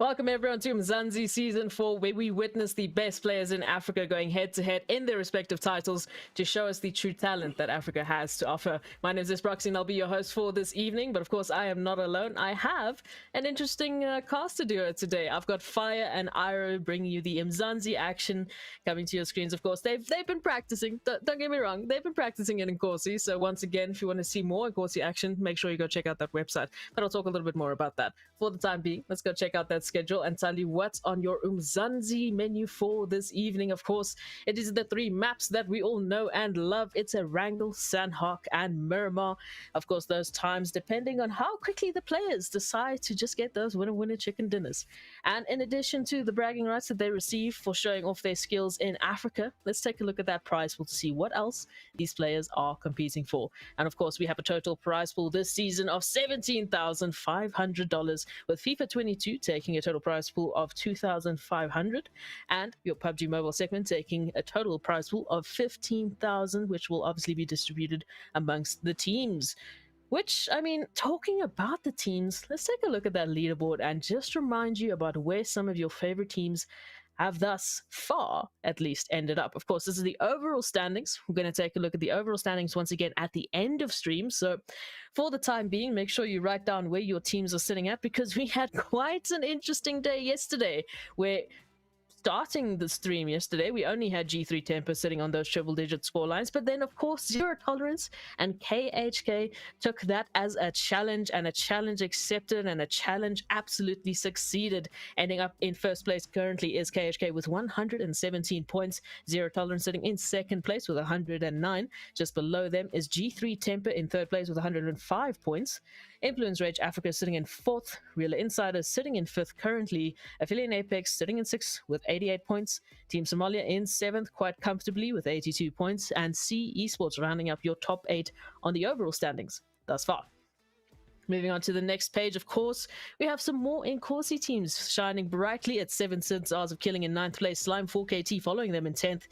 Welcome everyone to Umzansi Season 4, where we witness the best players in Africa going head-to-head in their respective titles to show us the true talent that Africa has to offer. My name is Esport and I'll be your host for this evening, but of course I am not alone. I have an interesting cast to do today. I've got Fire and Iro bringing you the Umzansi action coming to your screens. Of course, they've been practicing. Don't get me wrong, they've been practicing it in Nkosi. So once again, if you want to see more Nkosi action, make sure you go check out that website. But I'll talk a little bit more about that. For the time being, let's go check out that schedule and tell you what's on your Umzansi menu for this evening. Of course, it is the three maps that we all know and love. It's Erangel, Sanhok, and Miramar. Of course, those times depending on how quickly the players decide to just get those winner chicken dinners. And in addition to the bragging rights that they receive for showing off their skills in Africa, let's take a look at that prize pool to see what else these players are competing for. And of course, we have a total prize pool this season of $17,500, with FIFA 22 taking a total prize pool of $2,500, and your PUBG Mobile segment taking a total prize pool of $15,000, which will obviously be distributed amongst the teams. Which, I mean, talking about the teams, let's take a look at that leaderboard and just remind you about where some of your favorite teams have thus far at least ended up. Of course, this is the overall standings. We're going to take a look at the overall standings once again at the end of stream. So for the time being, make sure you write down where your teams are sitting at, because we had quite an interesting day yesterday where, starting the stream yesterday, we only had G3 Temper sitting on those triple-digit score lines, but then of course Zero Tolerance and KHK took that as a challenge, and a challenge accepted, and a challenge absolutely succeeded. Ending up in first place currently is KHK with 117 points. Zero Tolerance sitting in second place with 109. Just below them is G3 Temper in third place with 105 points. Influence Rage Africa sitting in fourth. Rila Insiders sitting in fifth currently. Affiliate Apex sitting in sixth with 88 points. Team Somalia in seventh quite comfortably with 82 points. And C Esports rounding up your top 8 on the overall standings thus far. Moving on to the next page, of course, we have some more Nkosi teams shining brightly at 7 Hours of Killing in 9th place. Slime 4KT following them in 10th.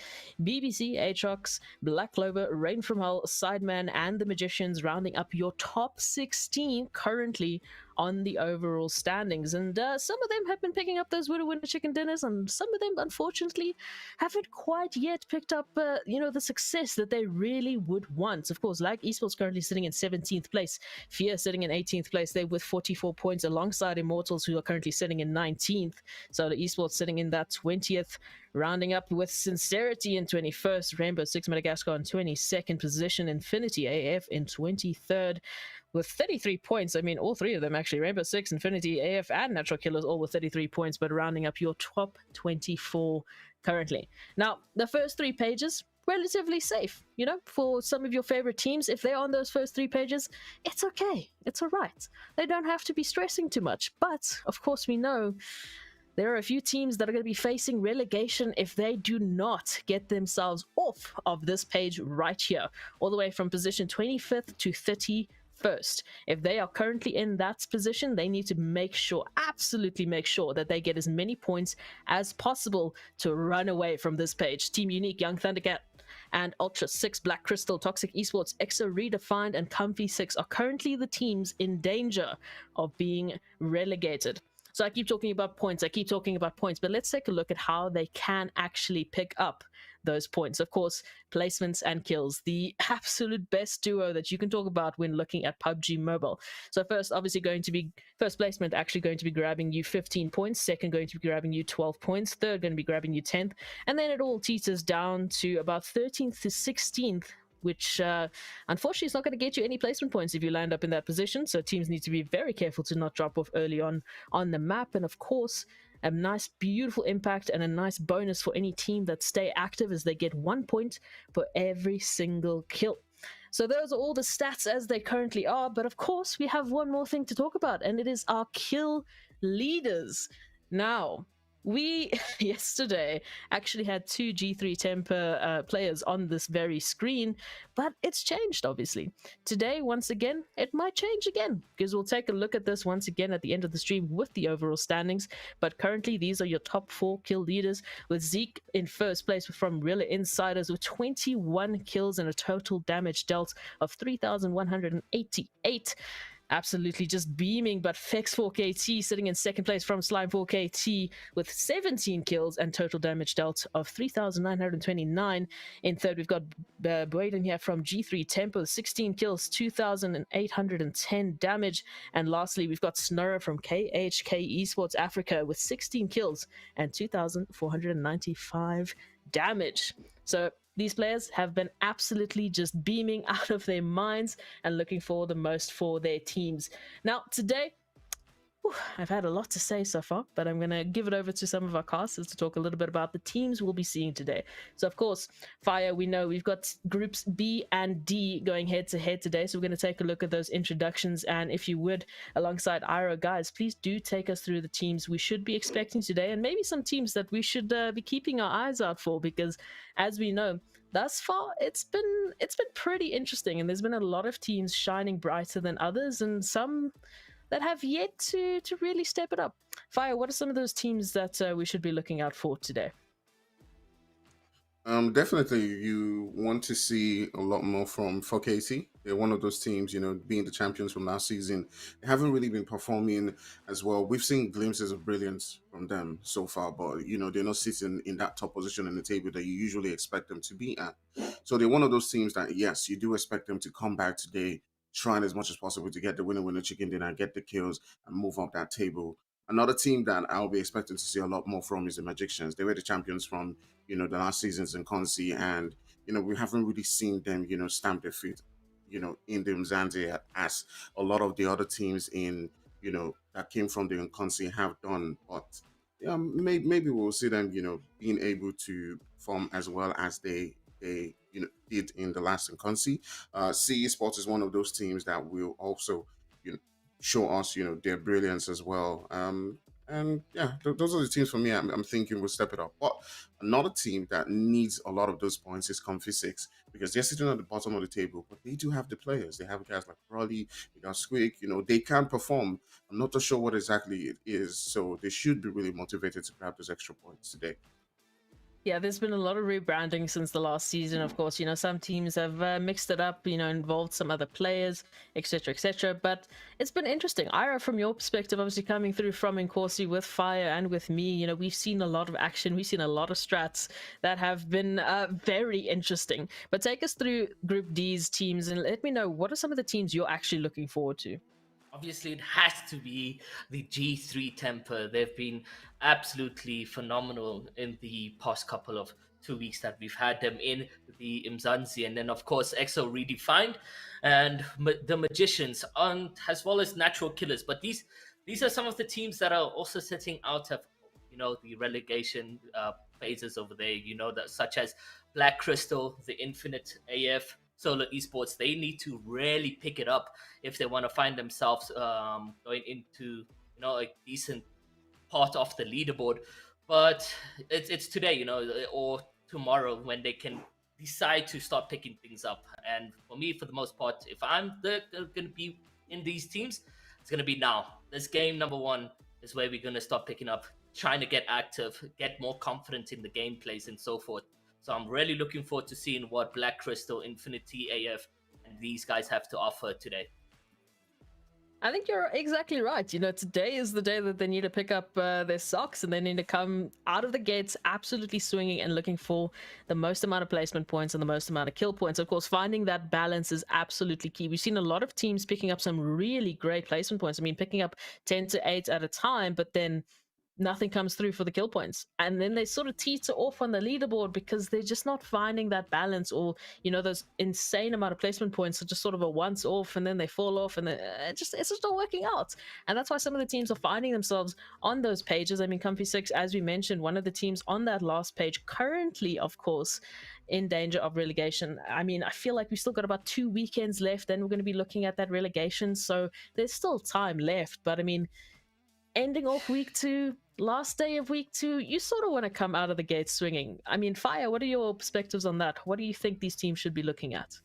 BBC, Aatrox, Black Clover, Rain from Hell, Sidemen, and the Magicians rounding up your top 16 currently on the overall standings. And some of them have been picking up those winner chicken dinners, and some of them unfortunately haven't quite yet picked up the success that they really would want. Of course, like Esports currently sitting in 17th place, Fear sitting in 18th place there with 44 points, alongside Immortals, who are currently sitting in 19th. So the Esports sitting in that 20th, rounding up with Sincerity in 21st, Rainbow Six Madagascar in 22nd position, Infinity AF in 23rd with 33 points. I mean, all three of them actually, Rainbow Six, Infinity, AF, and Natural Killers, all with 33 points, but rounding up your top 24 currently. Now, the first 3 pages, relatively safe, for some of your favorite teams. If they're on those first 3 pages, it's okay, it's all right. They don't have to be stressing too much. But of course, we know there are a few teams that are going to be facing relegation if they do not get themselves off of this page right here, all the way from position 25th to 31st. If they are currently in that position, they need to make sure, absolutely make sure, that they get as many points as possible to run away from this page. Team Unique, Young Thundercat, and Ultra 6, Black Crystal, Toxic Esports, EXO, Redefined, and Comfy 6 are currently the teams in danger of being relegated. So I keep talking about points, but let's take a look at how they can actually pick up those points. Of course, placements and kills, the absolute best duo that you can talk about when looking at PUBG Mobile. So first placement actually going to be grabbing you 15 points, second going to be grabbing you 12 points, third going to be grabbing you 10th, and then it all teeters down to about 13th to 16th, which unfortunately is not going to get you any placement points if you land up in that position. So teams need to be very careful to not drop off early on the map. And of course, a nice beautiful impact and a nice bonus for any team that stay active, as they get 1 point for every single kill. So those are all the stats as they currently are, but of course we have one more thing to talk about, and it is our kill leaders. Now, we yesterday actually had 2 G3 Temper players on this very screen, but it's changed obviously. Today, once again, it might change again, because we'll take a look at this once again at the end of the stream with the overall standings. But currently, these are your top 4 kill leaders, with Zeke in first place from Rila Insiders with 21 kills and a total damage dealt of 3,188. absolutely just beaming. But Fex4KT sitting in second place from Slime4KT with 17 kills and total damage dealt of 3,929. In third, we've got Boyden here from G3 Tempo, 16 kills, 2,810 damage. And lastly, we've got Snurra from KHK Esports Africa with 16 kills and 2,495 damage. So these players have been absolutely just beaming out of their minds and looking for the most for their teams. Now, today, I've had a lot to say so far, but I'm going to give it over to some of our casters to talk a little bit about the teams we'll be seeing today. So, of course, Fire, we know we've got groups B and D going head to head today. So, we're going to take a look at those introductions. And if you would, alongside Ira, guys, please do take us through the teams we should be expecting today and maybe some teams that we should be keeping our eyes out for, because as we know, thus far it's been pretty interesting, and there's been a lot of teams shining brighter than others, and some that have yet to really step it up. Fire, what are some of those teams that we should be looking out for today? Definitely, you want to see a lot more from 4KT. They're one of those teams, being the champions from last season. They haven't really been performing as well. We've seen glimpses of brilliance from them so far, but they're not sitting in that top position in the table that you usually expect them to be at. So they're one of those teams that, yes, you do expect them to come back today, trying as much as possible to get the winner chicken dinner, get the kills, and move up that table. Another team that I'll be expecting to see a lot more from is the Magicians. They were the champions from the last seasons in Consi, and we haven't really seen them stamp their feet in the Umzansi as a lot of the other teams in that came from the Consi have done. But yeah, maybe we'll see them being able to perform as well as they did in the last Consi. CE Sports is one of those teams that will also show us their brilliance as well. And yeah, those are the teams for me. I'm thinking we'll step it up. But another team that needs a lot of those points is Comfy Six, because they're sitting at the bottom of the table, but they do have the players. They have guys like Raleigh, they got Squeak, they can perform. I'm not too sure what exactly it is, so they should be really motivated to grab those extra points today. Yeah, there's been a lot of rebranding since the last season. Of course, some teams have mixed it up, involved some other players, etc., etc. But it's been interesting. Ira, from your perspective, obviously coming through from Incorsi with Fire and with me, we've seen a lot of action. We've seen a lot of strats that have been very interesting. But take us through Group D's teams and let me know, what are some of the teams you're actually looking forward to? Obviously, it has to be the G3 Temper. They've been absolutely phenomenal in the past couple of 2 weeks that we've had them in the Umzansi. And then, of course, EXO Redefined and the Magicians, as well as Natural Killers. But these are some of the teams that are also sitting out of the relegation phases over there, that such as Black Crystal, the Infinite AF, Solo Esports. They need to really pick it up if they want to find themselves going into a decent part of the leaderboard. But it's today, or tomorrow, when they can decide to start picking things up. And for me, for the most part, if I'm going to be in these teams, it's going to be now. This game number one is where we're going to start picking up, trying to get active, get more confident in the gameplays and so forth. So I'm really looking forward to seeing what Black Crystal, Infinity AF, and these guys have to offer today. I think you're exactly right. Today is the day that they need to pick up their socks, and they need to come out of the gates absolutely swinging and looking for the most amount of placement points and the most amount of kill points. Of course, finding that balance is absolutely key. We've seen a lot of teams picking up some really great placement points. I mean, picking up 10 to 8 at a time, but then nothing comes through for the kill points, and then they sort of teeter off on the leaderboard because they're just not finding that balance, or those insane amount of placement points are just sort of a once off, and then they fall off, and it's just not working out. And that's why some of the teams are finding themselves on those pages. I mean, Comfy Six, as we mentioned, one of the teams on that last page, currently of course in danger of relegation. I mean, I feel like we've still got about 2 weekends left, then we're going to be looking at that relegation, so there's still time left. But I mean, ending off week 2, last day of week 2, you sort of want to come out of the gate swinging. I mean, Fire, what are your perspectives on that? What do you think these teams should be looking at?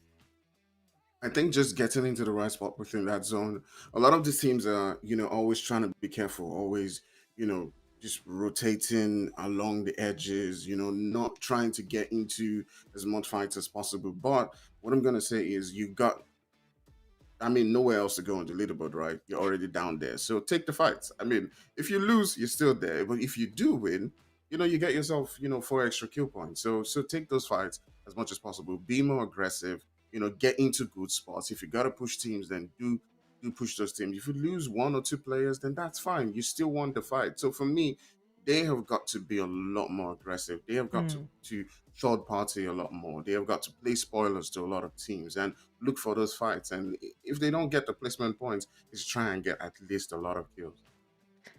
I think just getting into the right spot within that zone. A lot of these teams are, always trying to be careful, always, just rotating along the edges, not trying to get into as much fights as possible. But what I'm going to say is you got I mean, nowhere else to go on the leaderboard, right? You're already down there. So take the fights. I mean, if you lose, you're still there. But if you do win, you get yourself, 4 extra kill points. So take those fights as much as possible. Be more aggressive. Get into good spots. If you gotta push teams, then do push those teams. If you lose one or two players, then that's fine. You still won the fight. So for me, they have got to be a lot more aggressive. They have got to third party a lot more. They have got to play spoilers to a lot of teams and look for those fights. And if they don't get the placement points, is try and get at least a lot of kills.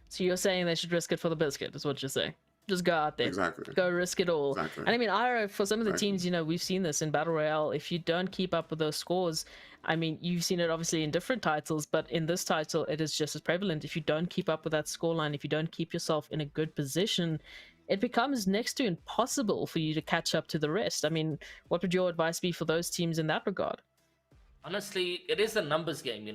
So you're saying they should risk it for the biscuit, is what you're saying. Just go out there, Exactly. go risk it all. Exactly. And I mean, Iro, for some of the Exactly. teams, we've seen this in Battle Royale. If you don't keep up with those scores, I mean, you've seen it obviously in different titles, but in this title, it is just as prevalent. If you don't keep up with that scoreline, if you don't keep yourself in a good position, it becomes next to impossible for you to catch up to the rest. I mean, what would your advice be for those teams in that regard? Honestly, it is a numbers game,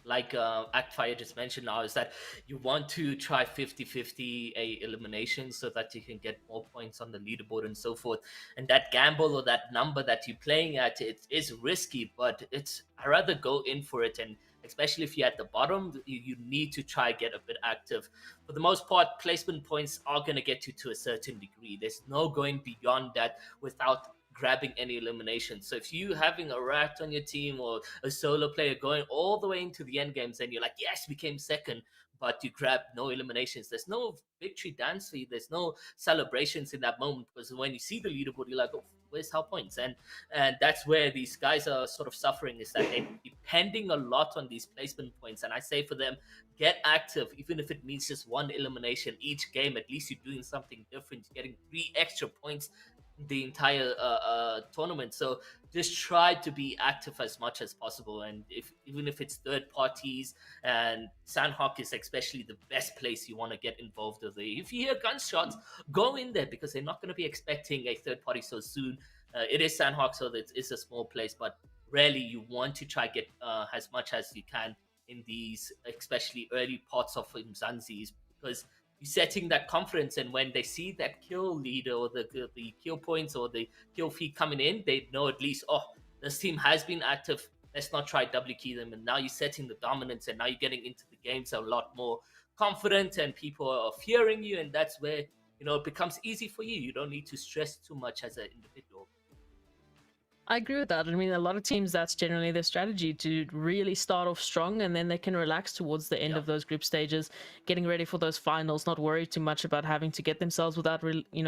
like Actfire just mentioned now, is that you want to try 50-50 a elimination so that you can get more points on the leaderboard and so forth. And that gamble or that number that you're playing at, it is risky, but I rather go in for it. And especially if you're at the bottom, you need to try get a bit active. For the most part, placement points are going to get you to a certain degree. There's no going beyond that without grabbing any elimination. So if you having a rat on your team or a solo player going all the way into the end games, and you're like, yes, we came second, but you grab no eliminations. There's no victory dance for you. There's no celebrations in that moment, because when you see the leaderboard, you're like, oh, where's our points? And that's where these guys are sort of suffering, is that they're depending a lot on these placement points. And I say for them, get active, even if it means just one elimination each game. At least you're doing something different. You're getting 3 extra points the entire tournament. So just try to be active as much as possible. And even if it's third parties, and Sanhok is especially the best place you want to get involved with. If you hear gunshots, go in there, because they're not going to be expecting a third party so soon. It is Sanhok, so it's a small place, but really you want to try get as much as you can in these, especially early parts of Umzansi, because you're setting that confidence, and when they see that kill leader or the kill points or the kill feed coming in, they know at least, oh, this team has been active, let's not try double key them. And now you're setting the dominance, and now you're getting into the games a lot more confident, and people are fearing you, and that's where it becomes easy for you. You don't need to stress too much as an individual. I agree with that. I mean, a lot of teams, that's generally their strategy, to really start off strong, and then they can relax towards the end of those group stages, getting ready for those finals, not worry too much about having to get themselves without,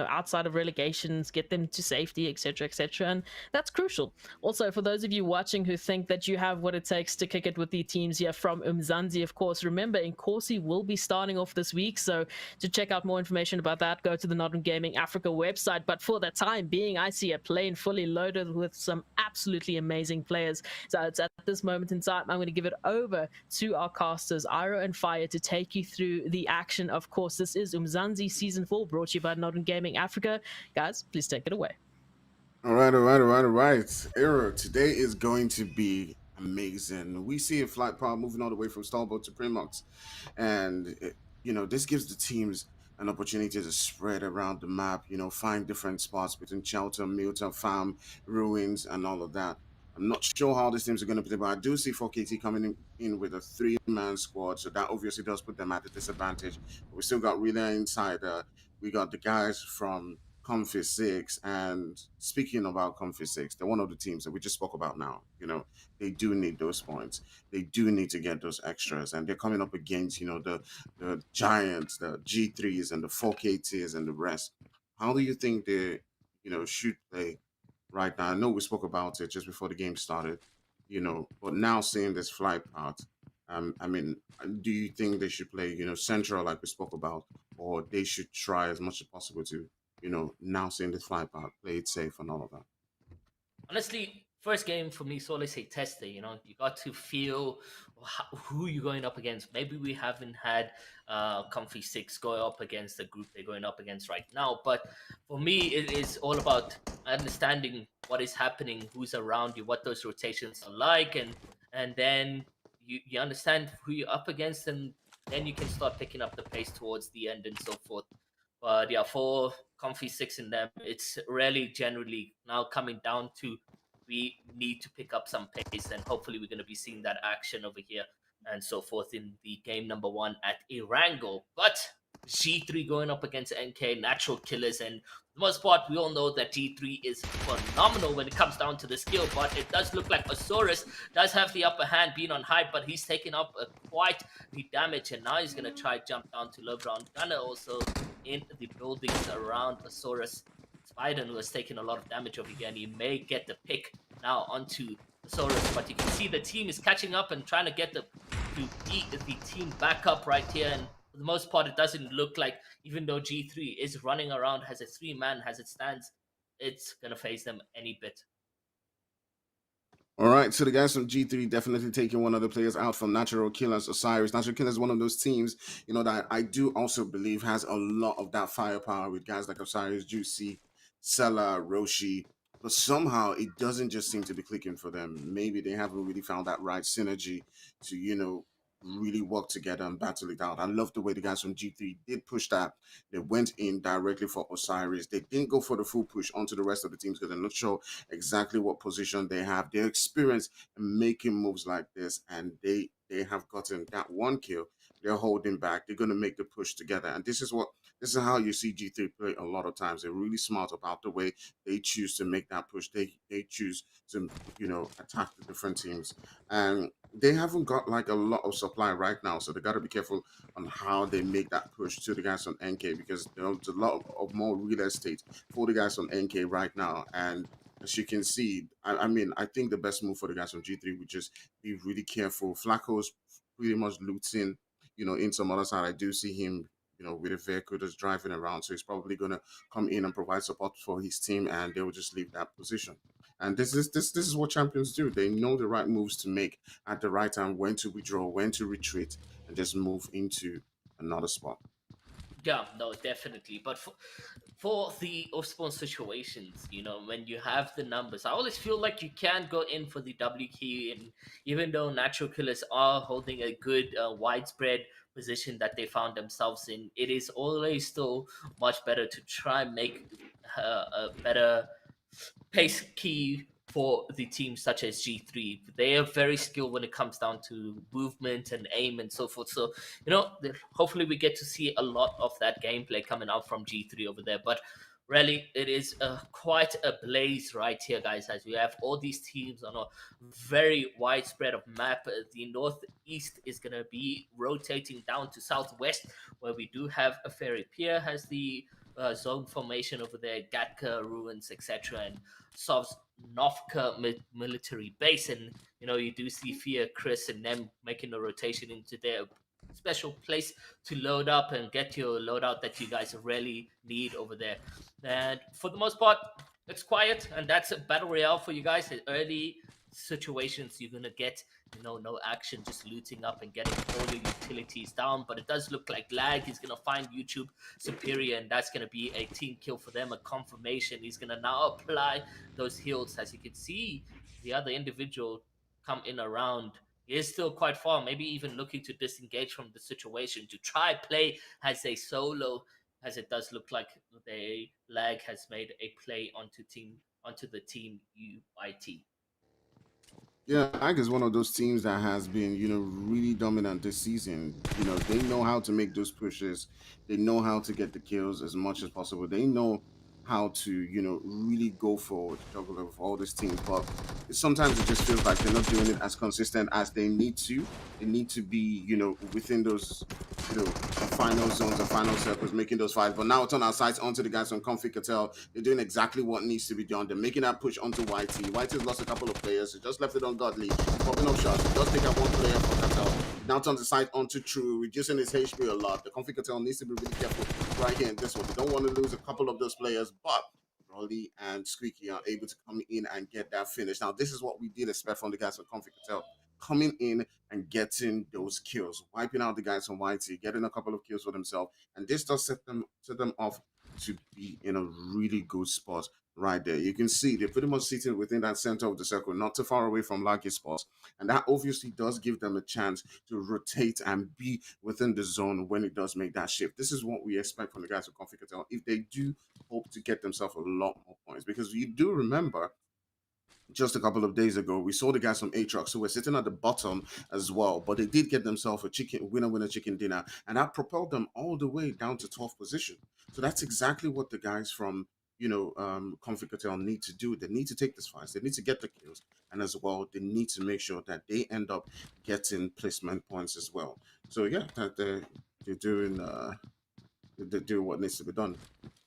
outside of relegations, get them to safety, etc., etc. And that's crucial. Also, for those of you watching who think that you have what it takes to kick it with the teams here from Umzansi, of course, remember, Nkosi will be starting off this week. So to check out more information about that, go to the Modern Gaming Africa website. But for the time being, I see a plane fully loaded with some absolutely amazing players. So it's at this moment in time, I'm going to give it over to our casters, Iro and Fire, to take you through the action. Of course, this is Umzansi Season 4, brought to you by Modern Gaming Africa. Guys, please take it away. All right. Era, today is going to be amazing. We see a flight path moving all the way from Starboard to Primox. And, this gives the teams an opportunity to spread around the map, find different spots between Shelter, Milton, Farm, Ruins, and all of that. I'm not sure how these teams are going to play, but I do see 4KT coming in with a 3-man squad. So that obviously does put them at a disadvantage. But we still got Rila inside. We got the guys from Comfy 6. And speaking about Comfy 6, they're one of the teams that we just spoke about now. They do need those points. They do need to get those extras. And they're coming up against, the giants, the G3s and the 4KTs and the rest. How do you think they, should play right now? I know we spoke about it just before the game started, but now seeing this flight path, I mean, do you think they should play, central like we spoke about, or they should try as much as possible to, now seeing this flight path, play it safe and all of that? Honestly, first game for me is always a tester. You got to feel who you're going up against. Maybe we haven't had Comfy 6 go up against the group they're going up against right now, but for me, it is all about understanding what is happening, who's around you, what those rotations are like, and then you understand who you're up against, and then you can start picking up the pace towards the end and so forth. But yeah, for Comfy 6 in them, it's really generally now coming down to we need to pick up some pace, and hopefully we're going to be seeing that action over here and so forth in the game number 1 at Erangel. But G3 going up against NK, natural killers, and for the most part, we all know that G3 is phenomenal when it comes down to the skill, but it does look like Osiris does have the upper hand being on high, but he's taking up quite the damage, and now he's going to try jump down to low ground. Gunner also in the buildings around Osiris. Spiden was taking a lot of damage over here, and he may get the pick now onto Osiris, but you can see the team is catching up and trying to get to beat the team back up right here, and for the most part, it doesn't look like, even though G3 is running around as a 3-man as it stands, it's going to phase them any bit. All right, so the guys from G3 definitely taking one of the players out from Natural Killers, Osiris. Natural Killers is one of those teams, that I do also believe has a lot of that firepower with guys like Osiris, Juicy, Sella, Roshi. But somehow it doesn't just seem to be clicking for them. Maybe they haven't really found that right synergy to, really work together and battle it out. I love the way the guys from G3 did push that. They went in directly for Osiris. They didn't go for the full push onto the rest of the teams because they're not sure exactly what position they have. Their experience in making moves like this, and they have gotten that one kill. They're holding back. They're going to make the push together, and this is how you see G3 play a lot of times. They're really smart about the way they choose to make that push. They choose to attack the different teams, and they haven't got like a lot of supply right now, so they got to be careful on how they make that push to the guys on NK, because there's a lot of more real estate for the guys on NK right now. And as you can see, I mean, I think the best move for the guys from G3 would just be really careful. Flacco's pretty much looting, in some other side. I do see him, with a vehicle that's driving around. So he's probably going to come in and provide support for his team, and they will just leave that position. And this is what champions do. They know the right moves to make at the right time, when to withdraw, when to retreat, and just move into another spot. Yeah, no, definitely. But for the off-spawn situations, when you have the numbers, I always feel like you can go in for the W key, and even though natural killers are holding a good widespread position that they found themselves in, it is always still much better to try and make a better pace key for the teams such as G3. They are very skilled when it comes down to movement and aim and so forth. So, hopefully we get to see a lot of that gameplay coming out from G3 over there. But really, it is quite a blaze right here, guys, as we have all these teams on a very widespread of map. The northeast is going to be rotating down to southwest, where we do have a Fairy Pier has the zone formation over there, Gatka ruins, etc., and Sov's Novka military base. And you do see Fear, Chris, and them making a rotation into their special place to load up and get your loadout that you guys really need over there. And for the most part, it's quiet, and that's a battle royale for you guys. Early situations, you're gonna get no action, just looting up and getting all your utilities down. But it does look like Lag is gonna find YouTube superior, and that's gonna be a team kill for them, a confirmation. He's gonna now apply those heals. As you can see, the other individual come in around. He is still quite far, maybe even looking to disengage from the situation to try play as a solo, as it does look like the Lag has made a play onto the team UIT. Yeah, Ag is one of those teams that has been, really dominant this season. They know how to make those pushes. They know how to get the kills as much as possible. They know how to, really go for the juggle of all these teams. But sometimes it just feels like they're not doing it as consistent as they need to. They need to be, within those, the final zones, the final circles, making those fights. But now it's on our sides, onto the guys from Comfy Cartel. They're doing exactly what needs to be done. They're making that push onto YT. YT's lost a couple of players. He just left it on Godly. He's popping up shots. He does take out one player for Cartel. Now turns the side onto True, reducing his HP a lot. The Comfy Cartel needs to be really careful right here in this one. They don't want to lose a couple of those players, but Rolly and Squeaky are able to come in and get that finish. Now, this is what we did expect from the guys from Comfy Cartel. Coming in and getting those kills, wiping out the guys from YT, getting a couple of kills for themselves, and this does set them off to be in a really good spot right there. You can see they're pretty much sitting within that center of the circle, not too far away from Lucky spots, and that obviously does give them a chance to rotate and be within the zone when it does make that shift. This is what we expect from the guys from Comfy Cartel if they do hope to get themselves a lot more points, because you do remember just a couple of days ago, we saw the guys from Atrox who were sitting at the bottom as well, but they did get themselves a chicken winner chicken dinner, and that propelled them all the way down to 12th position. So that's exactly what the guys from Conficatel need to do. They need to take this fight. They need to get the kills, and as well, they need to make sure that they end up getting placement points as well. So yeah, that they're doing they do what needs to be done.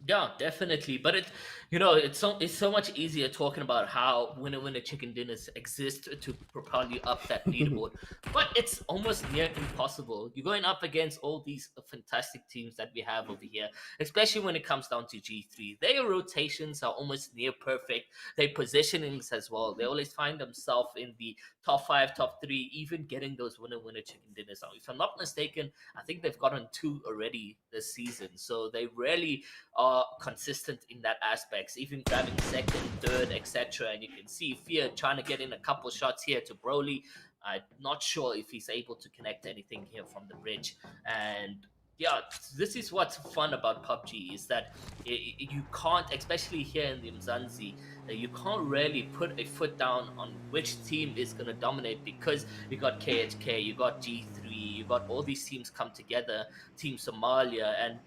Yeah, definitely. But it's so much easier talking about how winner chicken dinners exist to propel you up that leaderboard. But it's almost near impossible. You're going up against all these fantastic teams that we have over here, especially when it comes down to G3. Their rotations are almost near perfect. Their positionings as well. They always find themselves in the top five, top three, even getting those winner chicken dinners. Now, if I'm not mistaken, I think they've gotten two already this season. So they really are consistent in that aspects, even grabbing second, third, etc. And you can see Fear trying to get in a couple shots here to Broly. I'm not sure if he's able to connect anything here from the bridge. And yeah, this is what's fun about PUBG is that you can't, especially here in the Mzansi, you can't really put a foot down on which team is going to dominate because you got KHK, you got G3, you got all these teams come together, Team Somalia, and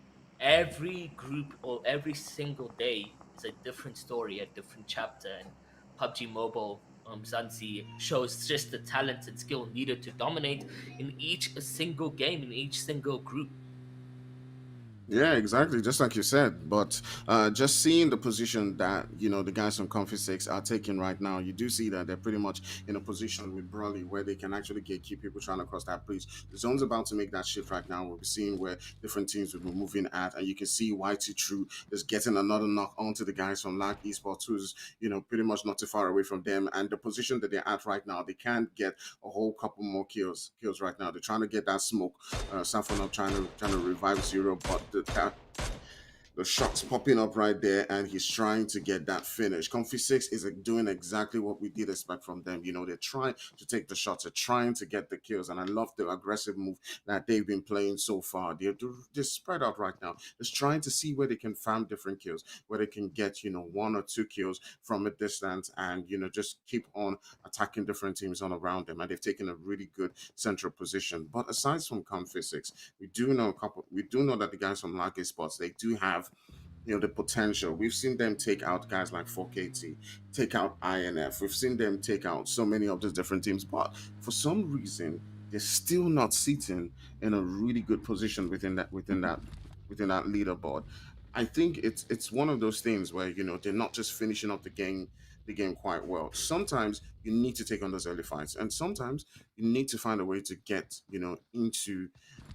every group or every single day is a different story, a different chapter. And PUBG Mobile Zanzi shows just the talent and skill needed to dominate in each single game, in each single group. Yeah, exactly. Just like you said, but just seeing the position that the guys from Confi Six are taking right now, you do see that they're pretty much in a position with Brawley where they can actually keep people trying to cross that bridge. The zone's about to make that shift right now. We'll be seeing where different teams will be moving at, and you can see YT True is getting another knock onto the guys from Lag Esports, who's pretty much not too far away from them. And the position that they're at right now, they can't get a whole couple more kills right now. They're trying to get that smoke. Safonov trying to revive Zero, but the shots popping up right there, and he's trying to get that finish. Comfy Six is doing exactly what we did expect from them. They're trying to take the shots, they're trying to get the kills, and I love the aggressive move that they've been playing so far. They're spread out right now, just trying to see where they can farm different kills, where they can get one or two kills from a distance, and just keep on attacking different teams on around them. And they've taken a really good central position. But aside from Comfy Six, we do know that the guys from Lucky Spots, they do have the potential. We've seen them take out guys like 4KT, take out INF. We've seen them take out so many of these different teams, but for some reason, they're still not sitting in a really good position within that leaderboard. I think it's one of those things where they're not just finishing up the game quite well. Sometimes you need to take on those early fights, and sometimes you need to find a way to get into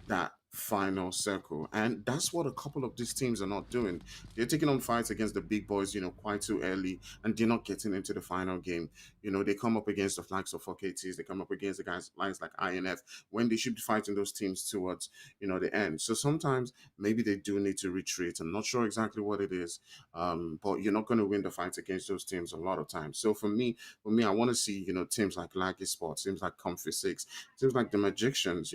that final circle. And that's what a couple of these teams are not doing. They're taking on fights against the big boys, quite too early, and they're not getting into the final game. They come up against the likes of 4KTs, they come up against the guys lines like INF when they should be fighting those teams towards, the end. So sometimes maybe they do need to retreat. I'm not sure exactly what it is. But you're not going to win the fights against those teams a lot of times. So for me, I want to see, teams like Lucky Sports, teams like Comfy Six, teams like the Magicians,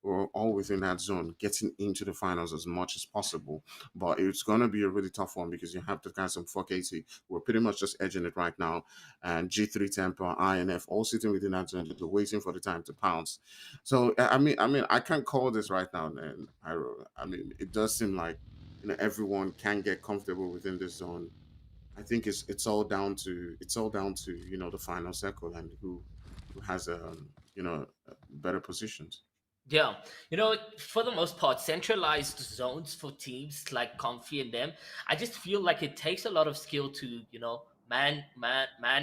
we're all within that zone, getting into the finals as much as possible. But it's going to be a really tough one because you have the guys from 4KT who are pretty much just edging it right now, and G3 Temper, INF, all sitting within that zone, they're waiting for the time to pounce. So I mean, I can't call this right now, man. I mean, it does seem like everyone can get comfortable within this zone. I think it's all down to the final circle and who has better positions. Yeah, for the most part, centralized zones for teams like Comfy and them, I just feel like it takes a lot of skill to, man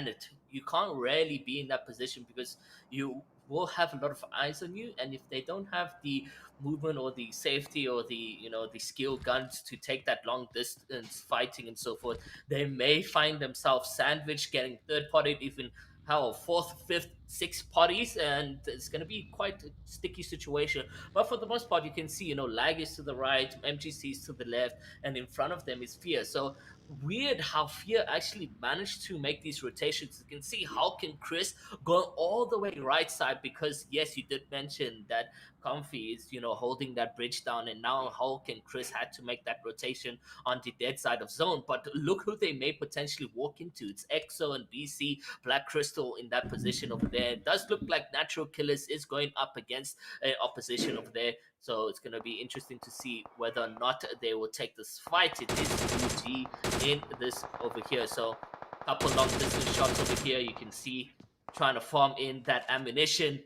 it. You can't really be in that position because you will have a lot of eyes on you, and if they don't have the movement or the safety or the skill guns to take that long distance fighting and so forth, they may find themselves sandwiched, getting third party, even how fourth, fifth, sixth parties, and it's going to be quite a sticky situation. But for the most part, you can see, Lag is to the right, MGC is to the left, and in front of them is Fear. So weird how Fear actually managed to make these rotations. You can see how can Chris go all the way right side because yes, you did mention that Comfy is, holding that bridge down, and now Hulk and Chris had to make that rotation on the dead side of zone. But look who they may potentially walk into. It's EXO and BC, Black Crystal in that position over there. It does look like Natural Killers is going up against opposition over there. So it's going to be interesting to see whether or not they will take this fight. It is UG in this over here. So couple long distance shots over here. You can see trying to farm in that ammunition.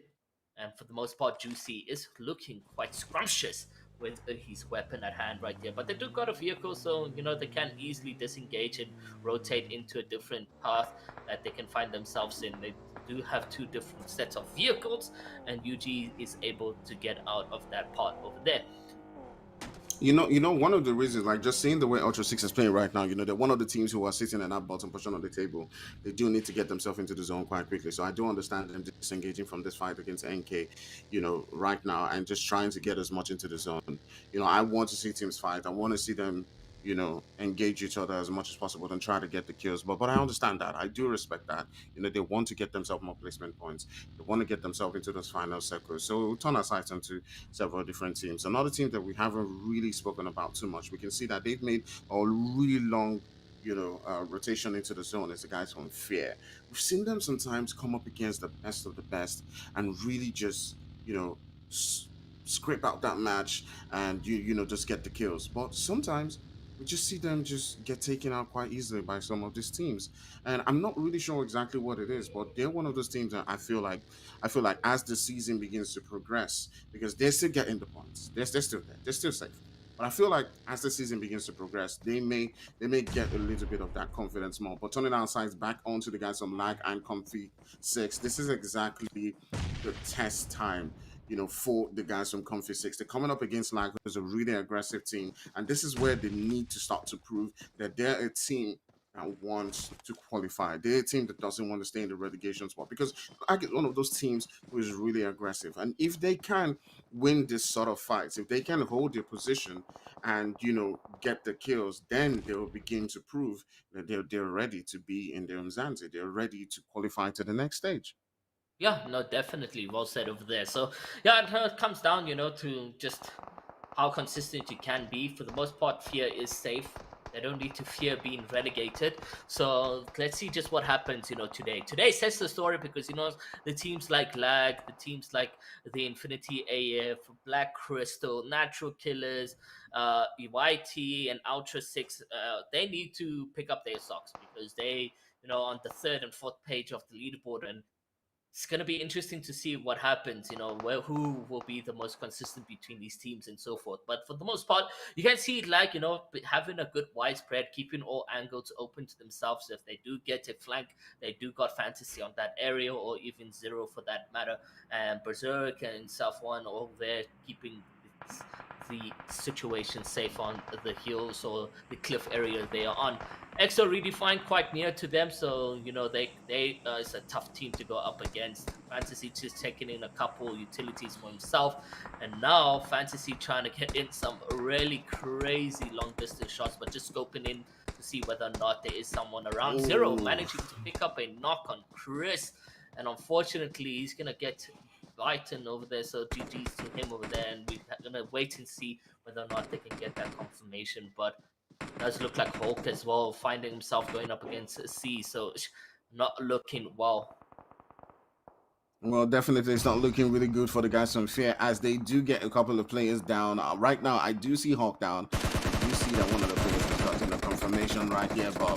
And for the most part, Juicy is looking quite scrumptious with his weapon at hand right there. But they do got a vehicle, so they can easily disengage and rotate into a different path that they can find themselves in. They do have two different sets of vehicles, and UG is able to get out of that part over there. One of the reasons, like just seeing the way Ultra Six is playing right now, they're one of the teams who are sitting in that bottom position on the table. They do need to get themselves into the zone quite quickly. So I do understand them disengaging from this fight against NK, right now, and just trying to get as much into the zone. I want to see teams fight. I want to see them, engage each other as much as possible and try to get the kills. But I understand that. I do respect that. They want to get themselves more placement points. They want to get themselves into those final circles. So we'll turn our sights onto several different teams. Another team that we haven't really spoken about too much. We can see that they've made a really long rotation into the zone is the guys from Fear. We've seen them sometimes come up against the best of the best and really just, scrape out that match and just get the kills. But sometimes we just see them just get taken out quite easily by some of these teams. And I'm not really sure exactly what it is, but they're one of those teams that I feel like as the season begins to progress, because they're still getting the points. They're still there. They're still safe. But I feel like as the season begins to progress, they may get a little bit of that confidence more. But turning our sights back onto the guys from Lag and Comfy Six, this is exactly the test time, for the guys from Comfy Six. They're coming up against Lag, who's a really aggressive team, and this is where they need to start to prove that they're a team that wants to qualify. They're a team that doesn't want to stay in the relegation spot, because I get one of those teams who is really aggressive. And if they can win this sort of fights, if they can hold their position and get the kills, then they will begin to prove that they're ready to be in the Umzansi. They're ready to qualify to the next stage. Yeah, no, definitely well said over there. So yeah, it comes down, to just how consistent you can be. For the most part, Fear is safe. They don't need to fear being relegated. So let's see just what happens, today. Today sets the story because the teams like Lag, the teams like the Infinity AF, Black Crystal, Natural Killers, YT, and Ultra Six, they need to pick up their socks because they, on the third and fourth page of the leaderboard, and it's going to be interesting to see what happens, who will be the most consistent between these teams and so forth. But for the most part, you can see like, having a good widespread, keeping all angles open to themselves. If they do get a flank, they do got Fantasy on that area, or even Zero for that matter. And Berserk and Self One all there keeping the situation safe on the hills or the cliff area they are on. EXO redefined quite near to them, so they it's a tough team to go up against. Fantasy just taking in a couple utilities for himself, and now Fantasy trying to get in some really crazy long distance shots, but just scoping in to see whether or not there is someone around. Zero Ooh. managing to pick up a knock on Chris, and unfortunately he's gonna get Lighten over there, so GG's to him over there, and we're gonna wait and see whether or not they can get that confirmation. But does look like Hulk as well, finding himself going up against C, so not looking well. Well, definitely, it's not looking really good for the guys from Fear, as they do get a couple of players down. Right now, I do see Hawk down. I do see that one of the players has gotten a confirmation right here, but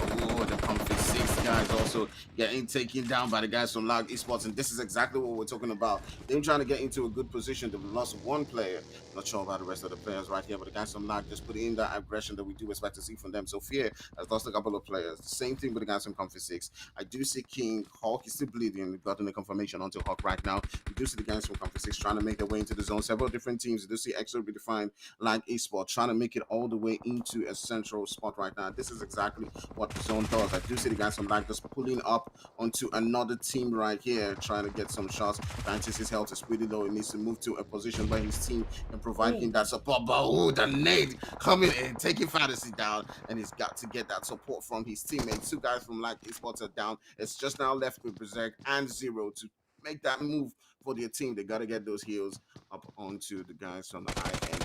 the Comfy Six guys also getting taken down by the guys from Lag Esports, and this is exactly what we're talking about. Them trying to get into a good position. They've lost one player. Not sure about the rest of the players right here, but the guys from Lag just put in that aggression that we do expect to see from them. So Fear has lost a couple of players. Same thing with the guys from Comfy Six. I do see King Hawk is still bleeding. We've gotten a confirmation onto Hawk right now. We do see the guys from Comfy Six trying to make their way into the zone. Several different teams. We do see EXO redefined Lag Esport trying to make it all the way into a central spot right now. This is exactly what the zone does. I do see the guys from Lag just pulling up onto another team right here, trying to get some shots. Fantasy's health is pretty low. He needs to move to a position where his team can provide him that support. But the nade coming in, taking Fantasy down, and he's got to get that support from his teammates. Two guys from Lag Esports are down. It's just now left with Berserk and Zero to make that move for their team. They got to get those heals up onto the guys from the INF.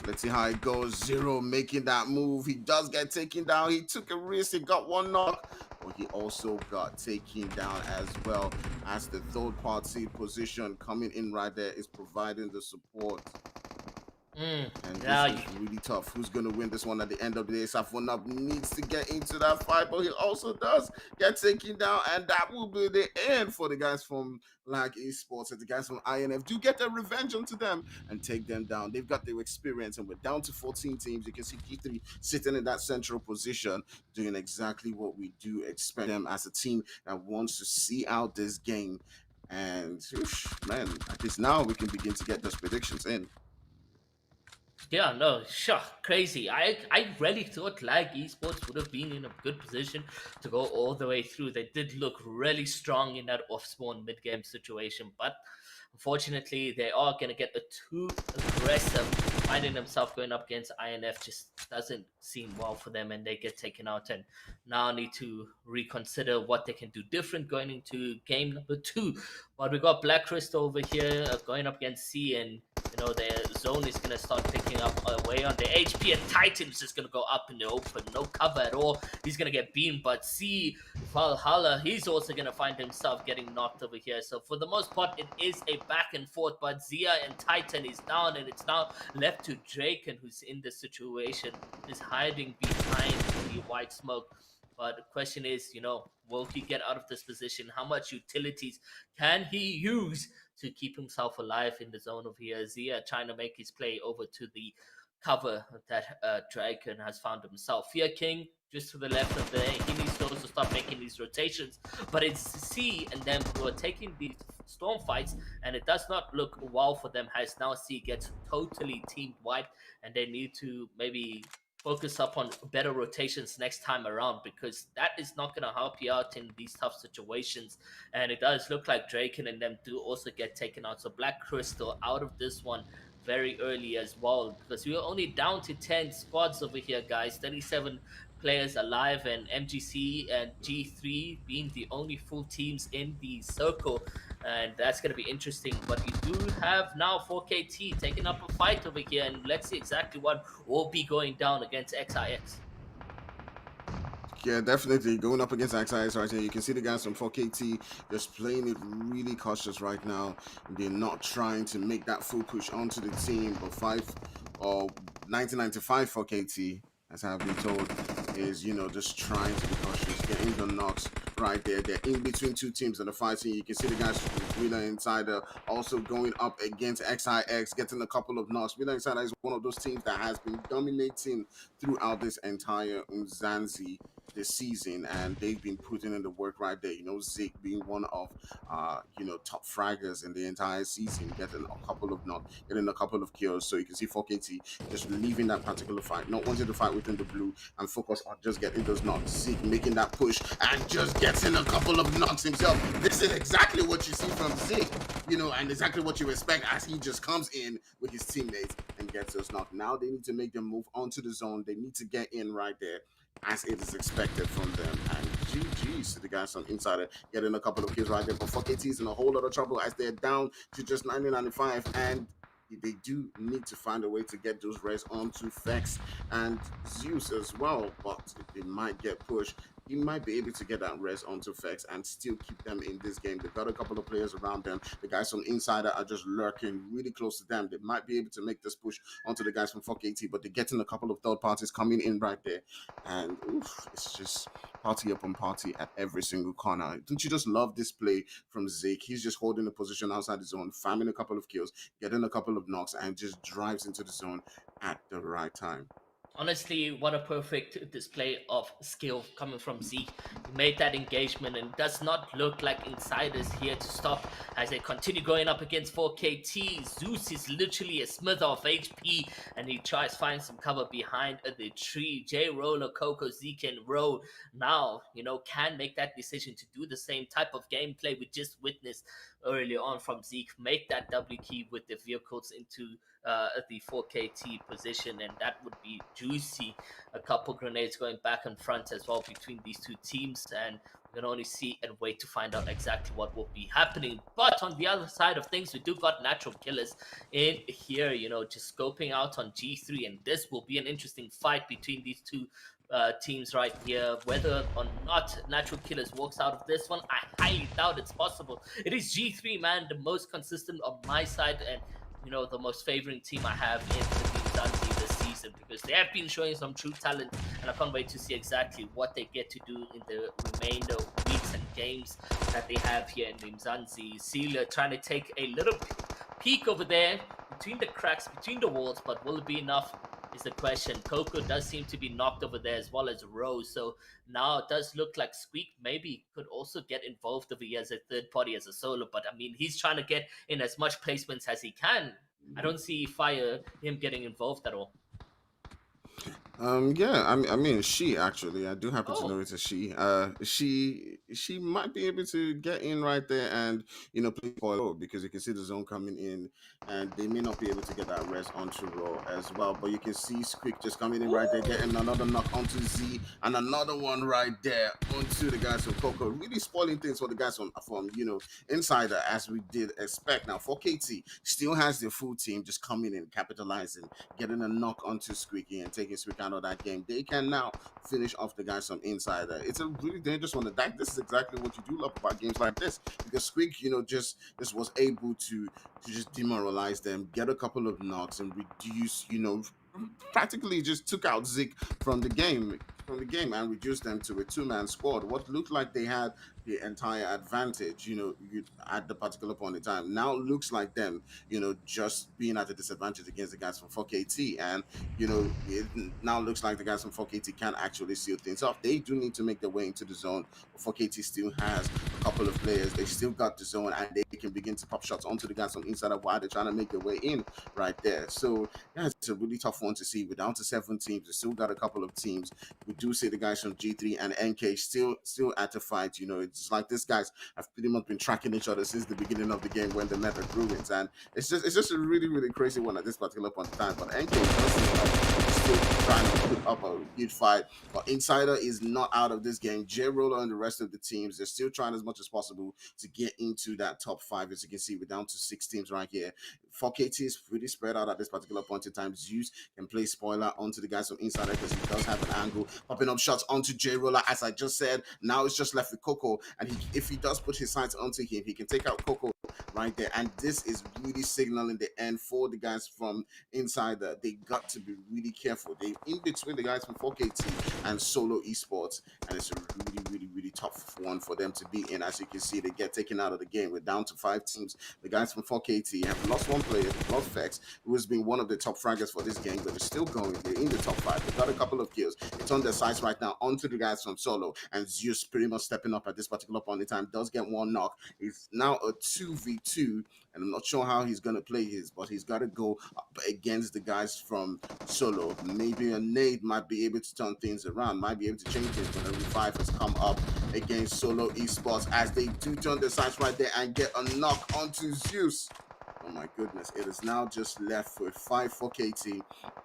Let's see how it goes. Zero making that move. He does get taken down. He took a risk. He got one knock, but he also got taken down as well, as the third party position coming in right there is providing the support. And yeah, this is really tough. Who's going to win this one at the end of the day? Safonab needs to get into that fight, but he also does get taken down, and that will be the end for the guys from Lag Esports. And the guys from INF do get their revenge onto them and take them down. They've got their experience, and we're down to 14 teams. You can see G3 sitting in that central position, doing exactly what we do expect them as a team that wants to see out this game. And man, at least now we can begin to get those predictions in. Yeah, no, sure, crazy. I really thought Lag Esports would have been in a good position to go all the way through. They did look really strong in that off-spawn mid-game situation, but unfortunately, they are going to get too aggressive. Finding themselves going up against INF just doesn't seem well for them, and they get taken out and now need to reconsider what they can do different going into game number 2. But we got Black Crystal over here going up against C, and their zone is going to start picking up away on the HP, and Titan's just going to go up in the open. No cover at all. He's going to get beamed, but see Valhalla, he's also going to find himself getting knocked over here. So for the most part, it is a back and forth, but Zia and Titan is down, and it's now left to Draken, who's in this situation, is hiding behind the white smoke. But the question is, will he get out of this position? How much utilities can he use to keep himself alive in the zone of here? Zia trying to make his play over to the cover that Draken has found himself. Fear King just to the left of there. He needs to also start making these rotations. But it's C and them who are taking these storm fights, and it does not look well for them, as now C gets totally team wiped, and they need to maybe focus up on better rotations next time around, because that is not going to help you out in these tough situations. And it does look like Draken and them do also get taken out. So Black Crystal out of this one very early as well, because we are only down to 10 squads over here, guys. 37 players alive, and MGC and G3 being the only full teams in the circle, and that's going to be interesting. But we do have now 4KT taking up a fight over here, and let's see exactly what will be going down against XIX. Yeah, definitely going up against XIS right here. You can see the guys from 4KT just playing it really cautious right now. They're not trying to make that full push onto the team, but 1995 4KT, as I've been told, is just trying to be cautious, getting the knocks right there. They're in between two teams that are fighting. You can see the guys from Rila Insider also going up against XIX, getting a couple of knocks. Rila Insider is one of those teams that has been dominating throughout this entire Umzansi this season, and they've been putting in the work right there. Zeke being one of top fraggers in the entire season, getting a couple of knocks, getting a couple of kills. So you can see 4KT just leaving that particular fight, not wanting to fight within the blue and focus on just getting those knocks. Zeke making that push and just getting a couple of knocks himself. This is exactly what you see from Zeke, and exactly what you expect as he just comes in with his teammates and gets those knocks. Now they need to make them move onto the zone. They need to get in right there, as it is expected from them. And GG's to the guys on Insider getting a couple of kills right there. But 4KT is in a whole lot of trouble as they're down to just 1995, and they do need to find a way to get those res onto Vex and Zeus as well. But they might get pushed. He might be able to get that res onto Vex and still keep them in this game. They've got a couple of players around them. The guys from Insider are just lurking really close to them. They might be able to make this push onto the guys from 4KT, but they're getting a couple of third parties coming in right there. And it's just party upon party at every single corner. Don't you just love this play from Zeke? He's just holding the position outside the zone, farming a couple of kills, getting a couple of knocks, and just drives into the zone at the right time. Honestly, what a perfect display of skill coming from Zeke. He made that engagement, and does not look like Insiders here to stop as they continue going up against 4KT. Zeus is literally a smith of HP, and he tries to find some cover behind the tree. J Roller, Coco, Zeke, and Ro now, can make that decision to do the same type of gameplay we just witnessed earlier on from Zeke. Make that W key with the vehicles into the 4KT position, and that would be juicy. A couple grenades going back and front as well between these two teams, and We can only see and wait to find out exactly what will be happening. But on the other side of things, we do got natural killers in here, just scoping out on G3, and this will be an interesting fight between these two teams right here. Whether or not Natural Killers walks out of this one, I highly doubt it's possible. It is G3, man, the most consistent on my side, and the most favoring team I have in the Umzansi this season, because they have been showing some true talent, and I can't wait to see exactly what they get to do in the remainder weeks and games that they have here in the Umzansi. Sealer trying to take a little peek over there between the cracks, between the walls, but will it be enough is the question. Coco does seem to be knocked over there, as well as Rose. So now it does look like Squeak maybe could also get involved over here as a third party, as a solo. But I mean, he's trying to get in as much placements as he can. I don't see Fire him getting involved at all. Yeah, I mean, she actually, I do happen to know Oh, it's a she. She might be able to get in right there and play spoiler because you can see the zone coming in, and they may not be able to get that res onto Raw as well. But you can see Squeak just coming in right there, ooh. getting another knock onto Z, and another one right there onto the guys from Coco, really spoiling things for the guys from Insider, as we did expect. Now, for KT, still has the full team just coming in, capitalizing, getting a knock onto Squeaky and taking Squeaky out of that game. They can now finish off the guys from Insider. It's a really dangerous one. This is exactly what you do love about games like this, because Squeak, just was able to just demoralize them, get a couple of knocks, and reduce, practically just took out Zik from the game and reduced them to a two-man squad. What looked like they had the entire advantage, at the particular point in time, now looks like them, just being at a disadvantage against the guys from 4KT. And, it now looks like the guys from 4KT can actually seal things off. They do need to make their way into the zone, but 4KT still has a couple of players. They still got the zone, and they can begin to pop shots onto the guys from inside of while they're trying to make their way in right there. So, yeah, it's a really tough one to see. We're down to 7 teams. We still got a couple of teams. We do see the guys from G3 and NK still at the fight. It's like these guys have pretty much been tracking each other since the beginning of the game when they met at Ruins, and it's just a really, really crazy one at this particular point in time. But NK does seem like still trying to put up a good fight. But Insider is not out of this game. J Roller and the rest of the teams, they're still trying as much as possible to get into that top 5. As you can see, we're down to 6 teams right here. 4KT is pretty spread out at this particular point in time. Zeus can play spoiler onto the guys from Insider because he does have an angle, popping up shots onto J Roller, as I just said. Now it's just left with Coco, and if he does put his sights onto him, he can take out Coco right there. And this is really signaling the end for the guys from Insider. They got to be really careful. They in between the guys from 4KT and Solo Esports, and it's a really, really, really tough one for them to be in. As you can see, they get taken out of the game. We're down to 5 teams. The guys from 4KT have lost one player, lost Vex, who has been one of the top fraggers for this game, but they're still going. They're in the top 5. They've got a couple of kills. It's on their sides right now onto the guys from Solo, and Zeus pretty much stepping up at this particular point in time. Does get one knock. It's now a 2v2, and I'm not sure how he's going to play his, but he's got to go up against the guys from Solo. Maybe a nade might be able to turn things around, might be able to change things, but a revive has come up against Solo Esports as they do turn their sights right there and get a knock onto Zeus. Oh my goodness, it is now just left with 5 for KT.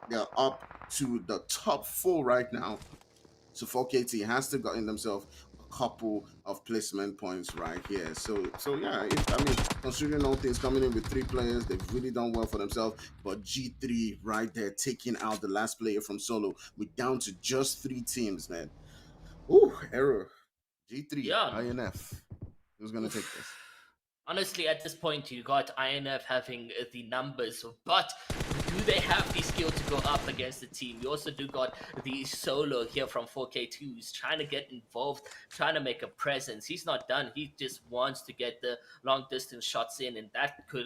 They're up to the top 4 right now. So 4KT has still gotten themselves a couple of placement points right here. So yeah, considering all things, coming in with 3 players, they've really done well for themselves. But G3 right there taking out the last player from Solo. We're down to just 3 teams, man. Ooh, error. G3, Yeah. INF. Who's gonna take Oof. this? Honestly, at this point, you got INF having the numbers, but do they have the skill to go up against the team? You also do got the solo here from 4K2 who's trying to get involved, trying to make a presence. He's not done. He just wants to get the long distance shots in, and that could,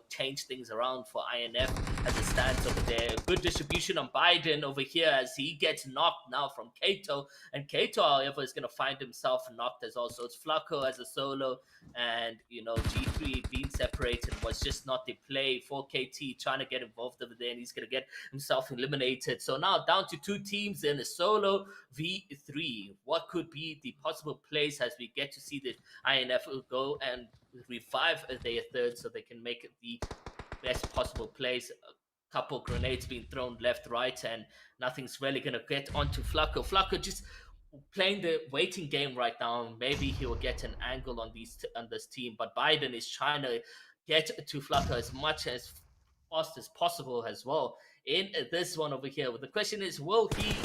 change things around for INF as it stands over there. Good distribution on Biden over here as he gets knocked now from Kato, and Kato, however, is going to find himself knocked as also. It's Flacco as a solo, and G3 being separated was just not the play. 4KT trying to get involved over there, and he's gonna get himself eliminated. So now down to 2 teams in a solo v3. What could be the possible plays as we get to see the INF go and revive their third so they can make the best possible plays? A couple grenades being thrown left, right, and nothing's really gonna get onto Flacco. Flacco just playing the waiting game right now. Maybe he will get an angle on on this team, but Biden is trying to get to Flucker as much as fast as possible as well in this one over here. The question is, will he?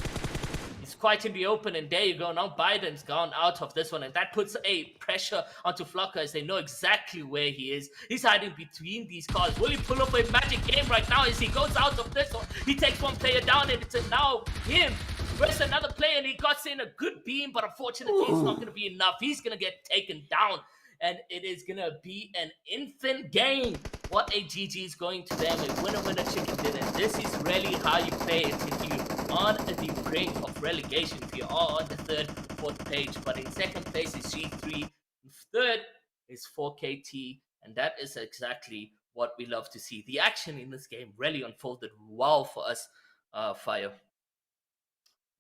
He's quite in the open, and there you go. Now Biden's gone out of this one, and that puts a pressure onto Flocker as they know exactly where he is. He's hiding between these cars. Will he pull up a magic game right now as he goes out of this one? He takes one player down, and it's now him versus another player, and he got in a good beam, but unfortunately, it's not going to be enough. He's going to get taken down, and it is going to be an infant game. What a GG is going to them, a winner-winner chicken dinner. This is really how you play it if you on the brink of relegation, if you are on the third, fourth page. But in second place is G3, third is 4KT, and that is exactly what we love to see. The action in this game really unfolded well for us, Fire.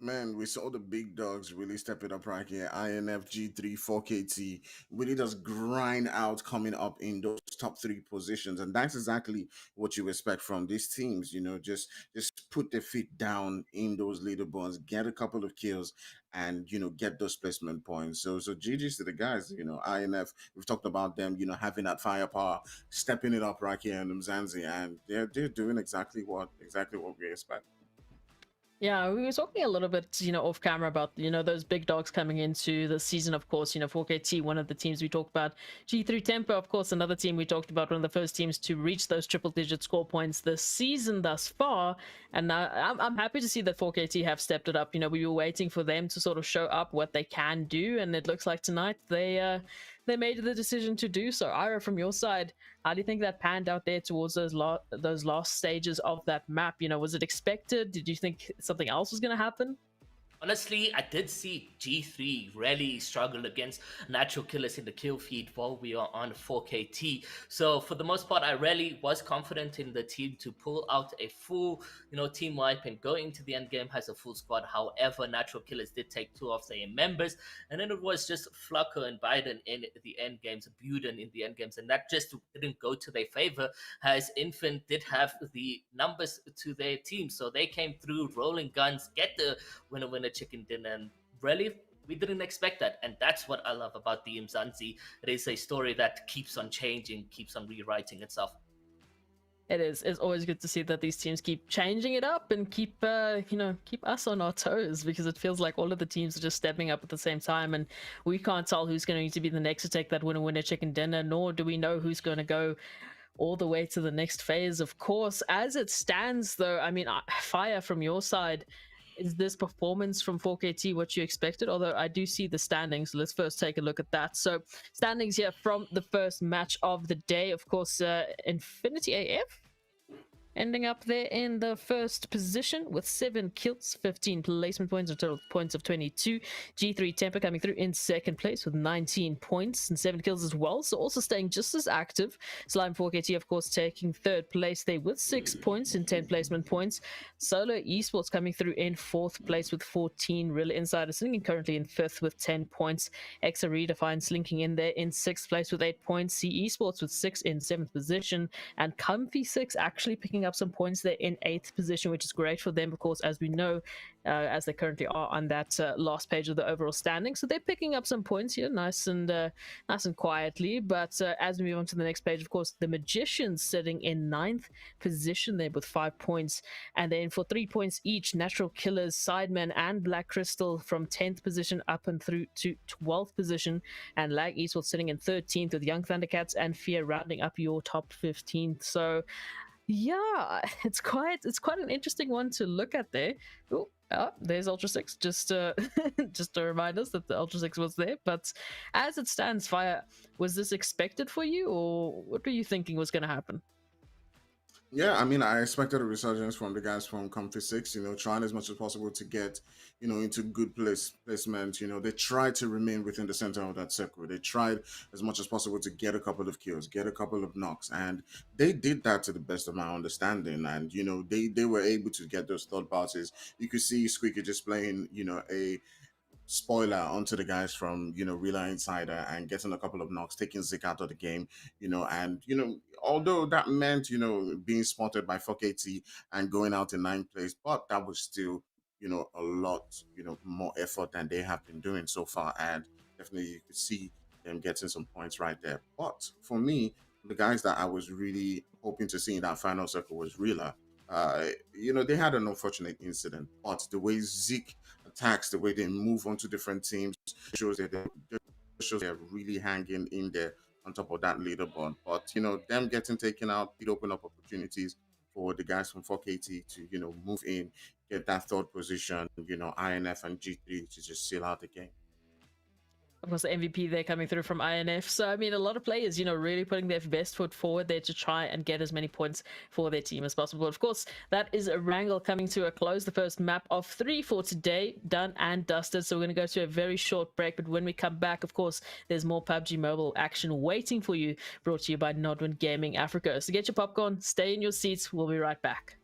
Man, we saw the big dogs really step it up right here. INF, G3, 4KT really does grind out coming up in those top three positions. And that's exactly what you expect from these teams. Just put their feet down in those leaderboards, get a couple of kills, and get those placement points. So GG's to the guys, INF, we've talked about them, having that firepower, stepping it up right here in Umzansi, and they're doing exactly what we expect. Yeah, we were talking a little bit, off camera about, those big dogs coming into the season, of course, 4KT, one of the teams we talked about. G3 Tempo, of course, another team we talked about, one of the first teams to reach those triple-digit score points this season thus far. And I'm happy to see that 4KT have stepped it up. We were waiting for them to sort of show up what they can do, and it looks like tonight they made the decision to do so. Ira, from your side, how do you think that panned out there towards those last stages of that map? Was it expected? Did you think something else was going to happen? Honestly, I did see G3 really struggle against natural killers in the kill feed while we are on 4KT. So for the most part, I really was confident in the team to pull out a full, team wipe and go into the end game as a full squad. However, natural killers did take two of their members, and then it was just Flucker and Biden in the end games, Buden in the end games, and that just didn't go to their favor as Infant did have the numbers to their team. So they came through rolling guns, get the winner chicken dinner, and really we didn't expect that, and that's what I love about the Umzansi. It is a story that keeps on changing, keeps on rewriting itself. It is. It's always good to see that these teams keep changing it up and keep us on our toes, because it feels like all of the teams are just stepping up at the same time, and we can't tell who's going to be the next to take that winner chicken dinner, nor do we know who's going to go all the way to the next phase. Of course, as it stands, though, I mean, Fire, from your side, is this performance from 4KT what you expected? Although I do see the standings. Let's first take a look at that. So standings here from the first match of the day. Of course, Infinity AF ending up there in the first position with 7 kills, 15 placement points, and total points of 22. G3 Temper coming through in second place with 19 points and 7 kills as well, so also staying just as active. Slime 4KT, of course, taking third place there with 6 points and 10 placement points. Solo Esports coming through in fourth place with 14. Rila Insider slinking currently in fifth with 10 points. Exa Redefined slinking in there in sixth place with 8 points. C Esports with 6 in seventh position, and Comfy 6 actually picking up some points there in 8th position, which is great for them, of course, as we know, as they currently are on that last page of the overall standing. So they're picking up some points here, nice and quietly. But as we move on to the next page, of course, the Magicians sitting in 9th position there with 5 points, and then for 3 points each, Natural Killers, Sidemen, and Black Crystal from 10th position up and through to 12th position, and Lag Esports sitting in 13th with Young Thundercats and Fear rounding up your top 15th. So yeah, it's quite an interesting one to look at there. Oh, there's Ultra 6. Just just to remind us that the Ultra 6 was there. But as it stands, Fire, was this expected for you, or what were you thinking was going to happen? Yeah, I mean, I expected a resurgence from the guys from Comfy 6, trying as much as possible to get, into good placement. They tried to remain within the center of that circle. They tried as much as possible to get a couple of kills, get a couple of knocks, and they did that to the best of my understanding. And, they were able to get those third passes. You could see Squeaky just playing, a spoiler onto the guys from Rila Insider and getting a couple of knocks, taking Zik out of the game, and although that meant being spotted by 4KT and going out in 9th place, but that was still a lot, more effort than they have been doing so far. And definitely you could see them getting some points right there. But for me, the guys that I was really hoping to see in that final circle was Rila. They had an unfortunate incident, but the way Zeke attacks, the way they move onto different teams, shows that they're really hanging in there on top of that leaderboard. But them getting taken out, it opened up opportunities for the guys from 4KT to move in, get that third position. INF and G3 to just seal out the game. Of course, the MVP there coming through from INF. So, I mean, a lot of players, really putting their best foot forward there to try and get as many points for their team as possible. Of course, that is Erangel coming to a close. The first map of 3 for today, done and dusted. So we're going to go to a very short break. But when we come back, of course, there's more PUBG Mobile action waiting for you, brought to you by Nodwin Gaming Africa. So get your popcorn, stay in your seats. We'll be right back.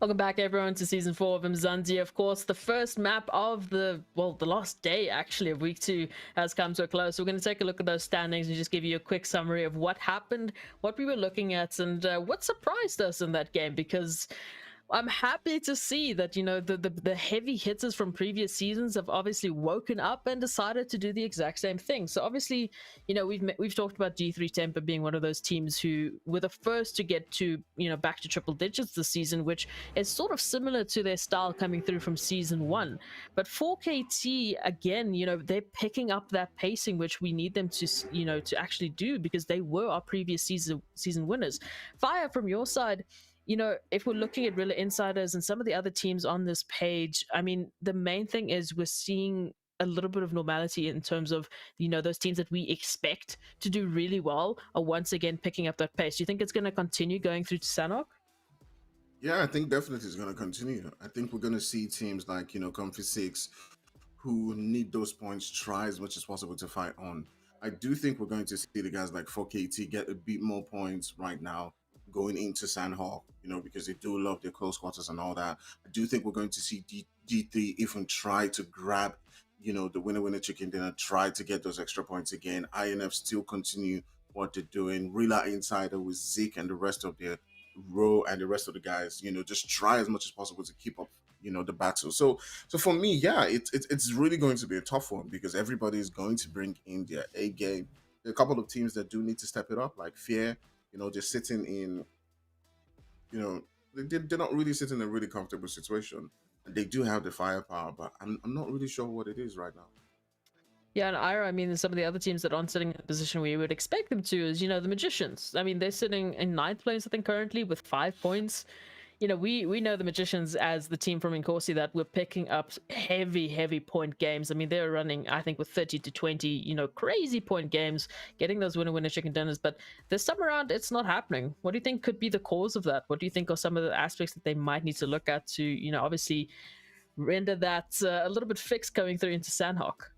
Welcome back, everyone, to season 4 of Umzansi. Of course, the first map of the last day actually of week 2 has come to a close. So we're going to take a look at those standings and just give you a quick summary of what happened, what we were looking at, and what surprised us in that game. Because I'm happy to see that the heavy hitters from previous seasons have obviously woken up and decided to do the exact same thing. So obviously, we've talked about G3 Temper being one of those teams who were the first to get to back to triple digits this season, which is sort of similar to their style coming through from season 1. But 4KT again, they're picking up that pacing which we need them to to actually do, because they were our previous season winners. Fire, from your side, if we're looking at Rila Insiders and some of the other teams on this page, I mean, the main thing is we're seeing a little bit of normality in terms of, those teams that we expect to do really well are once again picking up that pace. Do you think it's going to continue going through to Sanhok? Yeah, I think definitely it's going to continue. I think we're going to see teams like, Comfy Six, who need those points, try as much as possible to fight on. I do think we're going to see the guys like 4KT get a bit more points right now going into Sanhok, because they do love their close quarters and all that. I do think we're going to see D3 even try to grab, the winner chicken dinner, try to get those extra points again. INF still continue what they're doing. Rila Insider with Zeke and the rest of their row and the rest of the guys, just try as much as possible to keep up, the battle. So for me, yeah, it's really going to be a tough one because everybody is going to bring in their A game. There are a couple of teams that do need to step it up, like Fear. Just sitting in, they're not really sitting in a really comfortable situation. And they do have the firepower, but I'm not really sure what it is right now. Yeah, and Ira, I mean, some of the other teams that aren't sitting in the position where you would expect them to is, the Magicians. I mean, they're sitting in ninth place, I think, currently with 5 points. We know the Magicians as the team from Incorsi that were picking up heavy point games. I mean, they're running, I think, with 30 to 20, crazy point games, getting those winner chicken dinners. But this time around, it's not happening. What do you think could be the cause of that? What do you think are some of the aspects that they might need to look at to, obviously render that a little bit fixed going through into Sanhok?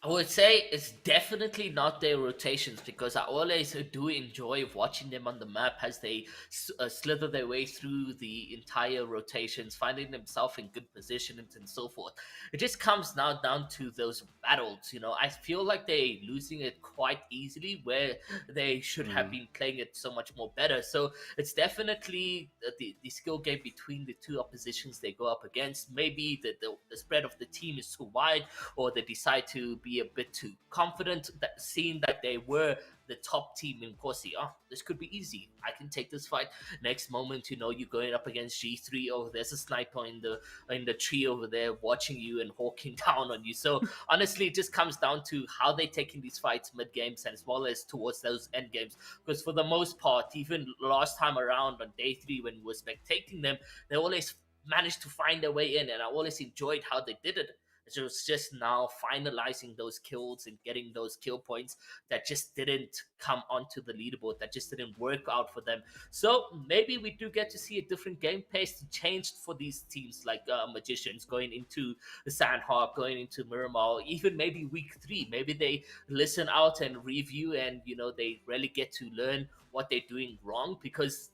I would say it's definitely not their rotations, because I always do enjoy watching them on the map as they slither their way through the entire rotations, finding themselves in good positions and so forth. It just comes now down to those battles. I feel like they're losing it quite easily where they should have Mm. been playing it so much more better. So it's definitely the skill game between the two oppositions they go up against. Maybe the spread of the team is too wide, or they decide to be a bit too confident, that seeing that they were the top team in Corsi. Oh, this could be easy. I can take this fight. Next moment, you're going up against G3. Oh, there's a sniper in the tree over there watching you and hawking down on you. So honestly, it just comes down to how they're taking these fights mid games and as well as towards those end games. Because for the most part, even last time around on day 3 when we were spectating them, they always managed to find their way in, and I always enjoyed how they did it. It was just now finalizing those kills and getting those kill points that just didn't come onto the leaderboard, that just didn't work out for them. So maybe we do get to see a different game pace changed for these teams like Magicians going into the Sandhawk, going into Miramar, even maybe week 3. Maybe they listen out and review, and they really get to learn what they're doing wrong, because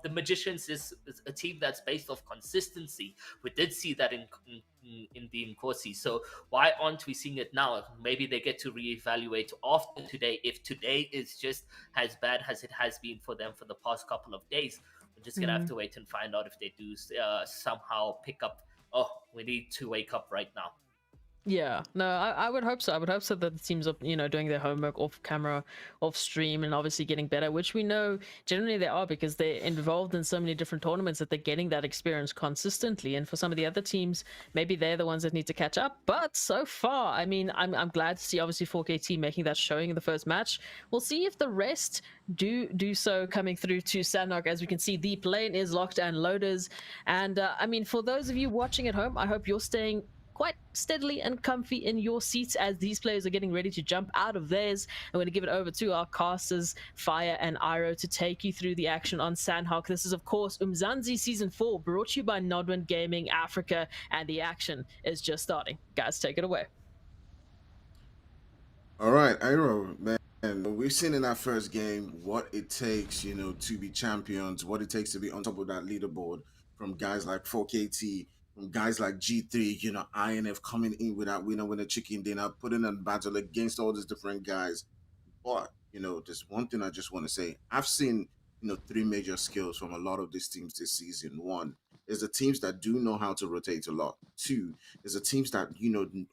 the Magicians is a team that's based off consistency. We did see that in the Nkosi. So why aren't we seeing it now? Maybe they get to reevaluate after today. If today is just as bad as it has been for them for the past couple of days, we're just gonna have to wait and find out if they do somehow pick up. Oh, we need to wake up right now. Yeah, no, I would hope so. I would hope so that the teams are, doing their homework off camera, off stream, and obviously getting better, which we know generally they are, because they're involved in so many different tournaments that they're getting that experience consistently. And for some of the other teams, maybe they're the ones that need to catch up. But so far, I mean, I'm glad to see obviously 4KT making that showing in the first match. We'll see if the rest do so coming through to Sanhok. As we can see, the plane is locked and loaders. And I mean, for those of you watching at home, I hope you're staying quite steadily and comfy in your seats as these players are getting ready to jump out of theirs. I'm going to give it over to our casters, Fire and Iro, to take you through the action on Sanhok. This is, of course, Umzansi Season 4, brought to you by Nodwind Gaming Africa, and the action is just starting. Guys, take it away. All right, Iro, man, we've seen in that first game what it takes, to be champions, what it takes to be on top of that leaderboard. from guys like 4KT, from guys like G3, INF coming in with that winner chicken dinner, putting in battle against all these different guys. But, there's one thing I just want to say. I've seen, three major skills from a lot of these teams this season. One is the teams that do know how to rotate a lot. Two is the teams that,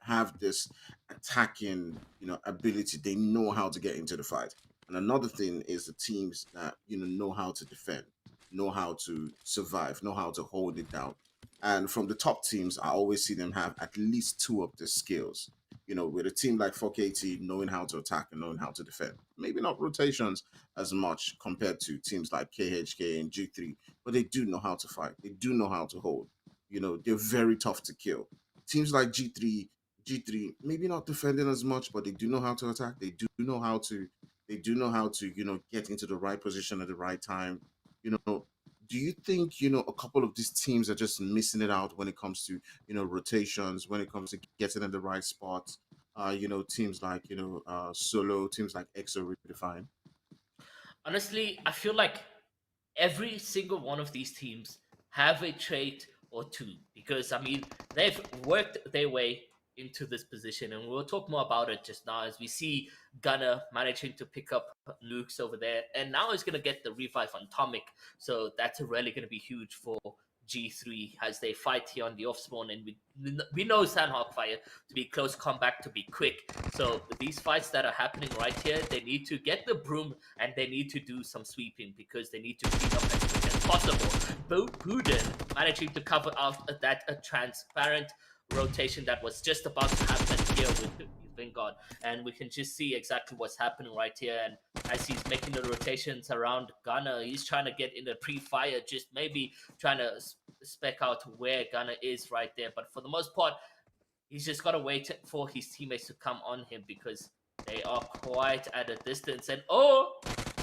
have this attacking, ability. They know how to get into the fight. And another thing is the teams that, know how to defend, know how to survive, know how to hold it down. And from the top teams, I always see them have at least two of the skills. With a team like 4KT knowing how to attack and knowing how to defend. Maybe not rotations as much compared to teams like KHK and G3, but they do know how to fight. They do know how to hold. They're very tough to kill. Teams like G3, maybe not defending as much, but they do know how to attack. They do know how to, get into the right position at the right time. Do you think, a couple of these teams are just missing it out when it comes to, rotations, when it comes to getting in the right spots? Teams like, Solo, teams like EXO Redefine. Honestly, I feel like every single one of these teams have a trait or two because I mean they've worked their way into this position, and we'll talk more about it just now as we see Gunner managing to pick up nukes over there, and now he's gonna get the revive on Tomic, so that's really gonna be huge for G3 as they fight here on the off spawn, and we know Sanhok fire to be close combat, to be quick. So these fights that are happening right here, they need to get the broom and they need to do some sweeping because they need to clean up as quick as possible. Buden managing to cover out that transparent rotation that was just about to happen here with Vingard, and we can just see exactly what's happening right here. And as he's making the rotations around Gunner, he's trying to get in the pre-fire, just maybe trying to spec out where Gunner is right there. But for the most part, he's just got to wait for his teammates to come on him because they are quite at a distance. And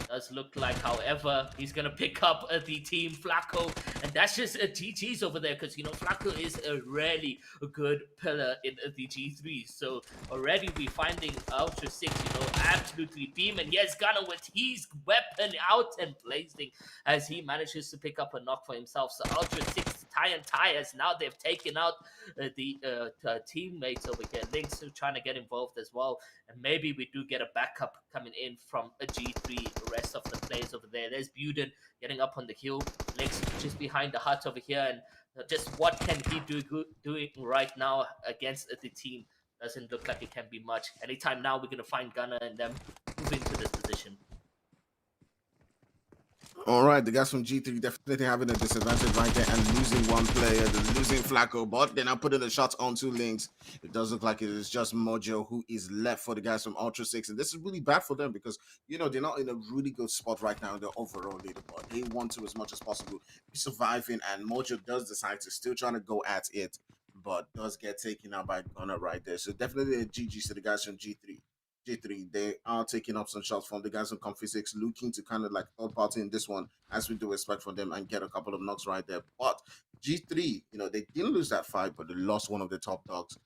does look like, however, he's going to pick up the team Flacco. And that's just a GG's over there because, Flacco is a really good pillar in the G3. So already we're finding Ultra 6, absolutely beam. And yes, Gunner with his weapon out and blazing as he manages to pick up a knock for himself. So Ultra 6 tires, now they've taken out the teammates over here. Lynx trying to get involved as well. And maybe we do get a backup coming in from a G3, the rest of the players over there. There's Buden getting up on the hill. Lynx just behind the hut over here. And just what can he doing right now against the team? Doesn't look like it can be much. Anytime now, we're going to find Gunner and them moving to this position. All right, the guys from G3 definitely having a disadvantage right there and losing one player, losing Flacco, but they're now putting the shots on two links. It does look like it is just Mojo who is left for the guys from Ultra 6, and this is really bad for them because, they're not in a really good spot right now in their overall leaderboard. They want to, as much as possible, be surviving, and Mojo does decide to still trying to go at it, but does get taken out by Gunner right there. So definitely a GG to the guys from G3. G3, they are taking up some shots from the guys from Comfy 6, looking to kind of like third party in this one, as we do expect from them, and get a couple of knocks right there. But G3, they didn't lose that fight, but they lost one of the top dogs,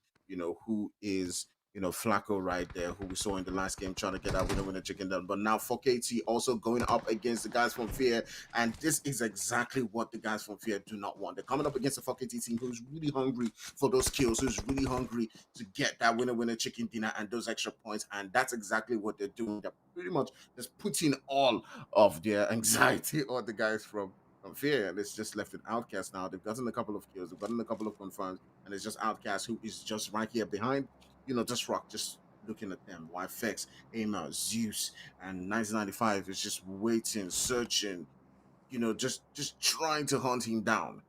who is, Flacco right there, who we saw in the last game trying to get that winner chicken done. But now 4KT also going up against the guys from Fear, and this is exactly what the guys from Fear do not want. They're coming up against a 4KT team who's really hungry for those kills, who's really hungry to get that winner chicken dinner and those extra points, and that's exactly what they're doing. They're pretty much just putting all of their anxiety on the guys from Fear, and it's just left with Outcast now. They've gotten a couple of kills, they've gotten a couple of confirms, and it's just Outcast who is just right here behind, just Rock, just looking at them. YFX, Aimer, Zeus, and 1995 is just waiting, searching, just trying to hunt him down.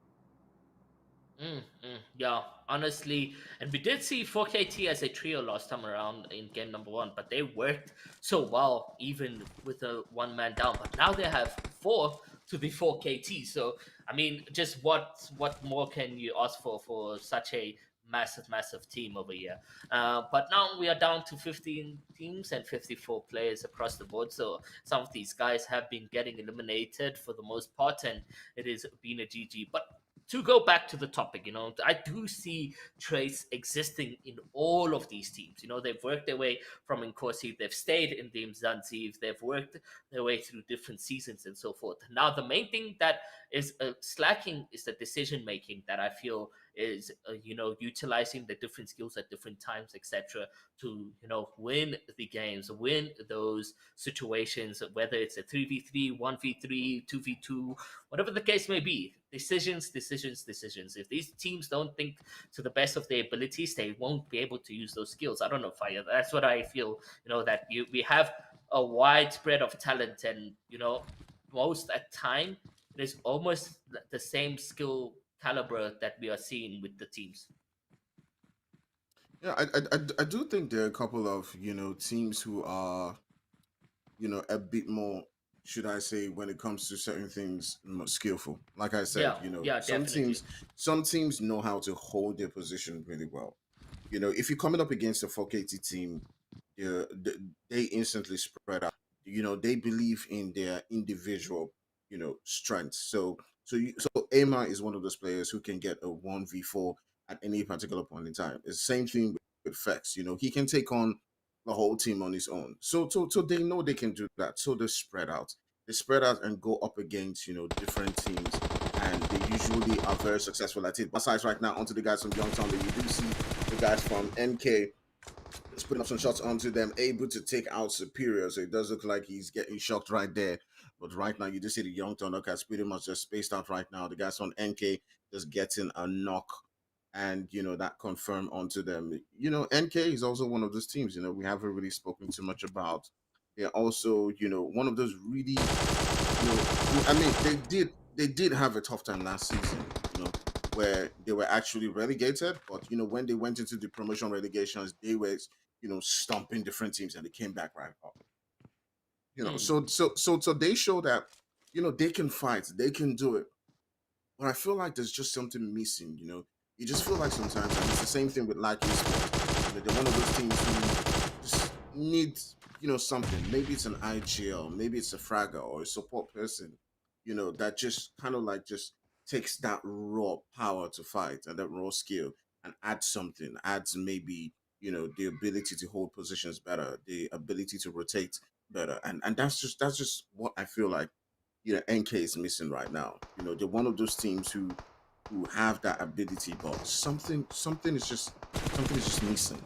Yeah, honestly, and we did see 4KT as a trio last time around in game number 1, but they worked so well even with a one-man down. But now they have 4 to be 4KT. So I mean, just what more can you ask for such a massive team over here? But now we are down to 15 teams and 54 players across the board. So some of these guys have been getting eliminated for the most part, and it has been a GG. But to go back to the topic, I do see traits existing in all of these teams. They've worked their way from Nkosi, they've stayed in the Umzansi, they've worked their way through different seasons and so forth. Now, the main thing that is slacking is the decision making that I feel is, utilizing the different skills at different times, etc., to, win the games, win those situations, whether it's a 3v3, 1v3, 2v2, whatever the case may be. Decisions, decisions, decisions. If these teams don't think to the best of their abilities, they won't be able to use those skills. I don't know, Fire. That's what I feel. That we have a widespread of talent, and most at time it is almost the same skill caliber that we are seeing with the teams. Yeah, I do think there are a couple of teams who are a bit more, should I say, when it comes to certain things, more skillful. Like I said, Yeah, yeah, definitely. some teams know how to hold their position really well. If you're coming up against a 4KT team, they they instantly spread out. They believe in their individual, strengths. So Ama is one of those players who can get a 1v4 at any particular point in time. It's the same thing with Fex. He can take on the whole team on his own. So they know they can do that. So they spread out. They spread out and go up against, different teams, and they usually are very successful at it. Besides, right now, onto the guys from Youngstown, that you do see the guys from NK just putting up some shots onto them, able to take out Superior. So it does look like he's getting shocked right there. But right now, you just see the young Thundercats pretty much just spaced out right now. The guys on NK just getting a knock, and that confirmed onto them. NK is also one of those teams. We haven't really spoken too much about. They're also one of those really I mean, they did have a tough time last season. Where they were actually relegated, but when they went into the promotion relegations, they were stomping different teams, and they came back right up. Mm, So they show that they can fight, they can do it. But I feel like there's just something missing. You just feel like sometimes, and it's the same thing with like Esport. They're one of those teams who just need something. Maybe it's an IGL, maybe it's a fragger or a support person. That just kind of like just takes that raw power to fight and that raw skill and adds something. Adds maybe the ability to hold positions better, the ability to rotate better, and that's just what I feel like NK is missing right now. They're one of those teams who have that ability, but something is just missing.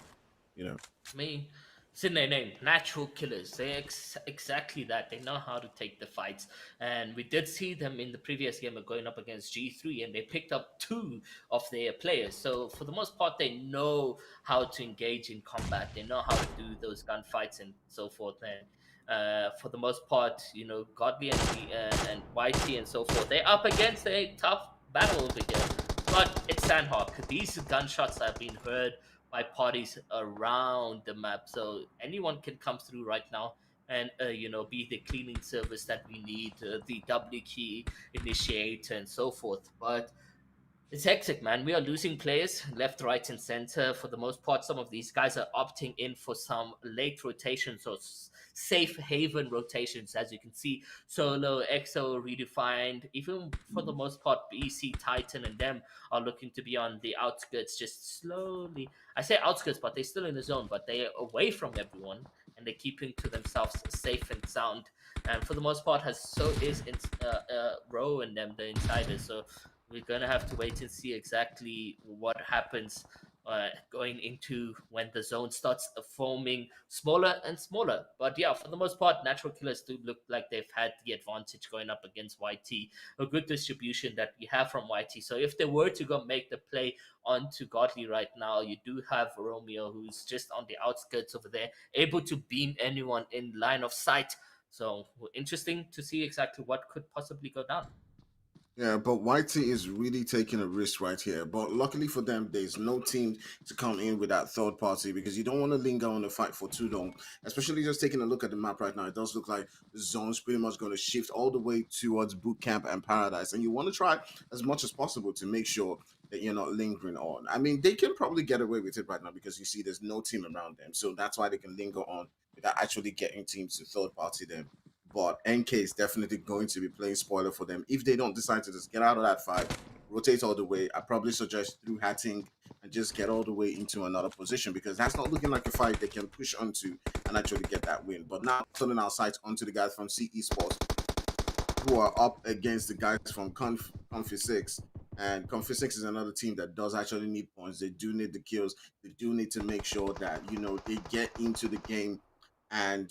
You know. Me, it's in their name, natural killers. They're exactly that. They know how to take the fights, and we did see them in the previous game of going up against G3, and they picked up two of their players. So for the most part, they know how to engage in combat. They know how to do those gunfights and so forth. And for the most part, Godly and YT and so forth, they're up against a tough battle over here. But it's Sanhok. These gunshots have been heard by parties around the map. So anyone can come through right now and be the cleaning service that we need, the W key initiator and so forth. But it's hectic, man. We are losing players left, right, and center. For the most part, some of these guys are opting in for some late rotations or safe haven rotations. As you can see, Solo, EXO, Redefined, even for the most part, BC, Titan, and them are looking to be on the outskirts, just slowly. I say outskirts, but they're still in the zone, but they're away from everyone and they're keeping to themselves safe and sound. And for the most part, so is Row and them, the insiders. So we're gonna have to wait and see exactly what happens going into when the zone starts forming smaller and smaller. But yeah, for the most part, natural killers do look like they've had the advantage going up against YT. A good distribution that we have from YT. So if they were to go make the play onto Godly right now, you do have Romeo who's just on the outskirts over there, able to beam anyone in line of sight. So interesting to see exactly what could possibly go down. Yeah, but YT is really taking a risk right here. But luckily for them, there's no team to come in with that third party because you don't want to linger on the fight for too long. Especially just taking a look at the map right now, it does look like the zone's pretty much going to shift all the way towards boot camp and paradise. And you want to try as much as possible to make sure that you're not lingering on. I mean, they can probably get away with it right now because you see there's no team around them. So that's why they can linger on without actually getting teams to third party them. But NK is definitely going to be playing spoiler for them if they don't decide to just get out of that fight rotate all the way, I probably suggest through hatting and just get all the way into another position because that's not looking like a fight they can push onto and actually get that win. But now turning our sights onto the guys from CE Sports who are up against the guys from Comfy Six. And Comfy Six is another team that does actually need points. They do need the kills. They do need to make sure that they get into the game and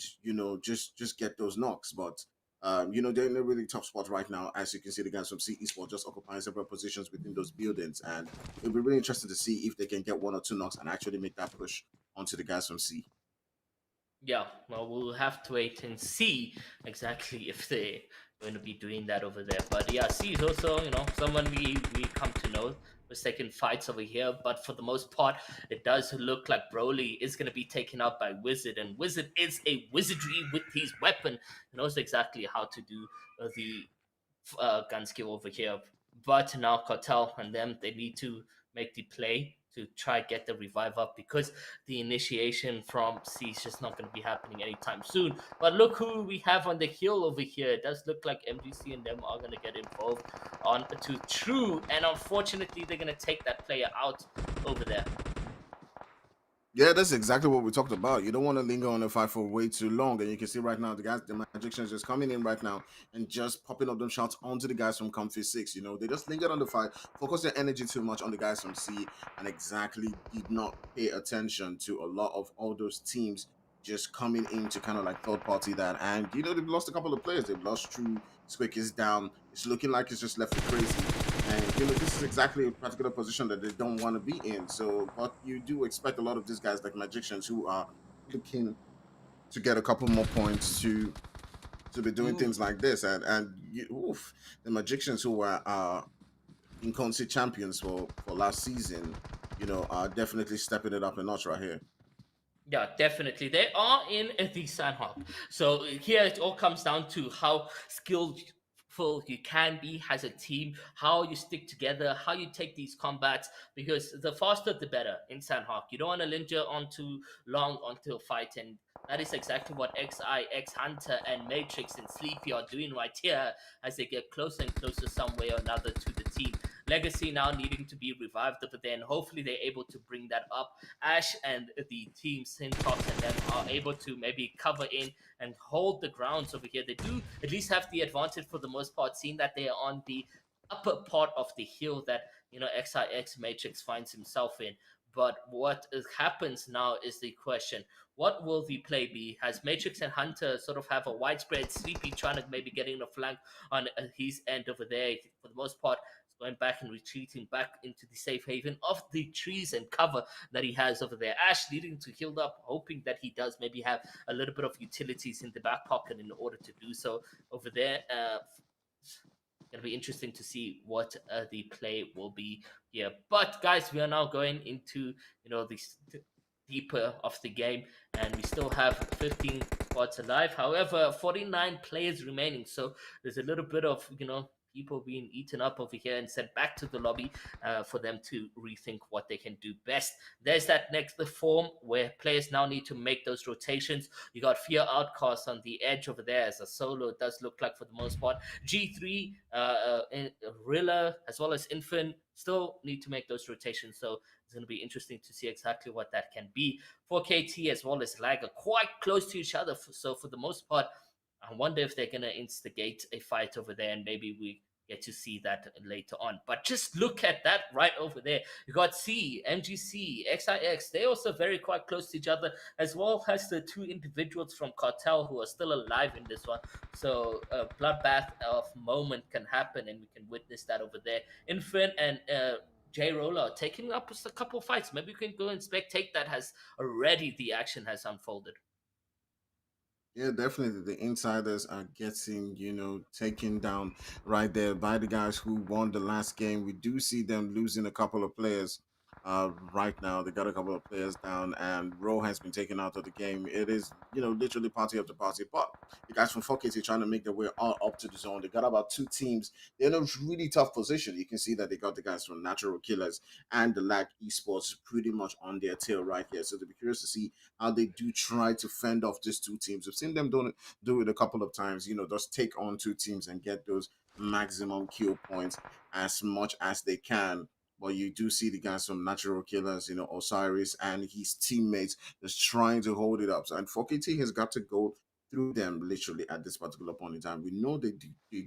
just get those knocks. But they're in a really tough spot right now. As you can see, the guys from CE Sport just occupying several positions within those buildings, and it'll be really interesting to see if they can get one or two knocks and actually make that push onto the guys from C. Yeah, well, we'll have to wait and see exactly if they're going to be doing that over there. But yeah, C is also, someone we come to know. Was taking fights over here, but for the most part, it does look like Broly is going to be taken out by Wizard, and Wizard is a wizardry with his weapon. He knows exactly how to do the gun skill over here. But now Cartel and them, they need to make the play to try get the revive up because the initiation from C is just not going to be happening anytime soon. But look who we have on the hill over here. It does look like MGC and them are going to get involved on to True, and unfortunately they're going to take that player out over there. Yeah, that's exactly what we talked about. You don't want to linger on a fight for way too long. And you can see right now, the Magicians just coming in right now and just popping up them shots onto the guys from Comfy Six. They just lingered on the fight, focused their energy too much on the guys from C, and exactly did not pay attention to a lot of all those teams just coming in to kind of like third party that. And, they've lost a couple of players. They've lost True, Squick is down. It's looking like it's just left with Crazy. And this is exactly a particular position that they don't want to be in. So, but you do expect a lot of these guys like magicians who are looking to get a couple more points to be doing things like this. And the magicians who were inconsistent champions for last season, are definitely stepping it up a notch right here. Yeah, definitely. They are in the Sanhok. So here it all comes down to how skillful you can be as a team, how you stick together, how you take these combats, because the faster the better in Sanhok. You don't want to linger on too long onto a fight, and that is exactly what XI, X Hunter, and Matrix and Sleepy are doing right here as they get closer and closer some way or another to the team. Legacy now needing to be revived over there, and hopefully they're able to bring that up. Ash and the team Syntox and them are able to maybe cover in and hold the grounds over here. They do at least have the advantage for the most part, seeing that they are on the upper part of the hill that XIX Matrix finds himself in. But what happens now is the question: what will the play be? Has Matrix and Hunter sort of have a widespread Sleepy trying to maybe getting the flank on his end over there? For the most part, going back and retreating back into the safe haven of the trees and cover that he has over there. Ash needing to heal up, hoping that he does maybe have a little bit of utilities in the back pocket in order to do so over there. Gonna be interesting to see what the play will be here. But guys, we are now going into the deeper of the game, and we still have 15 spots alive. However, 49 players remaining, so there's a little bit of people being eaten up over here and sent back to the lobby for them to rethink what they can do best. There's that next form where players now need to make those rotations. You got Fear Outcast on the edge over there as a solo. It does look like for the most part. G3, Rila, as well as Infin still need to make those rotations. So it's going to be interesting to see exactly what that can be. For KT as well as Lag are quite close to each other. So for the most part, I wonder if they're going to instigate a fight over there, and maybe we get to see that later on. But just look at that right over there. You got C, MGC, XIX. They're also very quite close to each other, as well as the two individuals from Cartel who are still alive in this one. So a bloodbath of moment can happen, and we can witness that over there. Infant and J Roller taking up a couple of fights. Maybe we can go and spectate that has already the action has unfolded. Yeah, definitely. The insiders are getting, taken down right there by the guys who won the last game. We do see them losing a couple of players right now. They got a couple of players down, and Rowe has been taken out of the game. It is, literally party of the party. But the guys from 4KT are trying to make their way all up to the zone. They got about two teams. They're in a really tough position. You can see that they got the guys from Natural Killers and the Lag Esports pretty much on their tail right here. So they'll be curious to see how they do try to fend off these two teams. We've seen them do it a couple of times, just take on two teams and get those maximum kill points as much as they can. But you do see the guys from Natural Killers, Osiris and his teammates just trying to hold it up. So, and 4KT has got to go through them literally at this particular point in time. We know they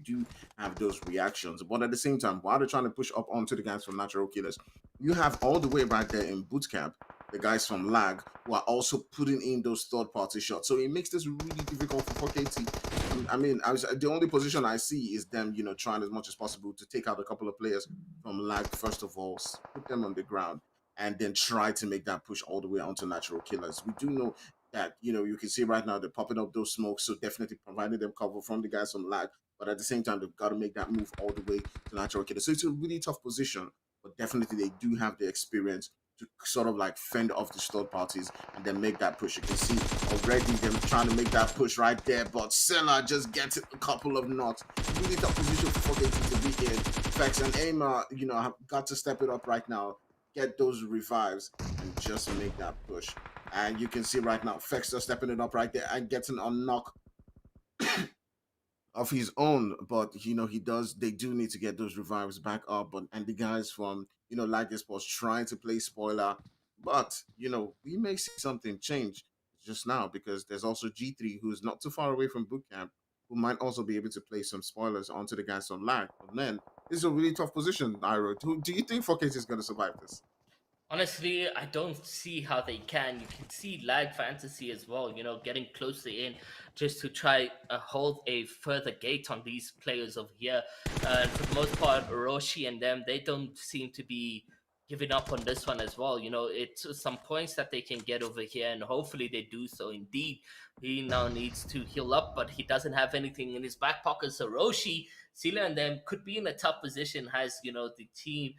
do have those reactions, but at the same time, while they're trying to push up onto the guys from Natural Killers, you have all the way back there in boot camp the guys from Lag who are also putting in those third party shots. So it makes this really difficult for 4KT. The only position I see is them, trying as much as possible to take out a couple of players from Lag first of all, put them on the ground, and then try to make that push all the way onto Natural Killers. We do know that you can see right now they're popping up those smokes, so definitely providing them cover from the guys from Lag. But at the same time, they've got to make that move all the way to Natural Killers. So it's a really tough position, but definitely they do have the experience to sort of like fend off the third parties and then make that push. You can see already them trying to make that push right there, but Sela just gets it a couple of knocks. Really tough position for 4KT to be in. Fex and Aima, have got to step it up right now, get those revives, and just make that push. And you can see right now, Fex just stepping it up right there and getting a knock of his own, but they do need to get those revives back up. But and the guys from like Esports trying to play spoiler, but we may see something change just now because there's also G3 who's not too far away from bootcamp who might also be able to play some spoilers onto the guys from lag. But man, this is a really tough position, Iro. Do you think 4K is going to survive this? Honestly, I don't see how they can. You can see Lag Fantasy as well, getting closer in just to try hold a further gate on these players over here. And for the most part, Roshi and them, they don't seem to be giving up on this one as well. It's some points that they can get over here, and hopefully they do so indeed. He now needs to heal up, but he doesn't have anything in his back pocket. So Roshi, Sila, and them could be in a tough position, has, the team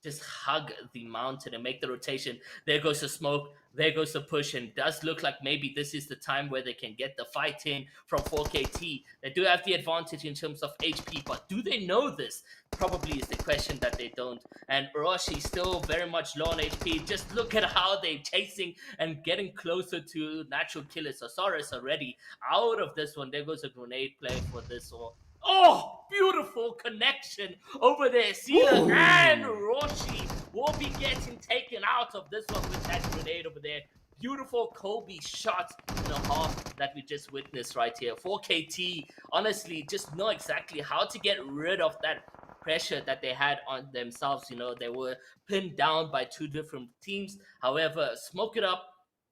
just hug the mountain and make the rotation. There goes the smoke. There goes the push. And does look like maybe this is the time where they can get the fight in from 4KT. They do have the advantage in terms of HP, but do they know this? Probably is the question that they don't. And Orochi still very much low on HP. Just look at how they're chasing and getting closer to natural killers. Osiris already out of this one. There goes a grenade play for this one. Oh, beautiful connection over there. Sila and Roshi will be getting taken out of this one with that grenade over there. Beautiful Kobe shot in a half that we just witnessed right here. 4KT, honestly, just know exactly how to get rid of that pressure that they had on themselves. They were pinned down by two different teams. However, smoke it up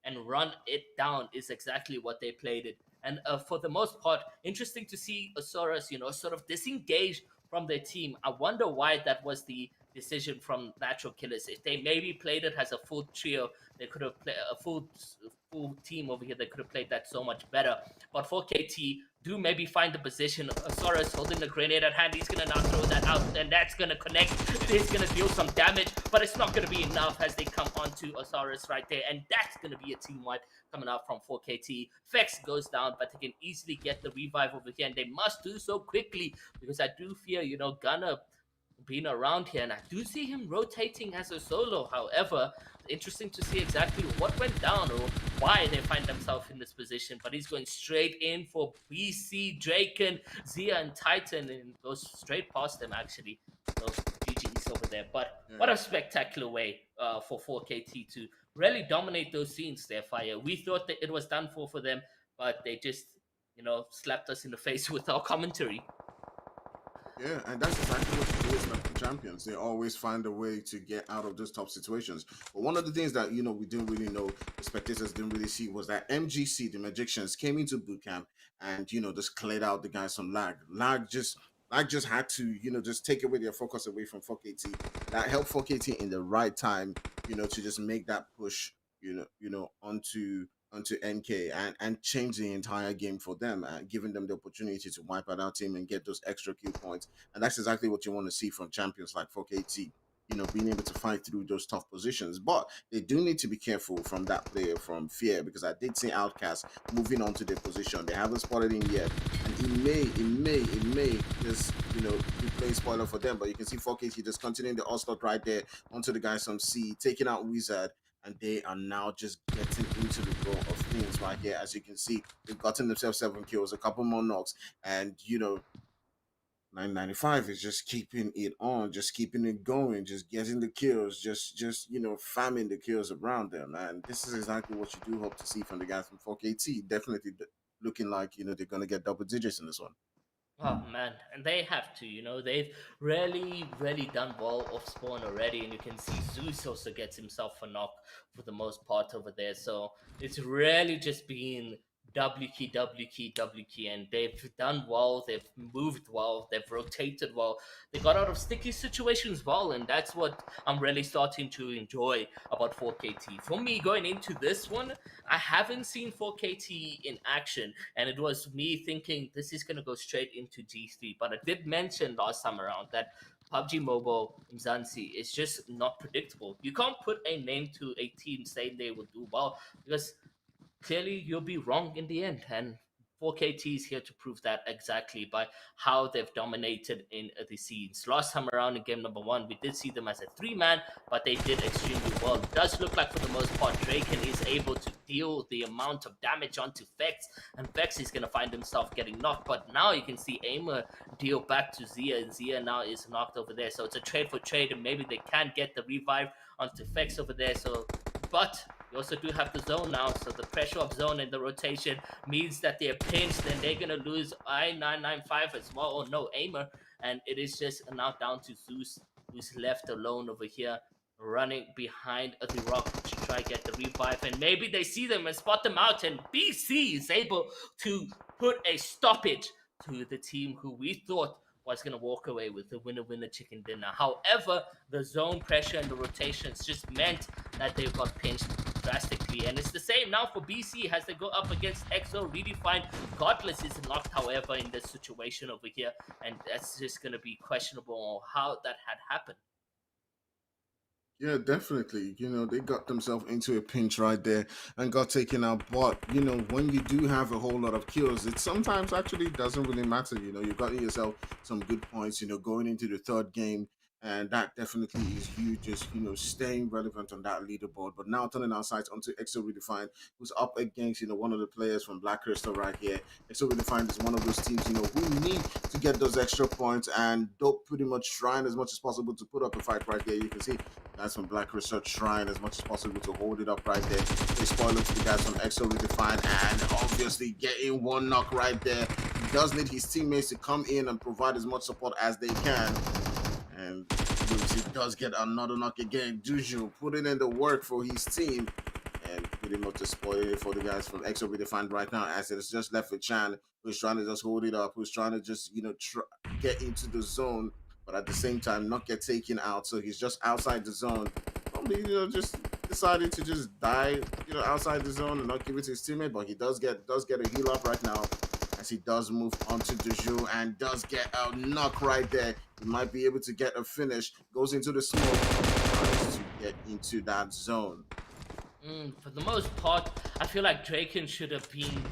and run it down is exactly what they played it. And for the most part, interesting to see Osiris, sort of disengage from their team. I wonder why that was the decision from Natural Killers. If they maybe played it as a full trio, they could have played a full team over here. They could have played that so much better. But for KT, do maybe find the position. Osiris holding the grenade at hand. He's gonna now throw that out, and that's gonna connect. It is gonna deal some damage, but it's not gonna be enough as they come onto Osiris right there, and that's gonna be a team wipe coming out from 4KT. Fex goes down, but they can easily get the revive over here, and they must do so quickly because I do fear, Gunner being around here, and I do see him rotating as a solo. However, interesting to see exactly what went down or why they find themselves in this position. But he's going straight in for BC, Draken, Zia, and Titan, and goes straight past them actually. So GG's over there. But what a spectacular way for 4KT to really dominate those scenes there, Fire. We thought that it was done for them, but they just, slapped us in the face with our commentary. Yeah, and that's exactly what you do with the champions. They always find a way to get out of those tough situations. But one of the things that we didn't really know, the spectators didn't really see, was that MGC, the Magicians, came into boot camp and just cleared out the guys from lag. Lag just had to just take away their focus away from 4KT. That helped 4KT in the right time, to just make that push, onto NK and change the entire game for them, giving them the opportunity to wipe out our team and get those extra kill points. And that's exactly what you want to see from champions like 4KT, being able to fight through those tough positions. But they do need to be careful from that player from Fear, because I did see Outcast moving on to their position. They haven't spotted him yet. And it may just, be playing spoiler for them. But you can see 4KT just continuing the onslaught right there onto the guys from C, taking out Wizard, and they are now just getting into the flow of things right here. As you can see, they've gotten themselves 7 kills, a couple more knocks, and 995 is just keeping it on, just keeping it going, just getting the kills, just farming the kills around them. And this is exactly what you do hope to see from the guys from 4KT. Definitely looking like they're gonna get double digits in this one. Oh man, and they have to, they've really done well off spawn already, and you can see Zeus also gets himself a knock for the most part over there. So it's really just been W key, W key, W key, and they've done well, they've moved well, they've rotated well, they got out of sticky situations well, and that's what I'm really starting to enjoy about 4KT. For me, going into this one, I haven't seen 4KT in action, and it was me thinking this is going to go straight into G3. But I did mention last time around that PUBG Mobile Umzansi is just not predictable. You can't put a name to a team saying they will do well because clearly you'll be wrong in the end. And 4KT is here to prove that exactly by how they've dominated in the scenes. Last time around in game number one, we did see them as a three-man, but they did extremely well. It does look like for the most part, Draken is able to deal the amount of damage onto Vex, and Vex is going to find himself getting knocked. But now you can see Aimer deal back to Zia, and Zia now is knocked over there. So it's a trade for trade, and maybe they can get the revive onto Vex over there. So, but you also do have the zone now, so the pressure of zone and the rotation means that they're pinched and they're gonna lose I-995 as well. Oh no, Aimer, and it is just now down to Zeus, who's left alone over here, running behind the rock to try get the revive, and maybe they see them and spot them out, and BC is able to put a stoppage to the team who we thought was going to walk away with the winner chicken dinner. However, the zone pressure and the rotations just meant that they got pinched drastically. And it's the same now for BC as they go up against EXO Redefined. Godless is knocked, however, in this situation over here. And that's just going to be questionable how that had happened. Yeah, definitely. They got themselves into a pinch right there and got taken out. But, when you do have a whole lot of kills, it sometimes actually doesn't really matter. You got yourself some good points, going into the third game. And that definitely is you just, staying relevant on that leaderboard. But now turning our sights onto EXO Redefined, who's up against, one of the players from Black Crystal right here. EXO Redefined is one of those teams, who need to get those extra points and don't pretty much trying as much as possible to put up a fight right there. You can see guys from Black Crystal trying as much as possible to hold it up right there. They spoil it to the guys from EXO Redefined and obviously getting one knock right there. He does need his teammates to come in and provide as much support as they can. And he does get another knock again. Juju putting in the work for his team and pretty much to spoil it for the guys from EXO Redefined right now, as it's just left with Chan, who's trying to just hold it up, who's trying to just, get into the zone, but at the same time not get taken out. So he's just outside the zone. Probably, just decided to just die, outside the zone and not give it to his teammate. But he does get a heal up right now, as he does move onto Duju and does get a knock right there. He might be able to get a finish. Goes into the smoke, tries to get into that zone. For the most part, I feel like Draken should have been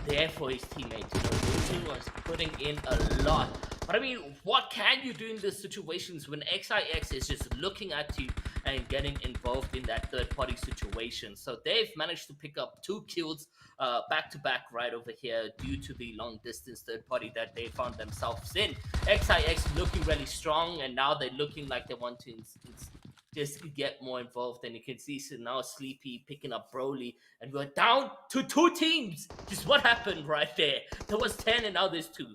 there for his teammates. Lucian was putting in a lot. But I mean, what can you do in these situations when XIX is just looking at you and getting involved in that third-party situation? So they've managed to pick up 2 kills back to back right over here due to the long-distance third party that they found themselves in. XIX looking really strong, and now they're looking like they want to just get more involved. And you can see so now Sleepy picking up Broly, and we're down to 2 teams. Just what happened right there? There was 10 and now there's 2.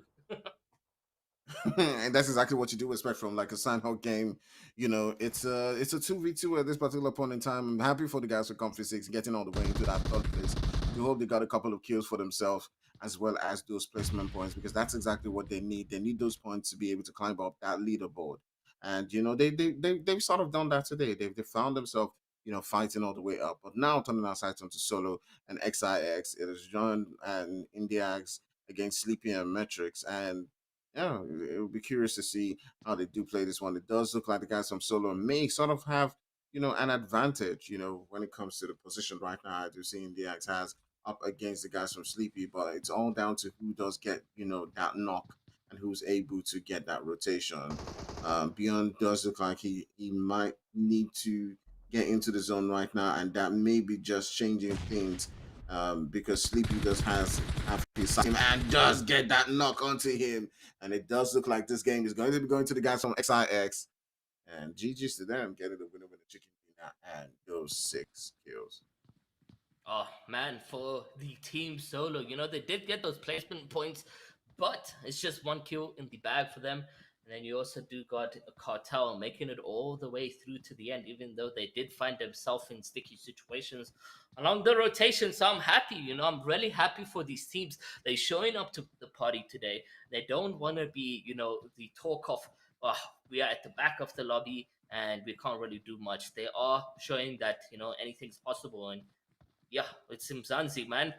And that's exactly what you do expect from like a Sanhok game. It's a 2v2 at this particular point in time. I'm happy for the guys from Comfy 6 getting all the way into that third place. We hope they got a couple of kills for themselves as well as those placement points, because that's exactly what they need. They need those points to be able to climb up that leaderboard. And they've sort of done that today. They found themselves fighting all the way up. But now turning our sights onto Solo and XIX, it is John and Indiax against Sleepy and Metrics. And yeah, it would be curious to see how they do play this one. It does look like the guys from Solo may sort of have, an advantage, when it comes to the position right now. I do see Indiax has up against the guys from Sleepy, but it's all down to who does get, that knock and who's able to get that rotation. Beyond does look like he might need to get into the zone right now, and that may be just changing things because Sleepy does has have his side and does get that knock onto him, and it does look like this game is going to be going to the guys from XIX, and GG's to them getting the winner with the chicken dinner and those 6 kills. Oh man, for the team solo, they did get those placement points, but it's just one kill in the bag for them. And then you also do got a cartel making it all the way through to the end, even though they did find themselves in sticky situations along the rotation. So I'm happy, I'm really happy for these teams. They're showing up to the party today. They don't want to be, the talk of, oh, we are at the back of the lobby and we can't really do much. They are showing that, anything's possible. And yeah, it's Umzansi, man.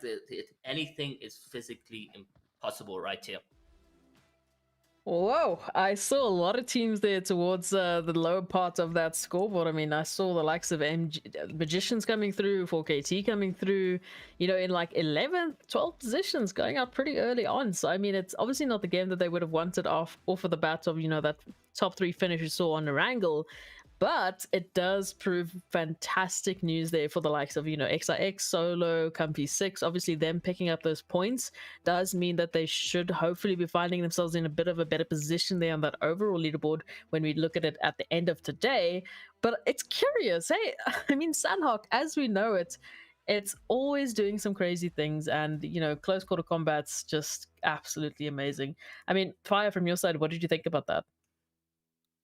Anything is physically impossible right here. Whoa, I saw a lot of teams there towards the lower part of that scoreboard. I mean, I saw the likes of Magicians coming through, 4KT coming through, in like 11th, 12th positions, going out pretty early on. So, I mean, it's obviously not the game that they would have wanted off of the bat of, that top 3 finish you saw on Erangel. But it does prove fantastic news there for the likes of, XIX, Solo, Comfy 6. Obviously, them picking up those points does mean that they should hopefully be finding themselves in a bit of a better position there on that overall leaderboard when we look at it at the end of today. But it's curious, hey? I mean, Sanhok, as we know it, it's always doing some crazy things, and close quarter combat's just absolutely amazing. I mean, Fire, from your side, what did you think about that?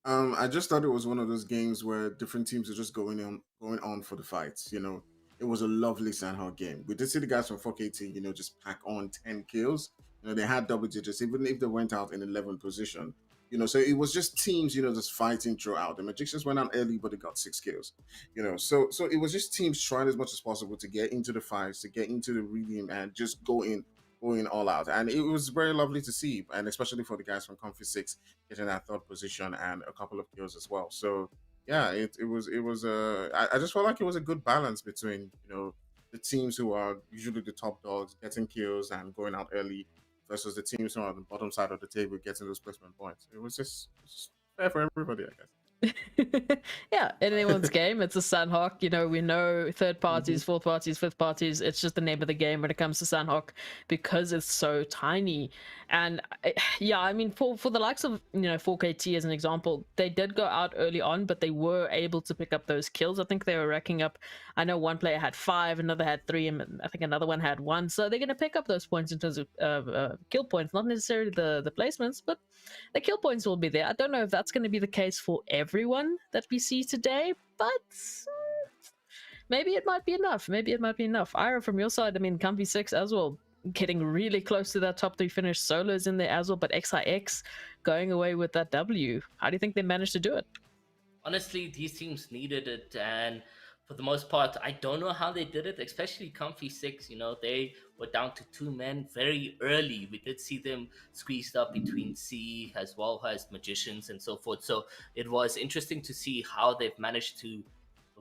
I just thought it was one of those games where different teams are just going on for the fights. It was a lovely Sanhok game. We did see the guys from 4KT, just pack on 10 kills. They had double digits, even if they went out in 11th position. So it was just teams, just fighting throughout. The Magicians went out early, but they got 6 kills. So it was just teams trying as much as possible to get into the fights, to get into the rhythm, and just going all out. And it was very lovely to see, and especially for the guys from Comfy 6 getting that third position and a couple of kills as well. So yeah, it was I just felt like it was a good balance between the teams who are usually the top dogs getting kills and going out early versus the teams who are on the bottom side of the table getting those placement points. It was just fair for everybody, I guess. Yeah, in anyone's game, it's a Sanhok. We know third Hmm. parties, fourth parties, fifth parties. It's just the name of the game when it comes to Sanhok because it's so tiny. And yeah, I mean, for the likes of 4KT as an example, they did go out early on, but they were able to pick up those kills. I think they were racking up. I know one player had 5, another had 3, and I think another one had 1. So they're going to pick up those points in terms of kill points, not necessarily the placements, but the kill points will be there. I don't know if that's going to be the case for everyone that we see today, but maybe it might be enough. Maybe it might be enough. Ira, from your side, I mean, Comfy 6 as well, getting really close to that top 3 finish. Solos in there as well, but XIX going away with that W. How do you think they managed to do it? Honestly, these teams needed it, and for the most part, I don't know how they did it. Especially Comfy 6, they were down to 2 men very early. We did see them squeezed up between C as well as Magicians and so forth. So it was interesting to see how they've managed to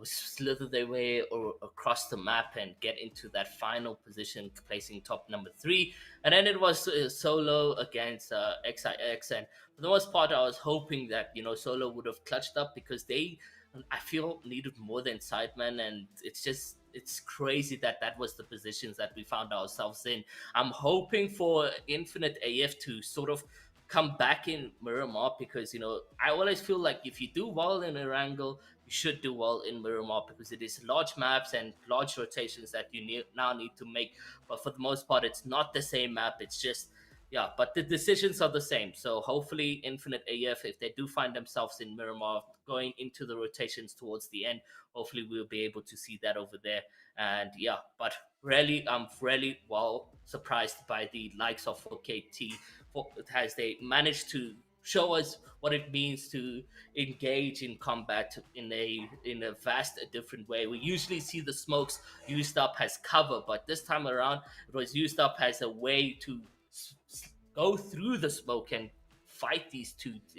slither their way or across the map and get into that final position, placing top number 3. And then it was Solo against XIX, and for the most part, I was hoping that Solo would have clutched up because they, I feel, needed more than Sidemen, and it's crazy that that was the positions that we found ourselves in. I'm hoping for Infinite AF to sort of come back in Miramar because I always feel like if you do well in Erangel, you should do well in Miramar because it is large maps and large rotations that you now need to make. But for the most part, it's not the same map. It's just yeah, but the decisions are the same. So hopefully, Infinite AF, if they do find themselves in Miramar going into the rotations towards the end, hopefully we'll be able to see that over there. And yeah, but really, I'm really well surprised by the likes of 4KT as they managed to show us what it means to engage in combat in a vast different way. We usually see the smokes used up as cover, but this time around it was used up as a way to go through the smoke and fight these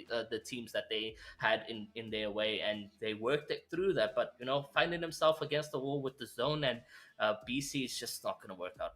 the teams that they had in their way, and they worked it through that. But finding himself against the wall with the zone and BC is just not going to work out.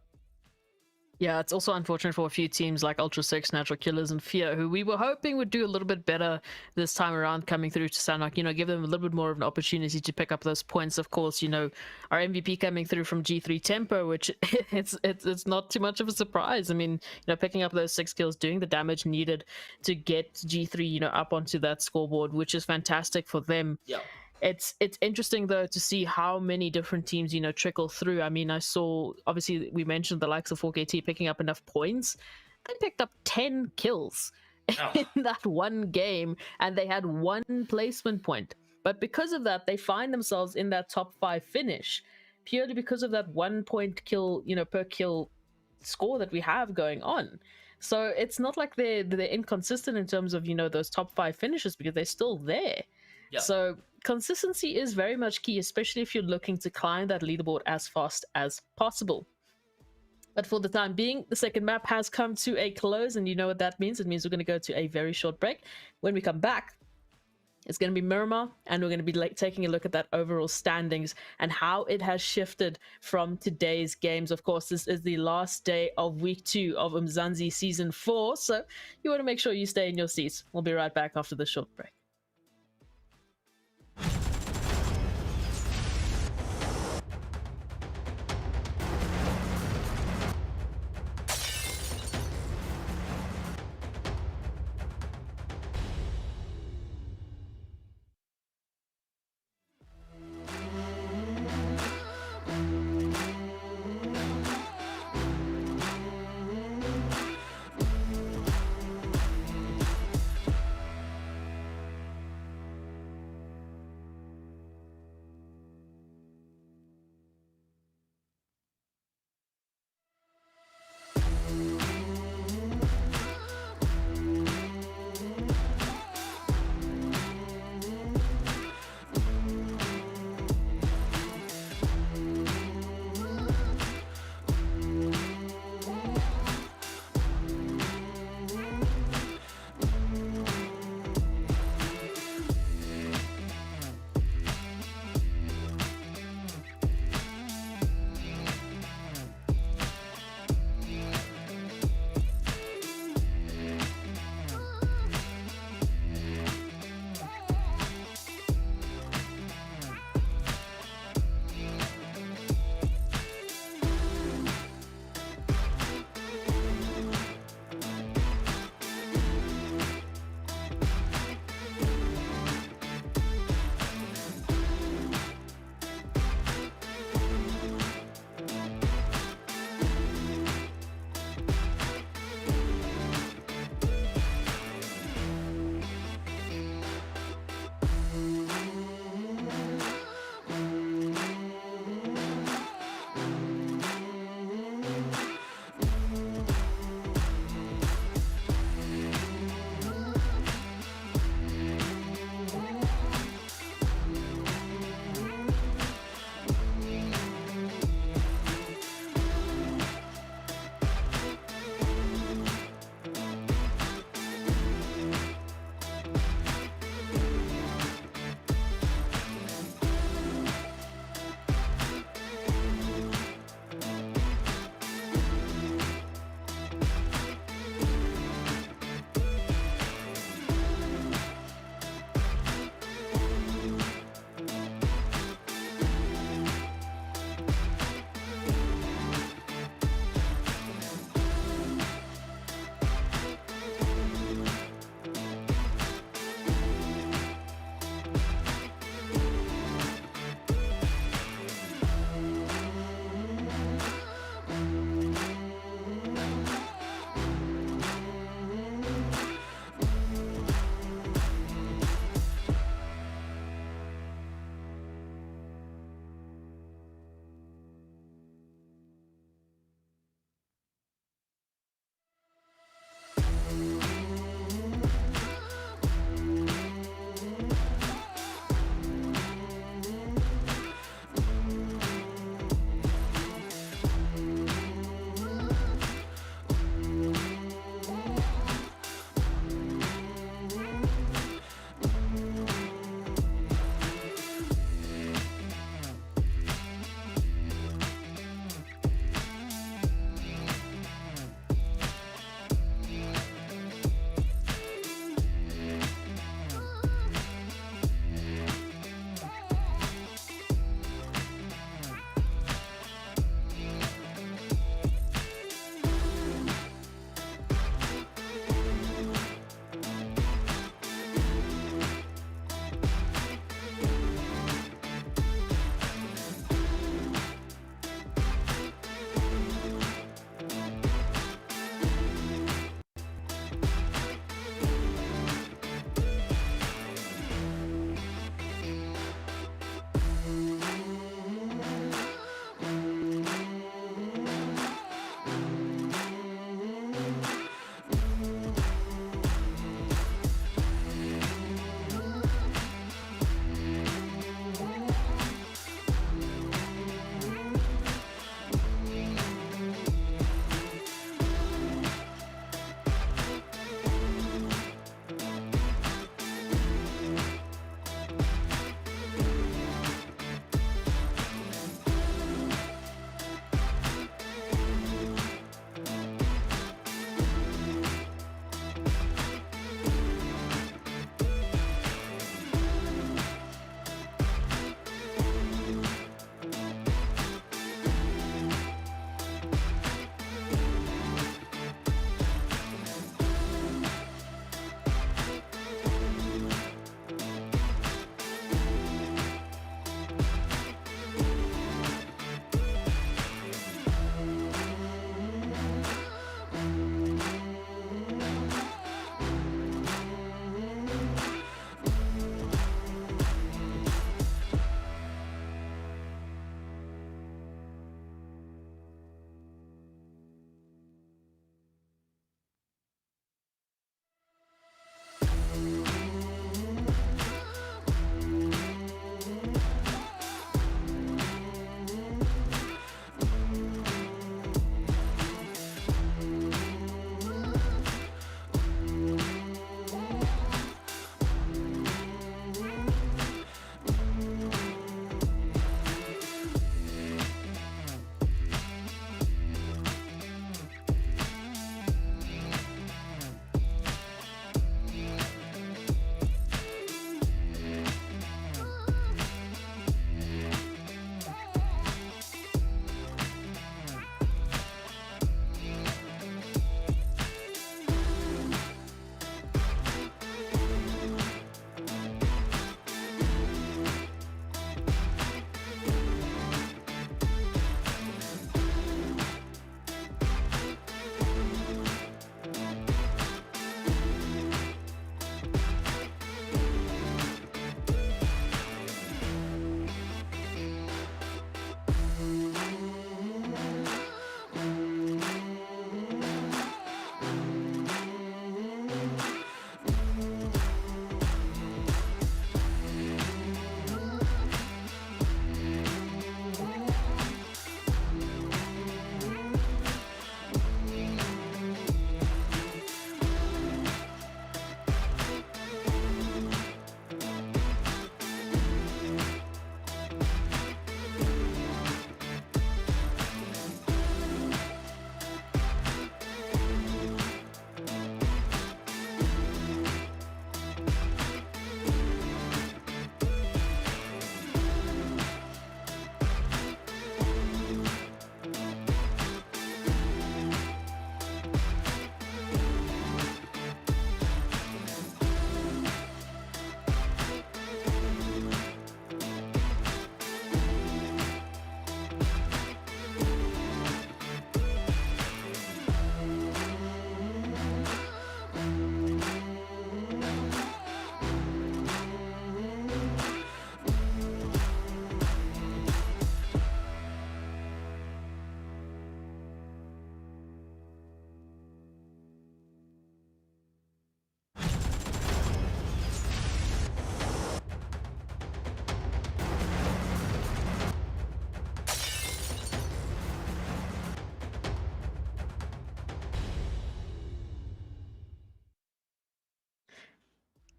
Yeah, it's also unfortunate for a few teams like Ultra Six, Natural Killers, and Fear, who we were hoping would do a little bit better this time around coming through to Sanhok. Give them a little bit more of an opportunity to pick up those points. Of course, our MVP coming through from G3 Tempo, which it's not too much of a surprise. I mean, picking up those 6 kills, doing the damage needed to get G3, up onto that scoreboard, which is fantastic for them. Yeah. It's interesting though to see how many different teams trickle through. I mean, I saw, obviously we mentioned the likes of 4KT picking up enough points. They picked up 10 kills in that one game, and they had 1 placement point. But because of that, they find themselves in that top 5 finish purely because of that 1 point kill, per kill score that we have going on. So it's not like they're inconsistent in terms of those top 5 finishes, because they're still there. Yeah. So consistency is very much key, especially if you're looking to climb that leaderboard as fast as possible. But for the time being, the second map has come to a close, and you know what that means. It means we're going to go to a very short break. When we come back, it's going to be Miramar, and we're going to be taking a look at that overall standings and how it has shifted from today's games. Of course, this is the last day of week 2 of Umzansi Season 4, so you want to make sure you stay in your seats. We'll be right back after this short break.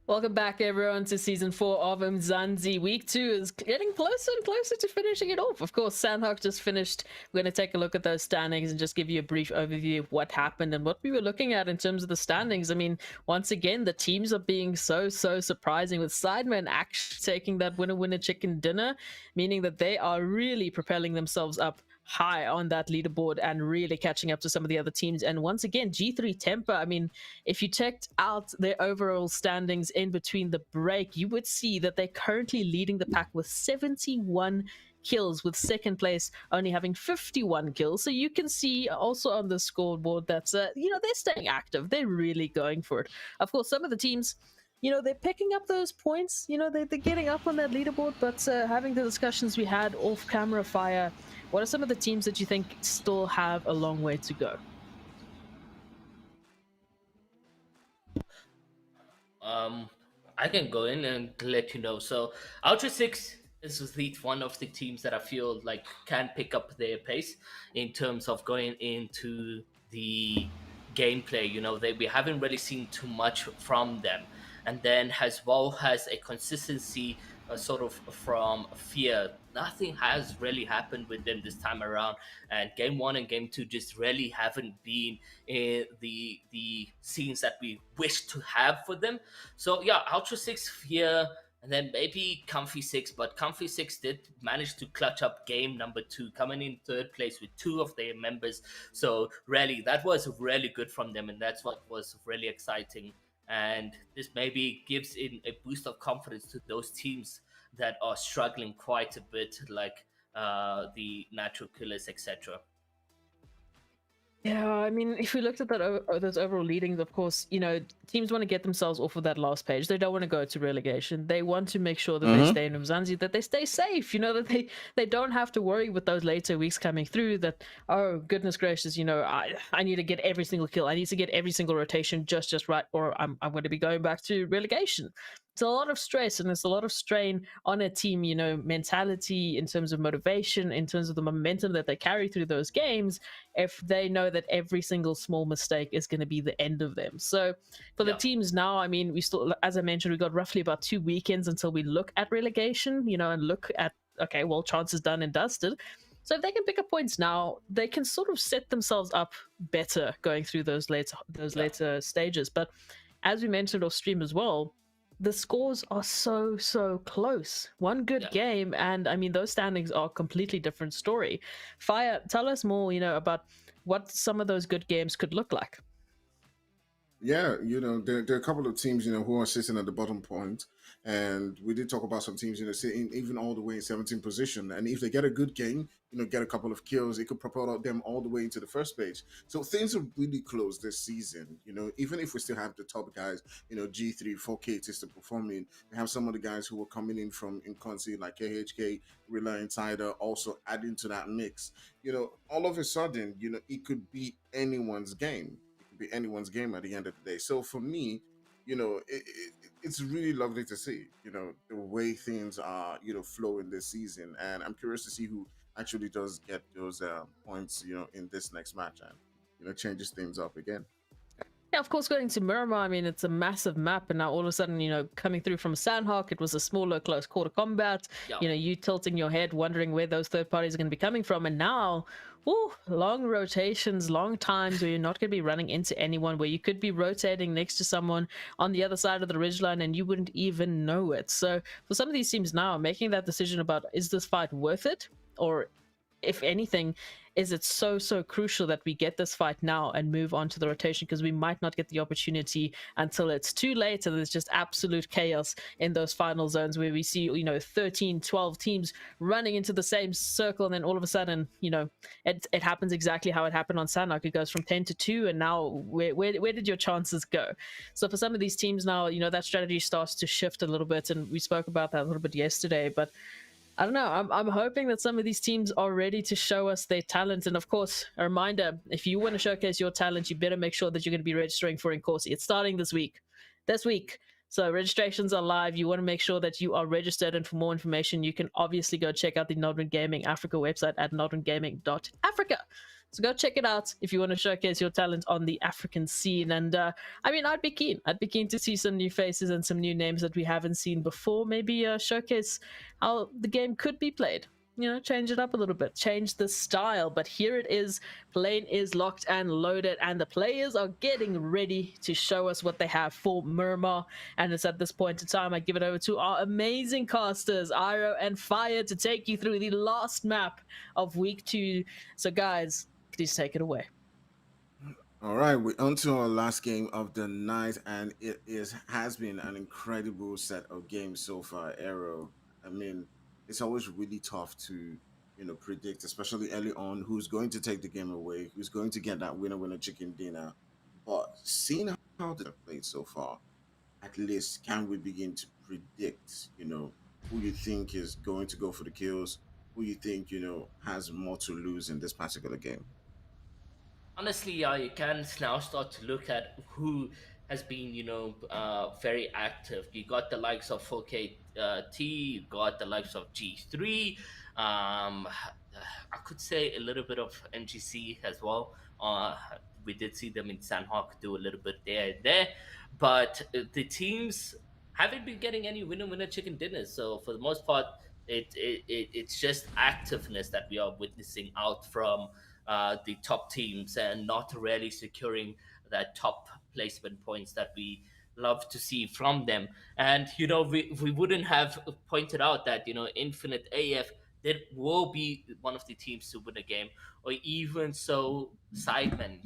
Welcome back, everyone, to season 4 of Umzansi. Week 2 is getting closer and closer to finishing it off. Of course, Sanhok just finished. We're going to take a look at those standings and just give you a brief overview of what happened and what we were looking at in terms of the standings. I mean, once again, the teams are being so surprising, with Sidemen actually taking that winner chicken dinner, meaning that they are really propelling themselves up high on that leaderboard and really catching up to some of the other teams. And once again, G3 Temper, I mean, if you checked out their overall standings in between the break, you would see that they're currently leading the pack with 71 kills, with second place only having 51 kills. So you can see also on the scoreboard that they're staying active. They're really going for it. Of course, some of the teams, they're picking up those points. They're getting up on that leaderboard. But having the discussions we had off camera, Fire, what are some of the teams that you think still have a long way to go? I can go in and let you know. So Ultra Six is one of the teams that I feel like can pick up their pace in terms of going into the gameplay. We haven't really seen too much from them, and then as well has a consistency sort of from Fear. Nothing has really happened with them this time around, and game 1 and game 2 just really haven't been in the scenes that we wish to have for them. So yeah, Ultra 6 Fear, and then maybe Comfy 6, but Comfy 6 did manage to clutch up game number 2, coming in third place with 2 of their members. So really, that was really good from them, and that's what was really exciting. And this maybe gives in a boost of confidence to those teams that are struggling quite a bit, like the Natural Killers, etc. Yeah, I mean, if we looked at those overall leadings, of course, teams want to get themselves off of that last page. They don't want to go to relegation. They want to make sure that they stay in Umzansi, that they stay safe. That they don't have to worry with those later weeks coming through. That, oh goodness gracious, I need to get every single kill. I need to get every single rotation just right, or I'm going to be going back to relegation. It's a lot of stress and it's a lot of strain on a team, mentality, in terms of motivation, in terms of the momentum that they carry through those games, if they know that every single small mistake is going to be the end of them. So for the teams now, I mean, we still, as I mentioned, we got roughly about 2 weekends until we look at relegation, and look at, okay, well, chances done and dusted. So if they can pick up points now, they can sort of set themselves up better going through those later stages. But as we mentioned off stream as well, the scores are so close. One good game, and I mean, those standings are a completely different story. Fire, tell us more, about what some of those good games could look like. Yeah, there are a couple of teams, who are sitting at the bottom point, and we did talk about some teams, sitting even all the way in 17th position. And if they get a good game, get a couple of kills, it could propel them all the way into the first page. So things are really close this season. Even if we still have the top guys, G3, 4K is still performing. We have some of the guys who are coming in from Umzansi, like KHK, Rila Insider, also adding to that mix. All of a sudden, it could be anyone's game. Be anyone's game at the end of the day. So for me, it's really lovely to see, the way things are, flowing this season. And I'm curious to see who actually does get those points, in this next match and, changes things up again. Yeah, of course, going to Miramar, I mean, it's a massive map, and now all of a sudden, coming through from Sanhok, it was a smaller, close quarter combat. You tilting your head, wondering where those third parties are going to be coming from, and now, long rotations, long times where you're not going to be running into anyone, where you could be rotating next to someone on the other side of the ridgeline, and you wouldn't even know it. So for some of these teams now, making that decision about, is this fight worth it, or if anything, is it so crucial that we get this fight now and move on to the rotation, because we might not get the opportunity until it's too late and there's just absolute chaos in those final zones where we see 13, 12 teams running into the same circle, and then all of a sudden it happens exactly how it happened on Sanhok. It goes from 10 to 2, and now where did your chances go? So for some of these teams now, that strategy starts to shift a little bit, and we spoke about that a little bit yesterday. But I don't know. I'm hoping that some of these teams are ready to show us their talent. And of course, a reminder, if you want to showcase your talent, you better make sure that you're going to be registering for Incorsi. It's starting this week. So registrations are live. You want to make sure that you are registered. And for more information, you can obviously go check out the Nodwin Gaming Africa website at nodwingaming.africa. So go check it out if you want to showcase your talent on the African scene. And I mean, I'd be keen. I'd be keen to see some new faces and some new names that we haven't seen before. Maybe showcase how the game could be played. You know, change it up a little bit, change the style. But here it is, plane is locked and loaded, and the players are getting ready to show us what they have for Miramar. And it's at this point in time I give it over to our amazing casters, Iro and Fire, to take you through the last map of week 2. So guys, please take it away. All right, we're on to our last game of the night, and it is has been an incredible set of games so far. Arrow, I mean, it's always really tough to predict, especially early on, who's going to take the game away, who's going to get that winner chicken dinner. But seeing how they've played so far, at least can we begin to predict, who you think is going to go for the kills, who you think has more to lose in this particular game. Honestly, I can now start to look at who has been, very active. You got the likes of 4K you got the likes of G3. I could say a little bit of NGC as well. We did see them in Sanhok do a little bit there, but the teams haven't been getting any winner chicken dinners. So for the most part, it's just activeness that we are witnessing out from the top teams and not really securing that top placement points that we love to see from them. And we wouldn't have pointed out that Infinite AF that will be one of the teams to win a game, or even so Sidemen.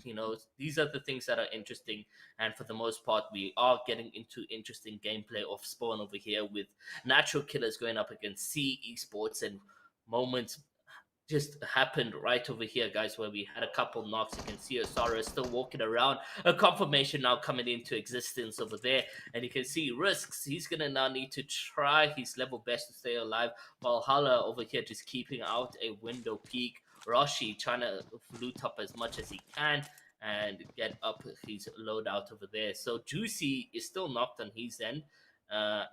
These are the things that are interesting, and for the most part, we are getting into interesting gameplay of Spawn over here with natural killers going up against C Esports and moments just happened right over here, guys, where we had a couple knocks. You can see Osara still walking around. A confirmation now coming into existence over there. And you can see Risks. He's going to now need to try his level best to stay alive. Valhalla over here just keeping out a window peek. Roshi trying to loot up as much as he can and get up his loadout over there. So Juicy is still knocked on his end.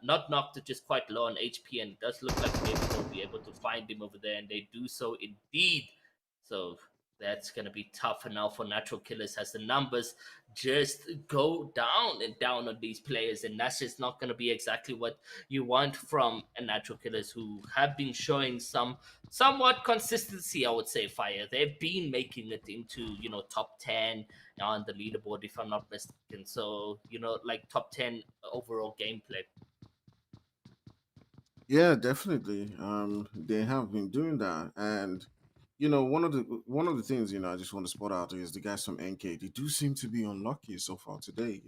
Not knocked, just quite low on HP, and it does look like maybe they'll be able to find him over there, and they do so indeed. So that's going to be tougher now for Natural Killers as the numbers just go down and down on these players, and that's just not going to be exactly what you want from a Natural Killers who have been showing somewhat consistency, I would say. Fire, they've been making it into top 10 on the leaderboard, if I'm not mistaken. So like top 10 overall gameplay. Yeah, definitely. They have been doing that, and one of the things I just want to spot out is the guys from NK. They do seem to be unlucky so far today.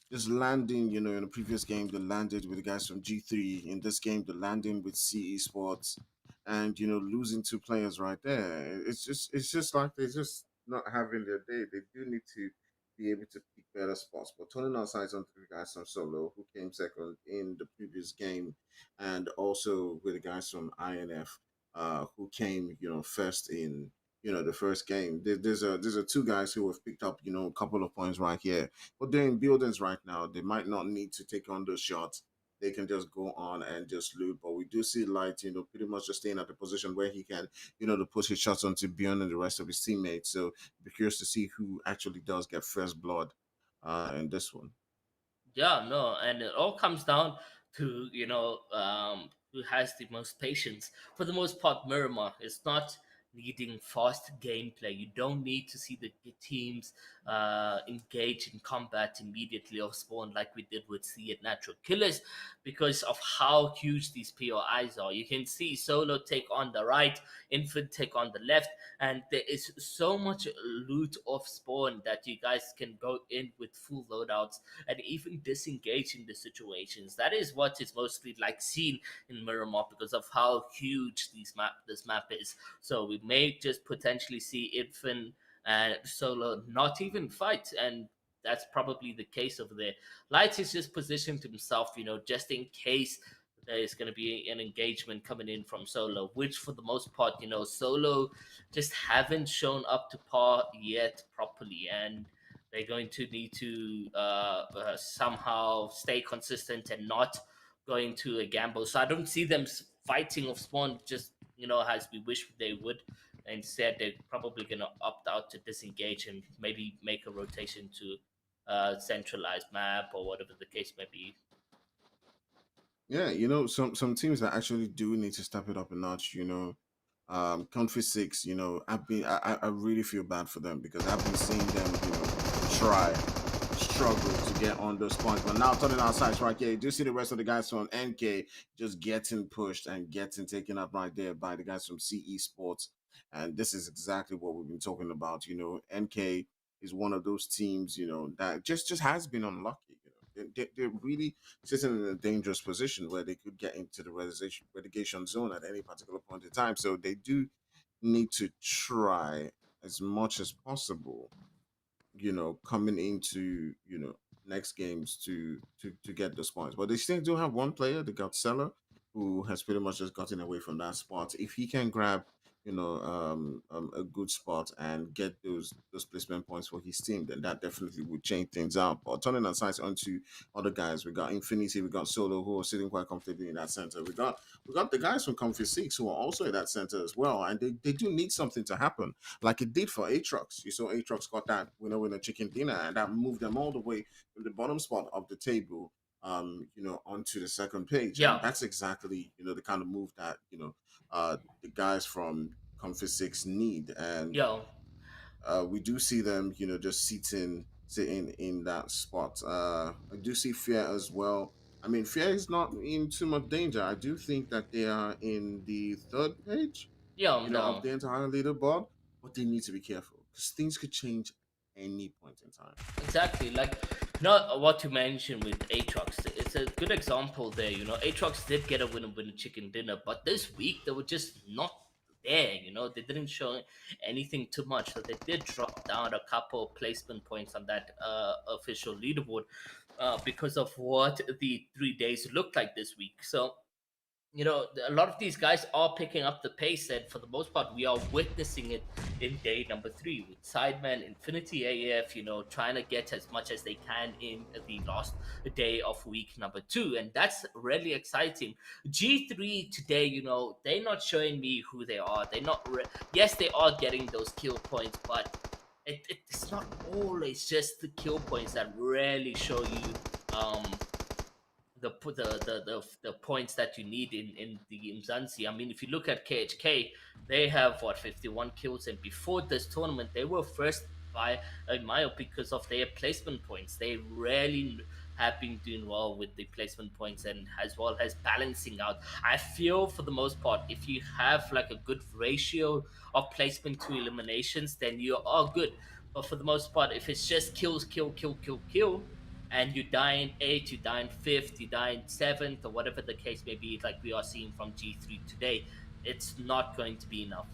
Just landing. In the previous game they landed with the guys from G3. In this game they're landing with CE Sports, and losing two players right there. It's just like they're just not having their day. They do need to be able to pick better spots. But turning our sights onto the guys from Solo, who came second in the previous game, and also with the guys from INF, who came, first in, the first game. There's a two guys who have picked up, a couple of points right here, but they're in buildings right now. They might not need to take on those shots. They can just go on and just loot. But we do see Light, pretty much just staying at the position where he can, to push his shots onto Beyond and the rest of his teammates. So be curious to see who actually does get first blood in this one. Yeah, no, and it all comes down to who has the most patience. For the most part, Miramar is not needing fast gameplay. You don't need to see the teams engage in combat immediately or spawn like we did with Sea at Natural Killers because of how huge these POIs are. You can see Solo take on the right, Infant take on the left, and there is so much loot off spawn that you guys can go in with full loadouts and even disengaging the situations. That is what is mostly like seen in Miramar because of how huge this map is. So we may just potentially see Infant and Solo not even fight, and that's probably the case over there. Lights has just positioned himself, just in case there is going to be an engagement coming in from Solo, which for the most part, Solo just haven't shown up to par yet properly, and they're going to need to somehow stay consistent and not going to a gamble. So I don't see them fighting of spawn just as we wish they would. Instead, they're probably going to opt out to disengage and maybe make a rotation to centralized map or whatever the case may be. Yeah, some teams that actually do need to step it up a notch. Country Six. I really feel bad for them because I've been seeing them, try, struggle to get on those points. But now turning our sides right here, you do see the rest of the guys from NK just getting pushed and getting taken up right there by the guys from CE Sports. And this is exactly what we've been talking about. NK is one of those teams, that just has been unlucky. They're really sitting in a dangerous position where they could get into the relegation zone at any particular point in time. So they do need to try as much as possible, coming into, next games to get those points. But they still do have one player, the Godseller, who has pretty much just gotten away from that spot. If he can grab, a good spot and get those placement points for his team, then that definitely would change things up. But turning our sights onto other guys, we got Infinity, we got Solo, who are sitting quite comfortably in that center. We got the guys from Comfy Six who are also in that center as well, and they do need something to happen like it did for Aatrox. You saw Aatrox got that winner chicken dinner, and that moved them all the way from the bottom spot of the table, onto the second page. And Yeah, that's exactly, the kind of move that, the guys from Comfy Six need. And yo, we do see them, just sitting in that spot. I do see Fear as well. I mean, Fear is not in too much danger. I do think that they are in the third page, yo, of no. the entire leaderboard, but they need to be careful because things could change any point in time. Exactly, like not what you mentioned with Aatrox. It's a good example there. Aatrox did get a winner chicken dinner, but this week they were just not there. They didn't show anything too much, so they did drop down a couple of placement points on that official leaderboard because of what the 3 days looked like this week. So a lot of these guys are picking up the pace, and for the most part, we are witnessing it in day number 3 with Sidemen, Infinity AF, trying to get as much as they can in the last day of week number 2, and that's really exciting. G3 today, they're not showing me who they are. They're not, yes, they are getting those kill points, but it's not always just the kill points that really show you. The points that you need in the Umzansi. I mean, if you look at KHK, they have 51 kills, and before this tournament, they were first by a mile because of their placement points. They really have been doing well with the placement points and as well as balancing out. I feel for the most part, if you have like a good ratio of placement to eliminations, then you are good. But for the most part, if it's just kills, kill, and you die in 8th, you die in 5th, you die in 7th, or whatever the case may be, like we are seeing from G3 today, it's not going to be enough.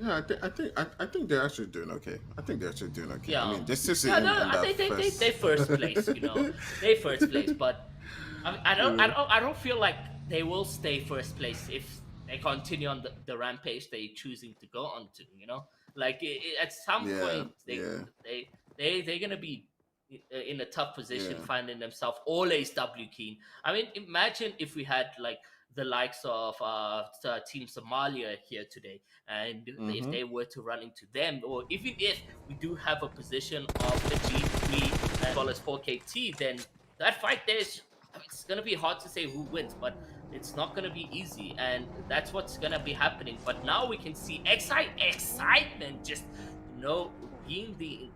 Yeah, I think they're actually doing okay. I think they're actually doing okay. I Yeah, mean, they're still yeah, sitting no, in that first. they first place, they first place, but I don't feel like they will stay first place if they continue on the rampage they're choosing to go on to. Like at some Yeah, point yeah, they're gonna be in a tough position, yeah. finding themselves always W keen. I mean, imagine if we had like the likes of Team Somalia here today, and if Mm-hmm. they were to run into them, or even if we do have a position of a G3 as well as 4KT, then that fight there is, I mean, it's gonna be hard to say who wins, but it's not gonna be easy, and that's what's gonna be happening. But now we can see excitement, just being the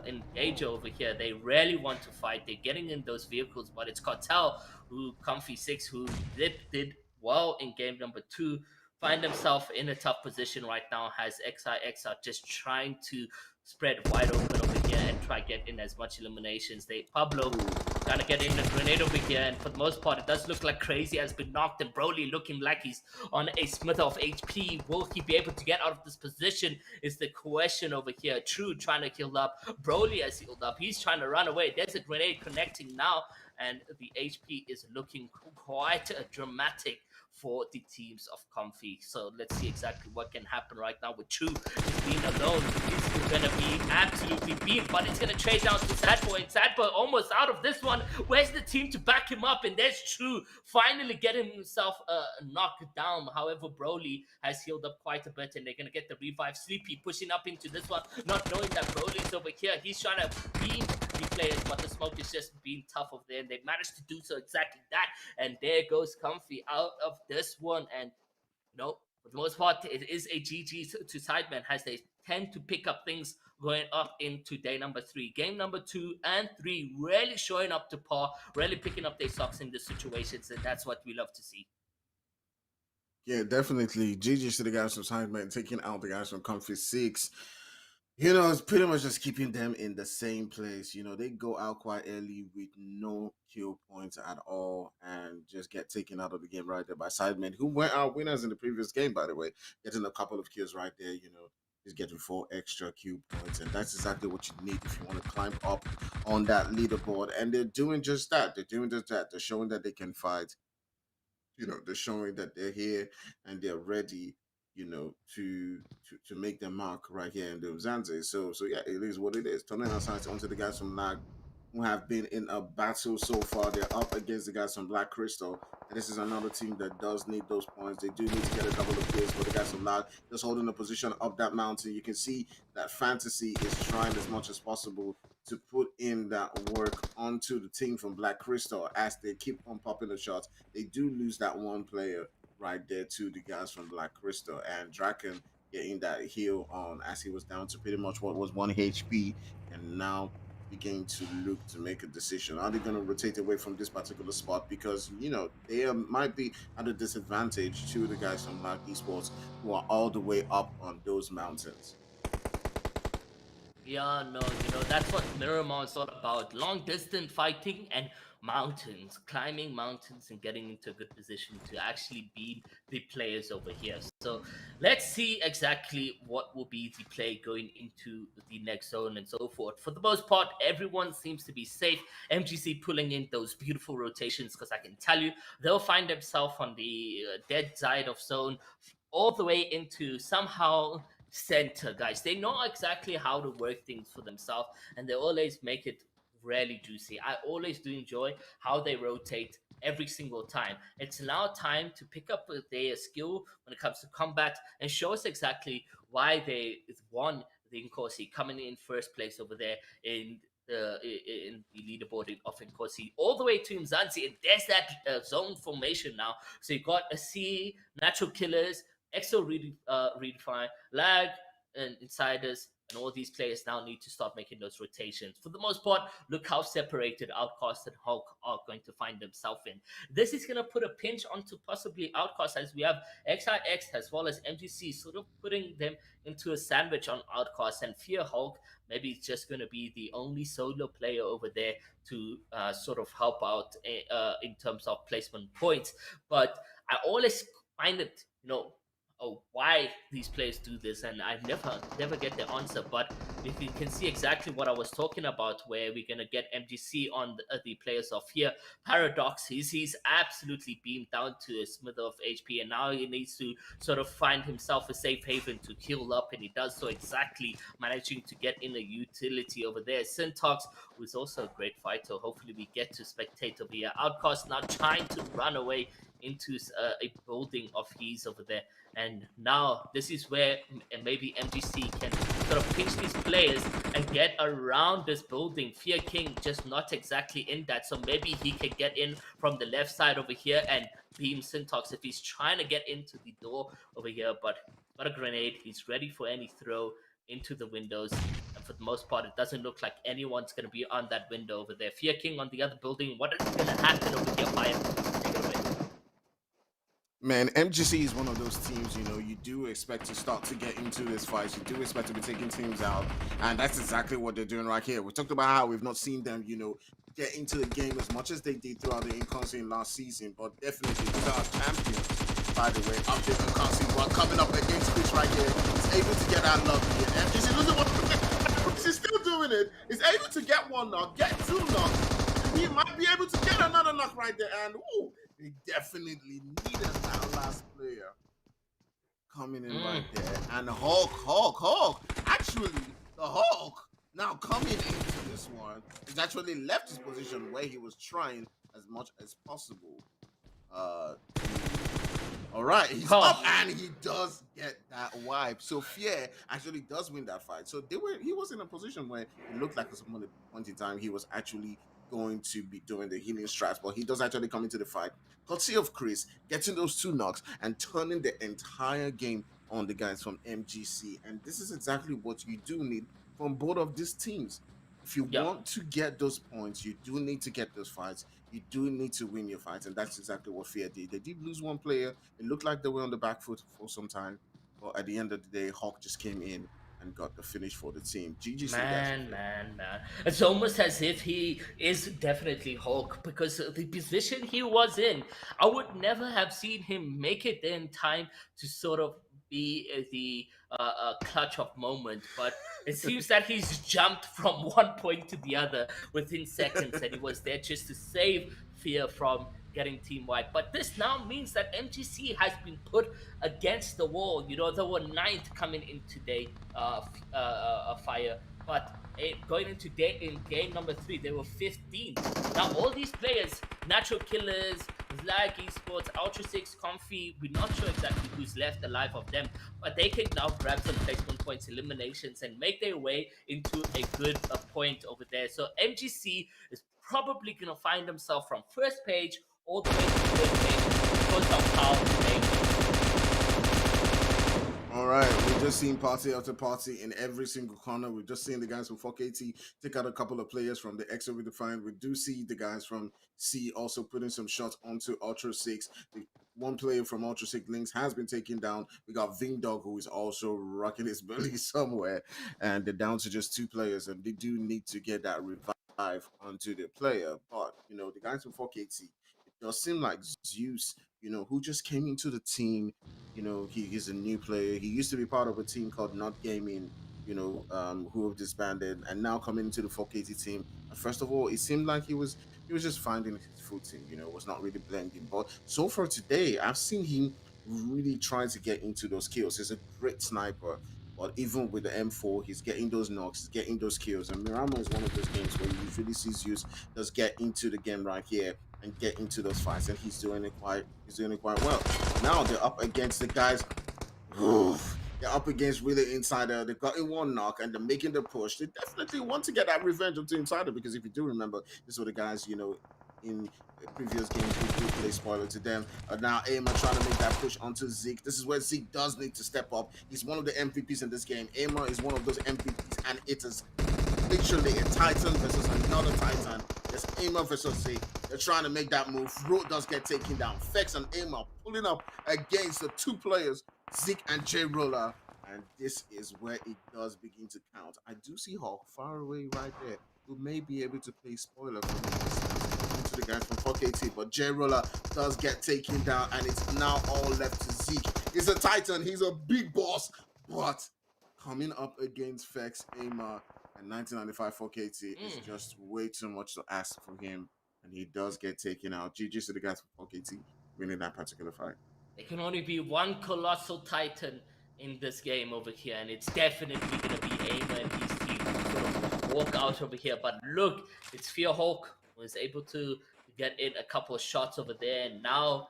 engage over here. They really want to fight. They're getting in those vehicles, but it's Cartel who Comfy Six who did well in game number 2. Find himself in a tough position right now. Has XIXR just trying to spread wide open over here and try get in as much eliminations. Pablo trying to get in a grenade over here, and for the most part, it does look like Crazy has been knocked, and Broly looking like he's on a smith of HP. Will he be able to get out of this position is the question over here. True trying to heal up. Broly has healed up. He's trying to run away. There's a grenade connecting now, and the HP is looking quite dramatic for the teams of Comfy. So let's see exactly what can happen right now with Chu just being alone. He's going to be absolutely beat, but it's going to trade down to Sadboy, and Sadboy almost out of this one. Where's the team to back him up? And there's Chu finally getting himself knocked down. However, Broly has healed up quite a bit, and they're going to get the revive. Sleepy pushing up into this one, not knowing that Broly's over here. He's trying to beam the players, but the smoke is just being tough over there, and they managed to do so exactly that. And there goes Comfy out of this one. And for the most part, it is a GG to Sidemen, as they tend to pick up things going up into day number 3. Game number 2 and 3 really showing up to par, really picking up their socks in the situations, and that's what we love to see. Yeah, definitely. GG to the guys from Sidemen, taking out the guys from Comfy 6. It's pretty much just keeping them in the same place. They go out quite early with no kill points at all and just get taken out of the game right there by Sidemen, who went out winners in the previous game, by the way, getting a couple of kills right there, just getting 4 extra kill points. And that's exactly what you need if you want to climb up on that leaderboard. And they're doing just that. They're showing that they can fight. They're showing that they're here and they're ready, to make their mark right here in the Umzansi. So yeah, it is what it is. Turning our sights onto the guys from Lag, who have been in a battle so far. They're up against the guys from Black Crystal. And this is another team that does need those points. They do need to get a couple of kills for the guys from Lag. Just holding the position up that mountain. You can see that Fantasy is trying as much as possible to put in that work onto the team from Black Crystal as they keep on popping the shots. They do lose that one player right there to the guys from Black Crystal, and Draken getting that heal on as he was down to pretty much what was 1 HP, and now beginning to look to make a decision. Are they going to rotate away from this particular spot? Because, they might be at a disadvantage to the guys from Lag Esports, who are all the way up on those mountains. Yeah, no, that's what Miramar is all about. Long distance fighting and mountains, climbing mountains and getting into a good position to actually beat the players over here. So let's see exactly what will be the play going into the next zone and so forth. For the most part, everyone seems to be safe. MGC pulling in those beautiful rotations, because I can tell you, they'll find themselves on the dead side of zone all the way into somehow center, guys. They know exactly how to work things for themselves, and they always make it really juicy. I always do enjoy how they rotate every single time. It's now time to pick up their skill when it comes to combat and show us exactly why they won the Nkosi, coming in first place over there in the leaderboard of Nkosi, all the way to Umzansi. And there's that zone formation now. So you got a C, natural killers, EXO Redefine, Lag, and Insiders, and all these players now need to start making those rotations. For the most part, look how separated Outcast and Hulk are going to find themselves in. This is going to put a pinch onto possibly Outcast, as we have XIX as well as MGC sort of putting them into a sandwich on Outcast, and Fear Hulk maybe it's just going to be the only solo player over there to sort of help out in terms of placement points. But I always find it, why these players do this, and I never get the answer. But if you can see exactly what I was talking about, where we're gonna get MGC on the players of here, Paradox, he's absolutely beamed down to a smither of HP, and now he needs to sort of find himself a safe haven to heal up, and he does so exactly, managing to get in a utility over there. Syntax, who is also a great fighter, hopefully we get to spectate over here. Outcast now trying to run away into a building of his over there, and now this is where maybe MGC can sort of pinch these players and get around this building. Fear King just not exactly in that, so maybe he can get in from the left side over here and beam Syntax if he's trying to get into the door over here. But got a grenade, he's ready for any throw into the windows, and for the most part it doesn't look like anyone's going to be on that window over there. Fear King on the other building, what is going to happen over here? Fire, take it away. Man, MGC is one of those teams, you do expect to start to get into this fight. You do expect to be taking teams out, and that's exactly what they're doing right here. We talked about how we've not seen them, get into the game as much as they did throughout the Inconsi last season, but definitely these are champions, by the way. Up there, Inconsi, while coming up against Chris right here, he's able to get that love here. MGC doesn't want to he's still doing it. He's able to get one knock, get 2 knocks. He might be able to get another knock right there, and ooh, they definitely need us now. coming in right Mm. there. And Hawk. Actually, the Hawk now coming into this one. He's actually left his position where he was trying as much as possible. All right, he's up Oh, and he does get that wipe. So Fear actually does win that fight. So he was in a position where it looked like at some point in time he was actually going to be doing the healing strats, but he does actually come into the fight. Courtesy of Chris getting those two knocks and turning the entire game on the guys from MGC. And this is exactly what you do need from both of these teams. If you yeah. want to get those points, you do need to get those fights. You do need to win your fights, and that's exactly what Fear did. They did lose one player. It looked like they were on the back foot for some time, but at the end of the day, Hawk just came in and got the finish for the team. GG's to the guys from Fear. Man. It's almost as if he is definitely Hulk because the position he was in, I would never have seen him make it there in time to sort of be the clutch of moment. But it seems that he's jumped from one point to the other within seconds, and he was there just to save Fear from getting team wide. But this now means that MGC has been put against the wall. You know, they were ninth coming in today, Fire, but going into in game number 3, they were 15th. Now, all these players, Natural Killers, Lag Esports, Ultra 6, Comfy, we're not sure exactly who's left alive of them, but they can now grab some placement points, eliminations, and make their way into a good point over there. So MGC is probably going to find themselves from first page all the way to third page because of how they. All right, we've just seen party after party in every single corner. We've just seen the guys from 4KT take out a couple of players from the X Redefined. We do see the guys from C also putting some shots onto Ultra 6. The one player from Ultra 6 Links has been taken down. We got Vingdog, who is also rocking his belly somewhere. And they're down to just 2 players, and they do need to get that revive onto the player. But, the guys from 4KT, it does seem like Zeus, who just came into the team. He's a new player. He used to be part of a team called Not Gaming, who have disbanded and now coming into the 4KT team. And first of all, it seemed like he was just finding his footing, was not really blending. But so far today, I've seen him really trying to get into those kills. He's a great sniper. But even with the M4, he's getting those knocks, he's getting those kills. And Miramar is one of those games where you usually see Zeus just get into the game right here and get into those fights, and he's doing it quite well. Now they're up against the guys. They're up against really Insider. They've gotten one knock and they're making the push. They definitely want to get that revenge onto Insider because if you do remember, this were the guys, in previous games who did play spoiler to them. Now Aima trying to make that push onto Zeke. This is where Zeke does need to step up. He's one of the MVPs in this game. Aima is one of those MVPs, and it is literally a Titan versus another Titan. There's Aima versus Zeke. They're trying to make that move. Root does get taken down. Fex and Aima pulling up against the 2 players, Zeke and J Roller. And this is where it does begin to count. I do see Hawk far away right there, who may be able to play spoiler for me to the guys from 4KT. But J Roller does get taken down, and it's now all left to Zeke. He's a Titan, he's a big boss, but coming up against Fex, Aima, and 1995 4KT is just way too much to ask for him, and he does get taken out. GG's to the guys from 4KT winning that particular fight. There can only be one colossal titan in this game over here, and it's definitely going to be Aima and his team who sort of walk out over here. But look, it's Fear Hawk who is able to get in a couple of shots over there, and now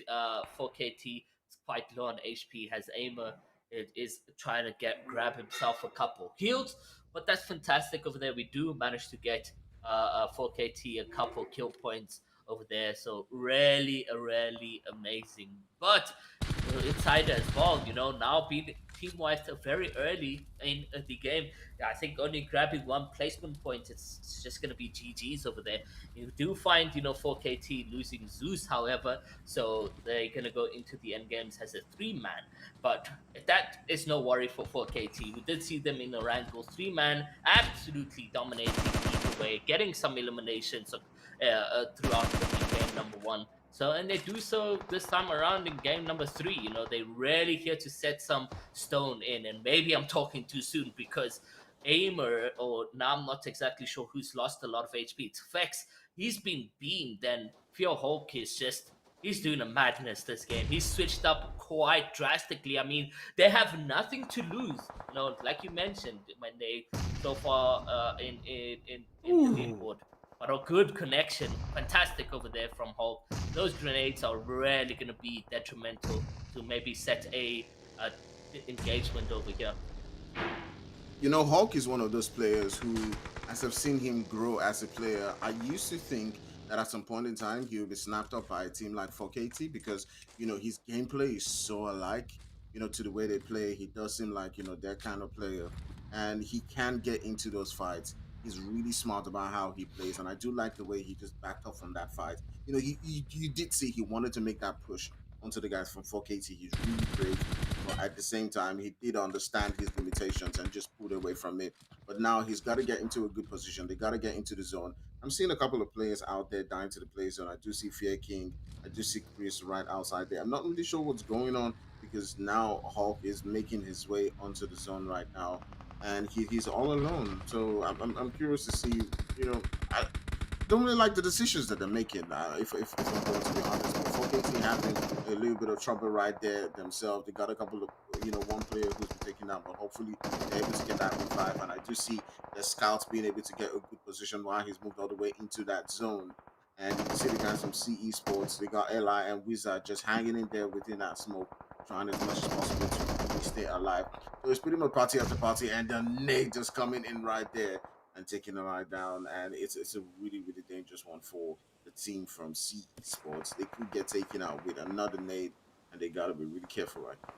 4KT is quite low on HP. Has Aima is trying to grab himself a couple kills, but that's fantastic over there. We do manage to get 4KT a couple kill points over there. So really amazing. But Insider as well, now being team wiped very early in the game. I think only grabbing one placement point, it's just going to be GG's over there. You do find, 4KT losing Zeus, however, so they're going to go into the end games as a 3-man. But that is no worry for 4KT. We did see them in Erangel 3-man, absolutely dominating either way, getting some eliminations throughout the game number 1. So, and they do so this time around in game number 3. They really here to set some stone in. And maybe I'm talking too soon because Aimer, or now I'm not exactly sure who's lost a lot of HP. It's Fex. He's been beamed. Then Fear Hulk is just, he's doing a madness this game. He's switched up quite drastically. I mean, they have nothing to lose. Like you mentioned, when they so far in the Ooh. import. But a good connection, fantastic over there from Hulk. Those grenades are really going to be detrimental to maybe set a engagement over here. Hulk is one of those players who, as I've seen him grow as a player, I used to think that at some point in time he would be snapped up by a team like 4KT because, his gameplay is so alike, to the way they play. He does seem like, that kind of player. And he can get into those fights. He's really smart about how he plays. And I do like the way he just backed up from that fight. You did see he wanted to make that push onto the guys from 4KT. He's really brave, but at the same time, he did understand his limitations and just pulled away from it. But now he's got to get into a good position. They got to get into the zone. I'm seeing a couple of players out there dying to the play zone. I do see Fear King. I do see Chris right outside there. I'm not really sure what's going on because now Hulk is making his way onto the zone right now, and he's all alone. So I'm curious to see. I don't really like the decisions that they're making. If I'm going to be honest, but 4KT having a little bit of trouble right there themselves. They got a couple of one player who's been taken down, but hopefully they're able to get that revive. And I do see the scouts being able to get a good position while he's moved all the way into that zone. And you can see the guys from CE Sports. They got Eli and Wizard just hanging in there within that smoke, trying as much as possible to really stay alive. So it's pretty much party after party, and the nade just coming in right there and taking them right down. And it's a really, really dangerous one for the team from CE Sports. They could get taken out with another nade, and they got to be really careful right now.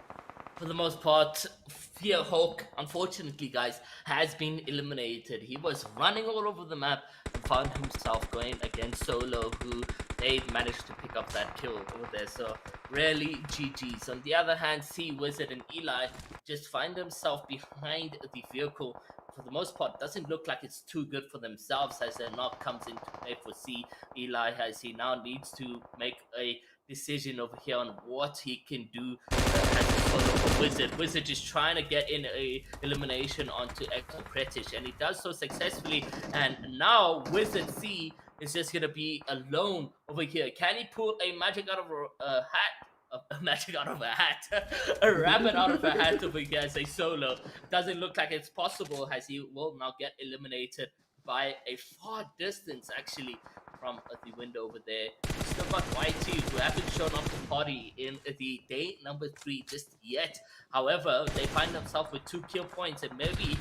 For the most part, Fear Hulk, unfortunately, guys, has been eliminated. He was running all over the map and found himself going against Solo, who they managed to pick up that kill over there. So, really, GG's. On the other hand, C Wizard and Eli just find themselves behind the vehicle. For the most part, doesn't look like it's too good for themselves as their knock comes into play for C. Eli, as he now needs to make a decision over here on what he can do as a solo Wizard. Wizard is trying to get in a elimination onto Exocritish, and he does so successfully. And now Wizard C is just gonna be alone over here. Can he pull a magic out of a hat? A magic out of a hat, a rabbit out of a hat over here as a solo. Doesn't look like it's possible as he will now get eliminated by a far distance actually from the window over there. Still got YT who haven't shown up to party in the day number 3 just yet. However, they find themselves with 2 kill points and maybe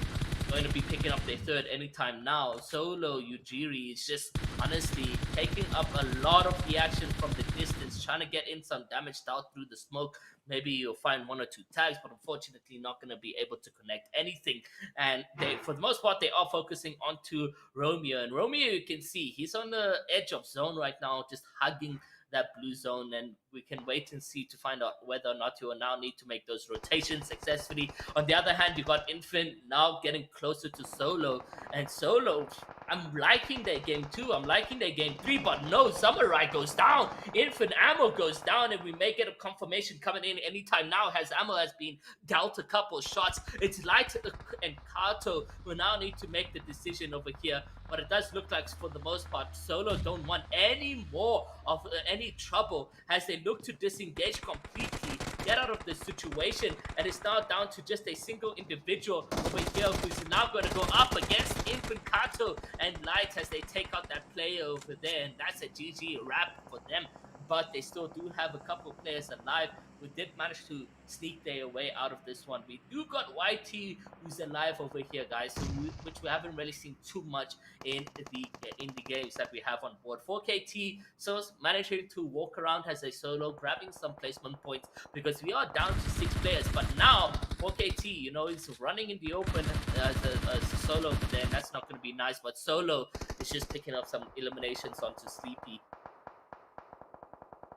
going to be picking up their third anytime now. Solo Ujiri is just honestly taking up a lot of the action from the distance, trying to get in some damage out through the smoke. Maybe you'll find 1 or 2 tags, but unfortunately not going to be able to connect anything. And they, for the most part, they are focusing onto Romeo. And Romeo, you can see, he's on the edge of zone right now, just hugging that blue zone, and we can wait and see to find out whether or not you will now need to make those rotations successfully. On the other hand, you got Infant now getting closer to Solo, and Solo, I'm liking their game 2, I'm liking their game 3, but no, Samurai goes down, Infant ammo goes down, and we may get a confirmation coming in anytime now as ammo has been dealt a couple shots. It's Light and Kato who now need to make the decision over here, but it does look like for the most part Solo don't want any more of any trouble as they look to disengage completely, get out of the situation, and it's now down to just a single individual over here who's now going to go up against Infant Kato and Light as they take out that player over there, and that's a GG wrap for them. But they still do have a couple of players alive who did manage to sneak their way out of this one. We do got YT who's alive over here, guys, so which we haven't really seen too much in the games that we have on board. 4KT so managing to walk around as a solo, grabbing some placement points because we are down to 6 players. But now 4KT, is running in the open as a solo there, and that's not going to be nice. But Solo is just picking up some eliminations onto Sleepy.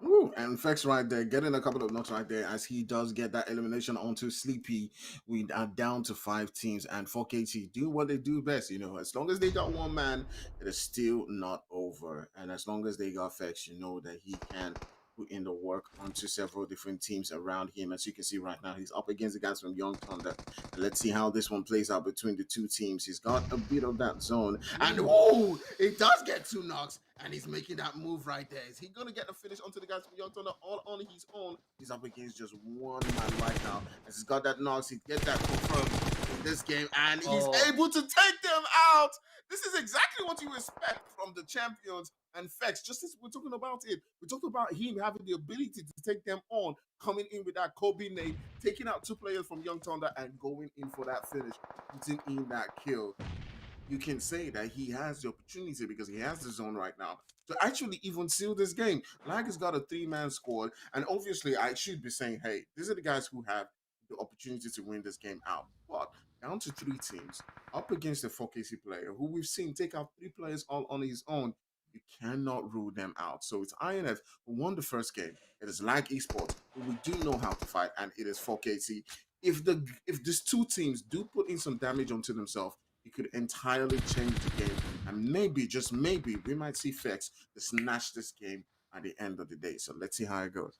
Ooh, and Fex right there, getting a couple of knocks right there as he does get that elimination onto Sleepy. We are down to 5 teams, and 4KT do what they do best. As long as they got one man, it is still not over. And as long as they got Fex, that he can put in the work onto several different teams around him. As you can see right now, he's up against the guys from Young Thunder. And let's see how this one plays out between the 2 teams. He's got a bit of that zone. And it does get 2 knocks. And he's making that move right there. Is he gonna get the finish onto the guys from Young Thunder all on his own? He's up against just one man right now. As he's got that knocks, he gets that confirmed in this game, and he's able to take them out. This is exactly what you expect from the champions and Fex. Just as we're talking about it, we talked about him having the ability to take them on, coming in with that Kobe name, taking out two players from Young Thunder and going in for that finish, putting in that kill. You can say that he has the opportunity because he has the zone right now to actually even seal this game. Lag has got a three-man squad, and obviously I should be saying, hey, these are the guys who have the opportunity to win this game out. But down to three teams, up against a 4KC player who we've seen take out three players all on his own, you cannot rule them out. So it's INF who won the first game. It is Lag Esports who we do know how to fight, and it is 4KC. If these two teams do put in some damage onto themselves, it could entirely change the game. And maybe, just maybe, we might see Fex to snatch this game at the end of the day. So let's see how it goes.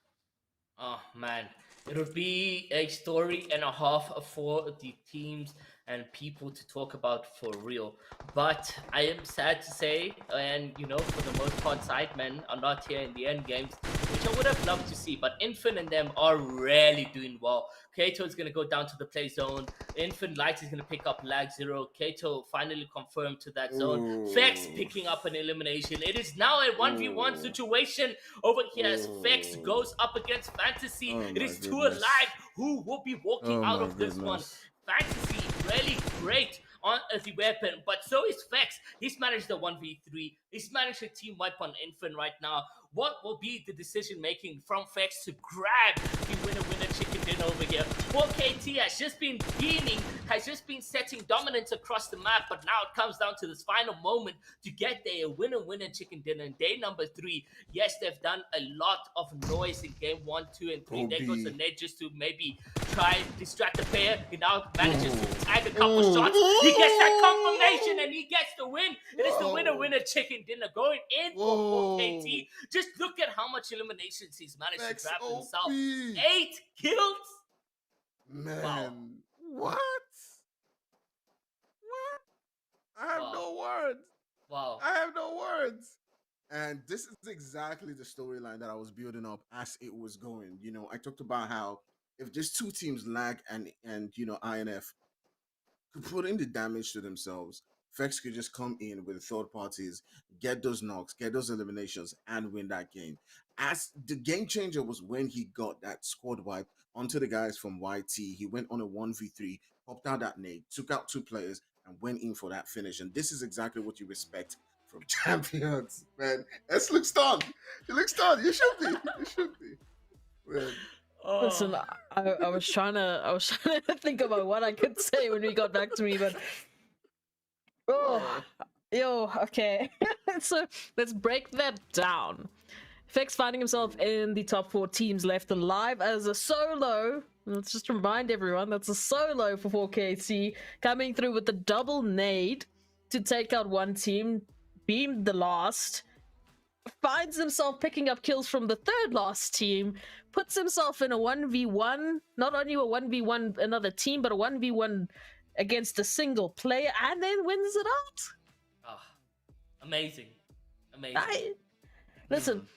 Oh man, it would be a story and a half for the teams and people to talk about for real. But I am sad to say, and for the most part, Sidemen are not here in the end games, which I would have loved to see. But Infin and them are really doing well. Kato is going to go down to the play zone. Infin Light is going to pick up lag 0. Kato finally confirmed to that zone. Fex picking up an elimination. It is now a 1v1 situation over here as Fex goes up against Fantasy. It is two alive who will be walking out of this one. Fantasy really great on the weapon, but so is Fex. He's managed the 1v3. He's managed a team wipe on Infin right now. What will be the decision making from Fex to grab the winner chicken dinner over here? 4KT has just been beaming, has just been setting dominance across the map, but now it comes down to this final moment to get their winner chicken dinner in day number 3. Yes, they've done a lot of noise in game 1, 2, and 3. There goes the Ned just to maybe try and distract the player. He now manages to tag a couple shots. He gets that confirmation and he gets the win. It is the winner chicken dinner going in for 4KT. Just look at how much eliminations he's managed to grab himself. 8 kills? Man, wow. What? I have no words. Wow. I have no words. And this is exactly the storyline that I was building up as it was going. I talked about how if just two teams lag and INF could put in the damage to themselves, Fex could just come in with third parties, get those knocks, get those eliminations, and win that game. As the game changer was when he got that squad wipe onto the guys from YT. He went on a 1v3, popped out that nade, took out two players, and went in for that finish. And this is exactly what you respect from champions, man. S looks stunned. He looks stunned. You should be. You should be. Man. Oh. Listen, I was trying to think about what I could say when we got back to me, but okay. So let's break that down. Fex finding himself in the top 4 teams left alive as a solo. Let's just remind everyone that's a solo for 4KC, coming through with the double nade to take out one team, beam the last, finds himself picking up kills from the third last team, puts himself in a 1v1, not only a 1v1 another team, but a 1v1 against a single player, and then wins it out. Oh, amazing. Listen.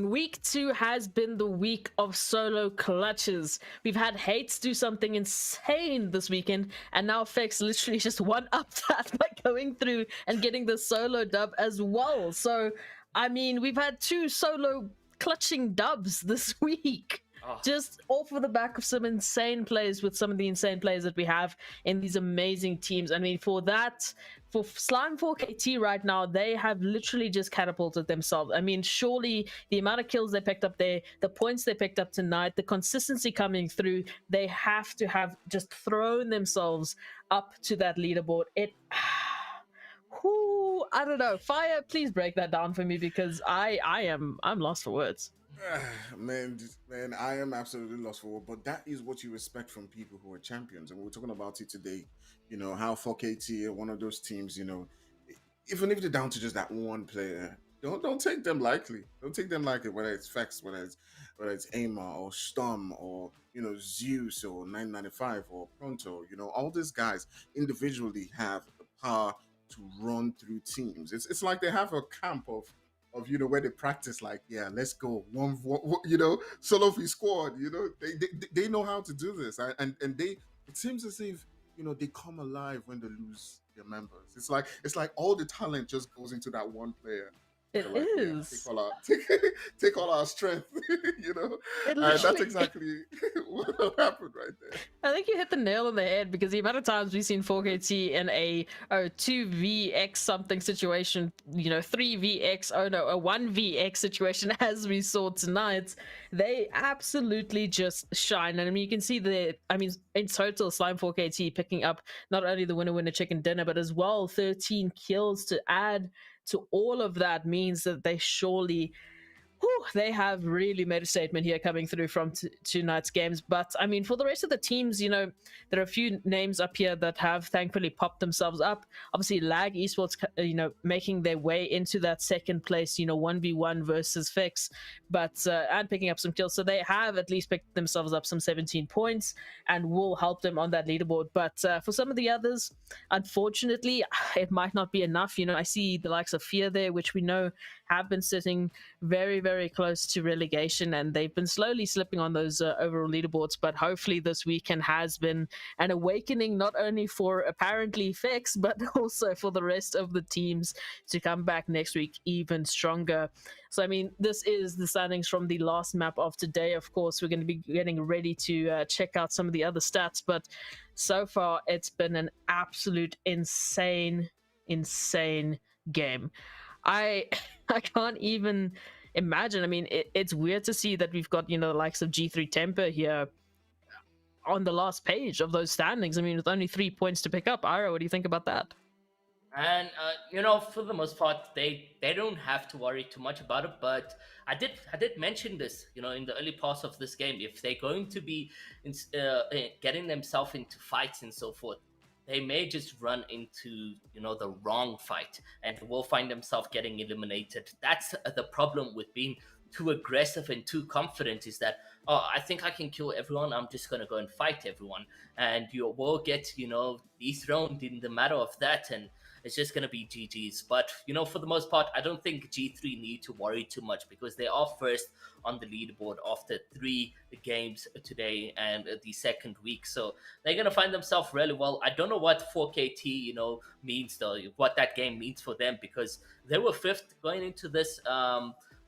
Week 2 has been the week of solo clutches. We've had Hates do something insane this weekend, and now Fex literally just one-upped that by going through and getting the solo dub as well. So, I mean, we've had 2 solo clutching dubs this week. Just off of the back of some insane plays with some of the insane players that we have in these amazing teams. I mean, for Slime 4KT right now, they have literally just catapulted themselves. I mean, surely the amount of kills they picked up there, the points they picked up tonight, the consistency coming through, they have to have just thrown themselves up to that leaderboard. I don't know. Fire, please break that down for me, because I'm lost for words. Man, I am absolutely lost for words. But that is what you expect from people who are champions, and we're talking about it today. How 4KT are one of those teams. Even if they're down to just that one player, don't take them lightly. Don't take them lightly. Whether it's Fex, whether it's Amar or Storm or Zeus or 995 or Pronto. All these guys individually have the power to run through teams. It's like they have a camp of where they practice, like, yeah, let's go solo v squad. They know how to do this, and they, it seems as if they come alive when they lose their members. It's like all the talent just goes into that one player. It They're like, yeah, is. take all our strength, It and that's literally exactly what happened right there. I think you hit the nail on the head, because the amount of times we've seen 4KT in a 2vx something situation, 3vx, oh no, a 1vx situation, as we saw tonight, they absolutely just shine. And I mean, you can see in total, Slime 4KT picking up not only the winner chicken dinner, but as well 13 kills to add to all of that means that they surely they have really made a statement here coming through from tonight's games. But I mean, for the rest of the teams, there are a few names up here that have thankfully popped themselves up. Obviously, Lag Esports, making their way into that second place, 1v1 versus Fix, but and picking up some kills. So they have at least picked themselves up some 17 points and will help them on that leaderboard. But for some of the others, unfortunately, it might not be enough. I see the likes of Fear there, which we know have been sitting very, very close to relegation, and they've been slowly slipping on those overall leaderboards. But hopefully this weekend has been an awakening, not only for apparently Fix, but also for the rest of the teams to come back next week even stronger. So I mean, this is the standings from the last map of today. Of course, we're going to be getting ready to check out some of the other stats, but so far it's been an absolute insane game. I can't even imagine. I mean, it's weird to see that we've got, the likes of G3 Temper here on the last page of those standings. I mean, with only 3 points to pick up. Ira, what do you think about that? And for the most part, they don't have to worry too much about it. But I did mention this, in the early parts of this game. If they're going to be getting themselves into fights and so forth, they may just run into the wrong fight and will find themselves getting eliminated. That's the problem with being too aggressive and too confident, is that, oh, I think I can kill everyone, I'm just going to go and fight everyone, and you will get dethroned in the matter of that, and it's just going to be GG's. But for the most part, I don't think G3 need to worry too much, because they are first on the leaderboard after 3 games today and the second week, so they're going to find themselves really well. I don't know what 4KT means, though, what that game means for them, because they were 5th going into this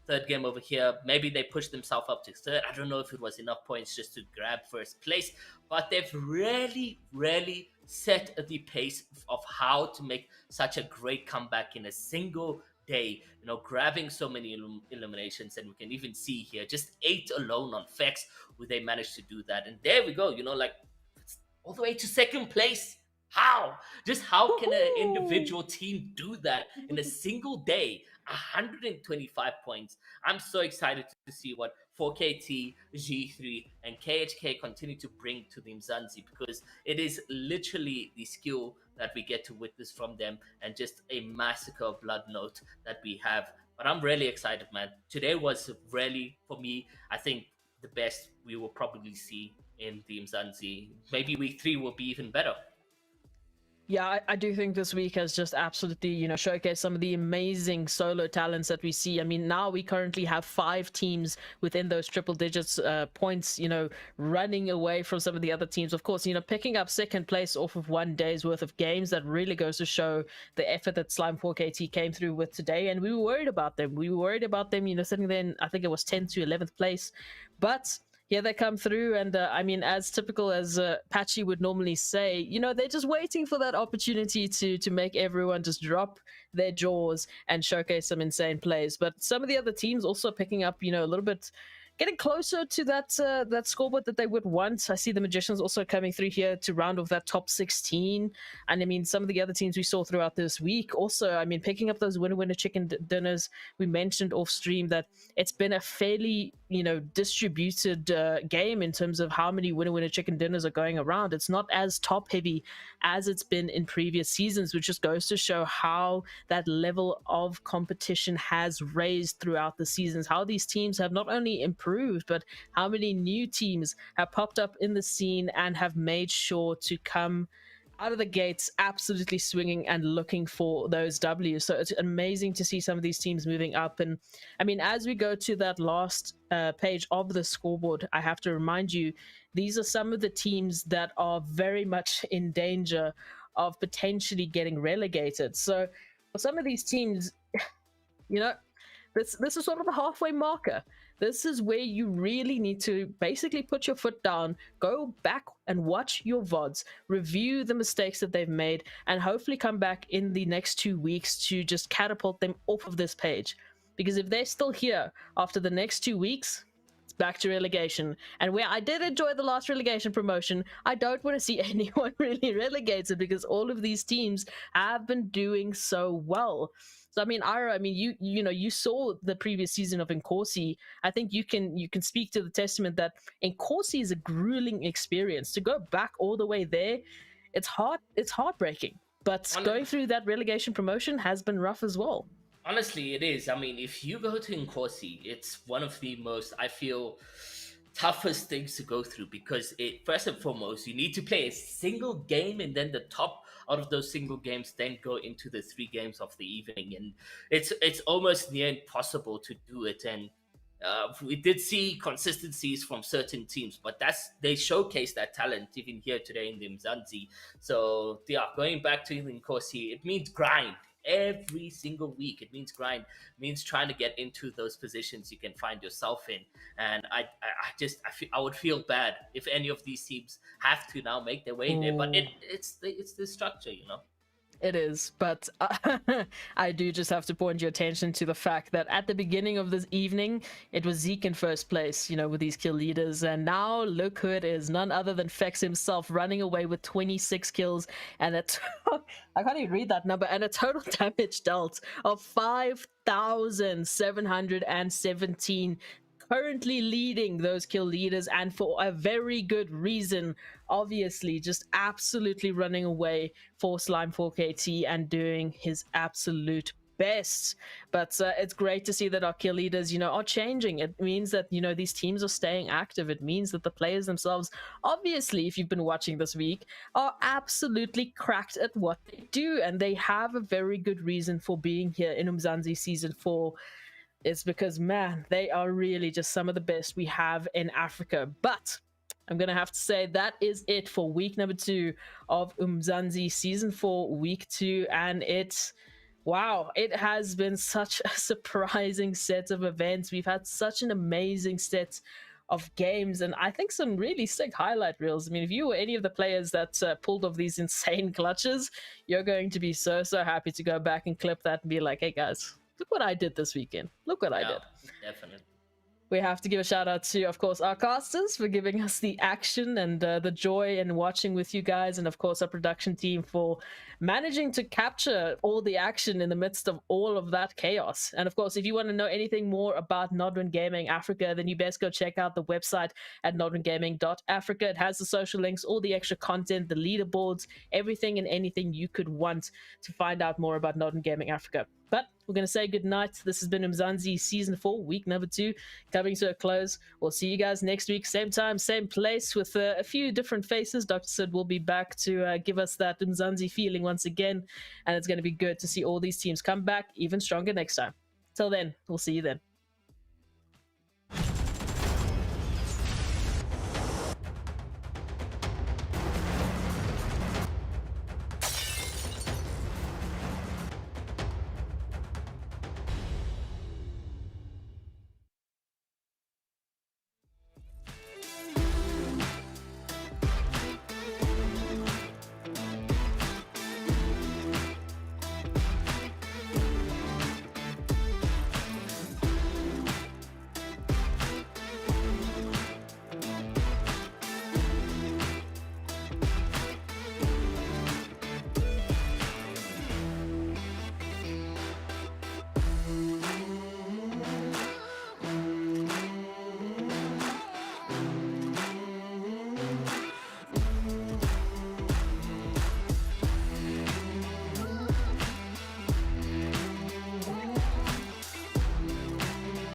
third game over here. Maybe they pushed themselves up to 3rd. I don't know if it was enough points just to grab first place, but they've really set the pace of how to make such a great comeback in a single day, grabbing so many eliminations. And we can even see here just 8 alone on Fex, where they managed to do that. And there we go, all the way to second place. How can an individual team do that in a single day? 125 points. I'm so excited to see what 4KT, G3, and KHK continue to bring to the Umzansi, because it is literally the skill that we get to witness from them, and just a massacre of blood note that we have. But I'm really excited, man. Today was really, for me, I think the best we will probably see in the Umzansi. Maybe week 3 will be even better. Yeah, I do think this week has just absolutely, showcased some of the amazing solo talents that we see. I mean, now we currently have 5 teams within those triple digits points, running away from some of the other teams. Of course, picking up second place off of 1 day's worth of games, that really goes to show the effort that Slime 4KT came through with today. And we were worried about them. Sitting there in, I think it was 10th to 11th place. But here they come through, and I mean, as typical as Patchy would normally say, they're just waiting for that opportunity to make everyone just drop their jaws and showcase some insane plays. But some of the other teams also picking up, a little bit, getting closer to that scoreboard that they would want. I see the Magicians also coming through here to round off that top 16. And I mean, some of the other teams we saw throughout this week also, I mean, picking up those winner chicken dinners. We mentioned off stream that it's been a fairly, distributed game in terms of how many winner chicken dinners are going around. It's not as top heavy as it's been in previous seasons, which just goes to show how that level of competition has raised throughout the seasons, how these teams have not only improved, but how many new teams have popped up in the scene and have made sure to come out of the gates absolutely swinging and looking for those W's. So it's amazing to see some of these teams moving up. And I mean, as we go to that last page of the scoreboard, I have to remind you, these are some of the teams that are very much in danger of potentially getting relegated. So for some of these teams, you know, this is sort of the halfway marker. This is where you really need to basically put your foot down, go back and watch your VODs, review the mistakes that they've made, and hopefully come back in the next 2 weeks to just catapult them off of this page. Because if they're still here after the next 2 weeks, it's back to relegation. And where I did enjoy the last relegation promotion, I don't want to see anyone really relegated because all of these teams have been doing so well. So I mean, Ira, I mean, you know, you saw the previous season of Nkosi. I think you can speak to the testament that Nkosi is a grueling experience. To go back all the way there, it's heartbreaking. But going through that relegation promotion has been rough as well. Honestly, it is. I mean, if you go to Nkosi, it's one of the most, I feel, toughest things to go through because first and foremost, you need to play a single game, and then the top out of those single games then go into the 3 games of the evening, and it's almost near impossible to do it. And we did see consistencies from certain teams, but they showcase that talent even here today in the Umzansi. So yeah, going back to Nkosi, it means grind. Every single week, it means grind. It means trying to get into those positions you can find yourself in. And I would feel bad if any of these teams have to now make their way there. But it's the structure, you know. It is, but I do just have to point your attention to the fact that at the beginning of this evening, it was Zeke in first place, you know, with these kill leaders. And now look who it is, none other than Fex himself, running away with 26 kills and I can't even read that number, and a total damage dealt of 5,717. Currently leading those kill leaders, and for a very good reason. Obviously, just absolutely running away for Slime 4KT and doing his absolute best. But it's great to see that our kill leaders, you know, are changing. It means that, you know, these teams are staying active. It means that the players themselves, obviously, if you've been watching this week, are absolutely cracked at what they do, and they have a very good reason for being here in Umzansi Season 4. It's because, man, they are really just some of the best we have in Africa. But I'm going to have to say that is it for week number 2 of Umzansi Season 4, week 2. And wow, it has been such a surprising set of events. We've had such an amazing set of games, and I think some really sick highlight reels. I mean, if you were any of the players that pulled off these insane clutches, you're going to be so happy to go back and clip that and be like, hey guys, look what I did this weekend. Look what I did. Definitely. We have to give a shout out to, of course, our casters for giving us the action and the joy in watching with you guys. And, of course, our production team for managing to capture all the action in the midst of all of that chaos. And, of course, if you want to know anything more about Nodwin Gaming Africa, then you best go check out the website at nodwingaming.africa. It has the social links, all the extra content, the leaderboards, everything and anything you could want to find out more about Nodwin Gaming Africa. But we're going to say goodnight. This has been Umzansi Season 4, week number 2, coming to a close. We'll see you guys next week, same time, same place, with a few different faces. Dr. Sid will be back to give us that Umzansi feeling once again, and it's going to be good to see all these teams come back even stronger next time. Till then, we'll see you then.